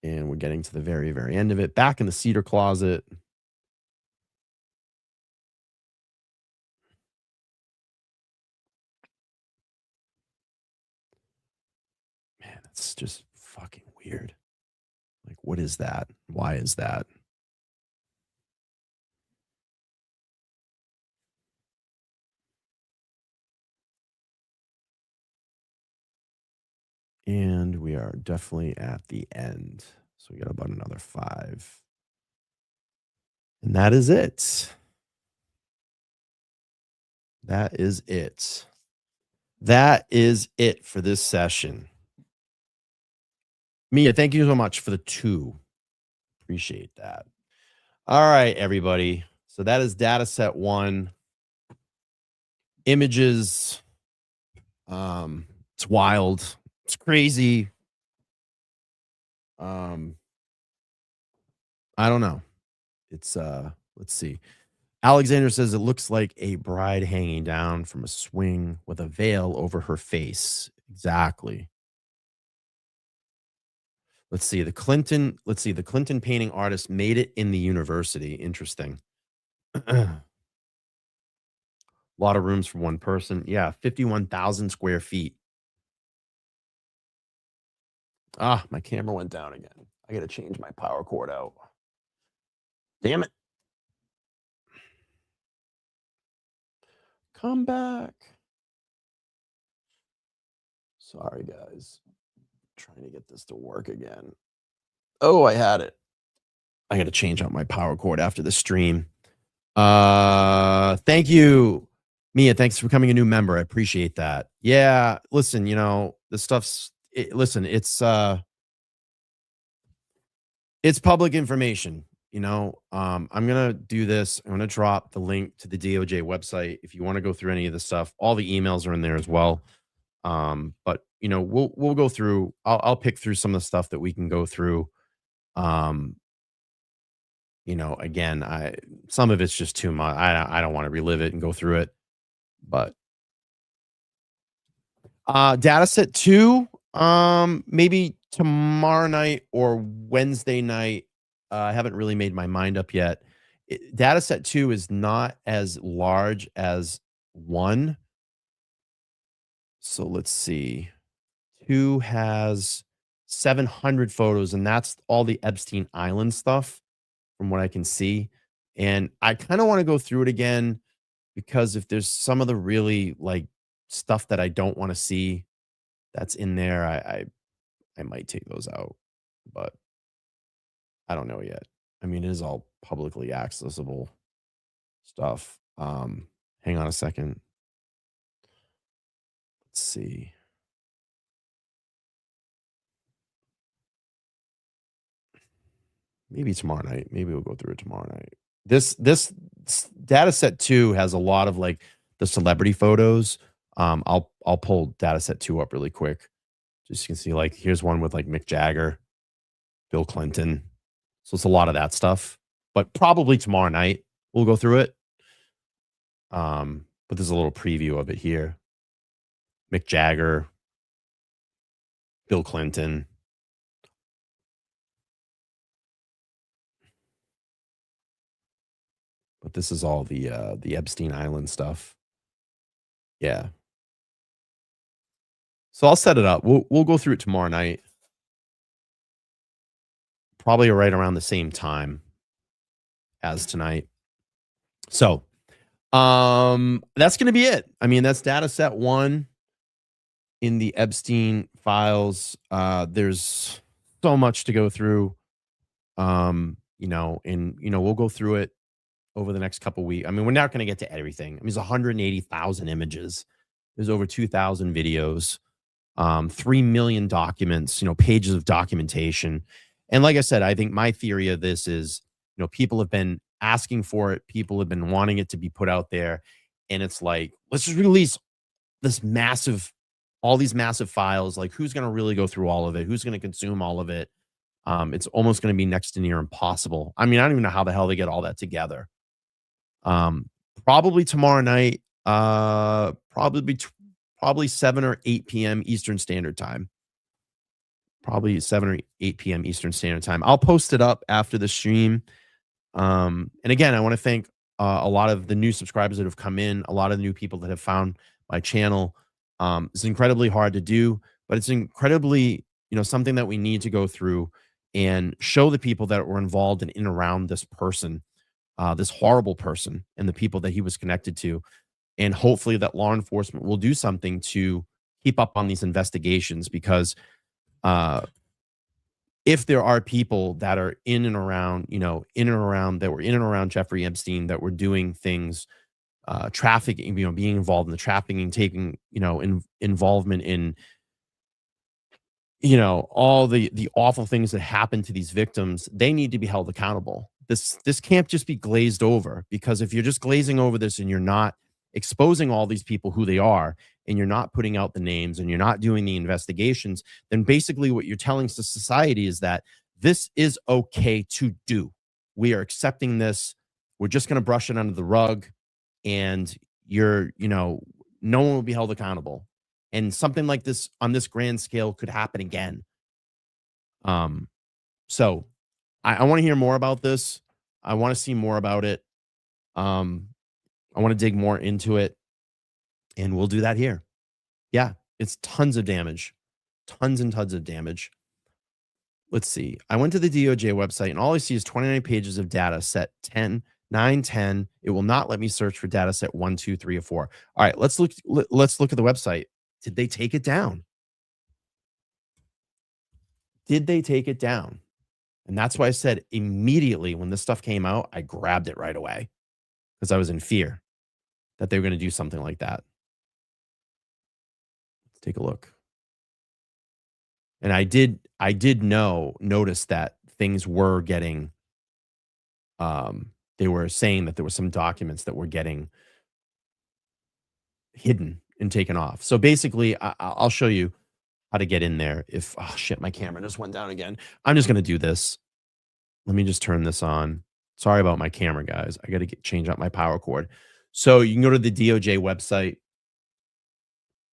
And we're getting to the very, very end of it. Back in the cedar closet. Man, that's just fucking weird. Like, what is that? Why is that? And we are definitely at the end. So we got about another 5. And that is it. That is it. That is it for this session. Mia, thank you so much for the 2. Appreciate that. All right, everybody. So that is data set 1. Images. It's wild. It's crazy. I don't know. It's let's see. Alexander says it looks like a bride hanging down from a swing with a veil over her face. Exactly. Let's see. The Clinton painting artist made it in the university. Interesting. A lot of rooms for one person. Yeah, 51,000 square feet. Ah, my camera went down again. I got to change my power cord out. Damn it. Come back. Sorry, guys. Trying to get this to work again. Oh, I had it. I got to change out my power cord after the stream. Thank you, Mia. Thanks for becoming a new member. I appreciate that. Yeah, listen, the stuff's it's public information. I'm gonna do this. I'm gonna drop the link to the DOJ website if you want to go through any of the stuff. All the emails are in there as well. But we'll go through. I'll pick through some of the stuff that we can go through. Again, some of it's just too much. I don't want to relive it and go through it. But data set 2, maybe tomorrow night or Wednesday night. I haven't really made my mind up yet. Data set 2 is not as large as 1. So let's see. 2 has 700 photos, and that's all the Epstein Island stuff from what I can see. And I kind of want to go through it again because if there's some of the really stuff that I don't want to see that's in there, I might take those out, but I don't know yet. I mean, it is all publicly accessible stuff. Hang on a second. Let's see. Maybe tomorrow night. Maybe we'll go through it tomorrow night. This data set 2 has a lot of the celebrity photos. I'll pull data set 2 up really quick. Just so you can see here's one with Mick Jagger, Bill Clinton. So it's a lot of that stuff. But probably tomorrow night we'll go through it. But there's a little preview of it here. Mick Jagger, Bill Clinton. But this is all the Epstein Island stuff. Yeah. So I'll set it up. We'll go through it tomorrow night. Probably right around the same time as tonight. So that's going to be it. I mean, that's data set 1 in the Epstein files. There's so much to go through. And we'll go through it over the next couple weeks. I mean, we're not going to get to everything. I mean, there's 180,000 images. There's over 2,000 videos, 3 million documents, pages of documentation. And like I said, I think my theory of this is, people have been asking for it. People have been wanting it to be put out there. And it's let's just release all these massive files. Who's going to really go through all of it? Who's going to consume all of it? It's almost going to be next to near impossible. I mean, I don't even know how the hell they get all that together. Probably tomorrow night, probably 7 or 8 p.m. Eastern Standard Time. Probably 7 or 8 p.m. Eastern Standard Time. I'll post it up after the stream. And again, I want to thank a lot of the new subscribers that have come in, a lot of the new people that have found my channel. It's incredibly hard to do, but it's incredibly, something that we need to go through and show the people that were involved in and around this person, this horrible person, and the people that he was connected to. And hopefully that law enforcement will do something to keep up on these investigations, because if there are people that are in and around Jeffrey Epstein, that were doing things, trafficking, being involved in the trafficking, taking, involvement in, all the awful things that happen to these victims, they need to be held accountable. This can't just be glazed over, because if you're just glazing over this and you're not exposing all these people who they are, and you're not putting out the names, and you're not doing the investigations, then basically what you're telling to society is that this is okay to do. We are accepting this. We're just going to brush it under the rug, and no one will be held accountable. And something like this on this grand scale could happen again. So I want to hear more about this. I want to see more about it. I want to dig more into it, and we'll do that here. Yeah, it's tons of damage, tons and tons of damage. Let's see. I went to the DOJ website, and all I see is 29 pages of data set 9, 10. It will not let me search for data set 1, 2, 3, or 4. All right, let's look at the website. Did they take it down? Did they take it down? And that's why I said immediately when this stuff came out, I grabbed it right away, because I was in fear that they were going to do something like that. Let's take a look. And I did notice that things were getting, they were saying that there were some documents that were getting hidden and taken off. So basically, I'll show you how to get in there. If, oh shit, my camera just went down again. I'm just going to do this. Let me just turn this on. Sorry about my camera, guys. I got to change out my power cord. So you can go to the DOJ website.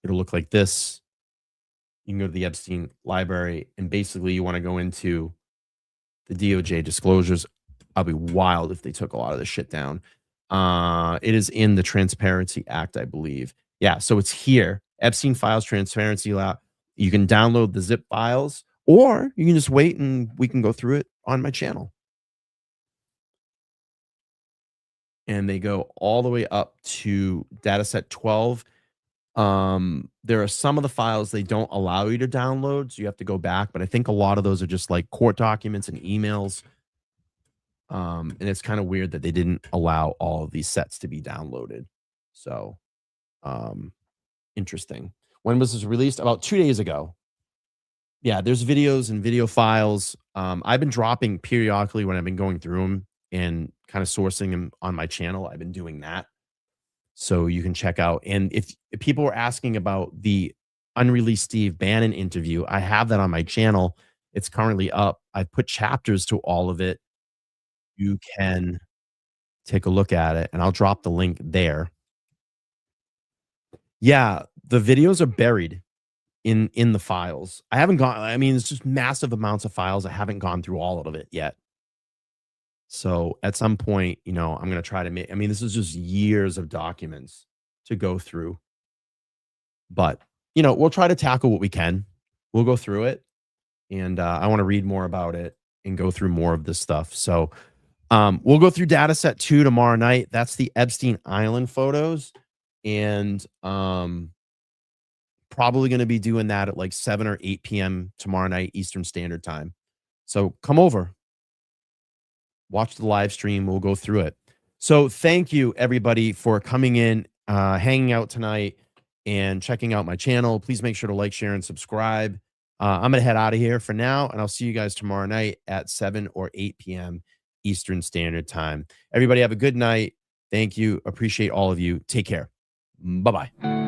It'll look like this. You can go to the Epstein library, and basically you want to go into the DOJ disclosures. I'll be wild if they took a lot of this shit down. It is in the Transparency Act, I believe. Yeah, so it's here. Epstein Files Transparency Law. You can download the zip files, or you can just wait and we can go through it on my channel. And they go all the way up to dataset 12. There are some of the files they don't allow you to download, so you have to go back, but I think a lot of those are just like court documents and emails. And it's kind of weird that they didn't allow all of these sets to be downloaded. So, interesting. When was this released? About 2 days ago. Yeah, there's videos and video files. I've been dropping periodically when I've been going through them and kind of sourcing them on my channel. I've been doing that. So you can check out. And if people were asking about the unreleased Steve Bannon interview, I have that on my channel. It's currently up. I put chapters to all of it. You can take a look at it, and I'll drop the link there. Yeah, the videos are buried in the files. I haven't gone, I mean, it's just massive amounts of files. I haven't gone through all of it yet. So at some point, I'm going to try to make, this is just years of documents to go through. But, we'll try to tackle what we can. We'll go through it. And I want to read more about it and go through more of this stuff. So we'll go through data set 2 tomorrow night. That's the Epstein Island photos. And probably going to be doing that at like 7 or 8 p.m. tomorrow night, Eastern Standard Time. So come over. Watch the live stream. We'll go through it. So thank you, everybody, for coming in, hanging out tonight, and checking out my channel. Please make sure to like, share, and subscribe. I'm going to head out of here for now, and I'll see you guys tomorrow night at 7 or 8 p.m. Eastern Standard Time. Everybody have a good night. Thank you. Appreciate all of you. Take care. Bye-bye.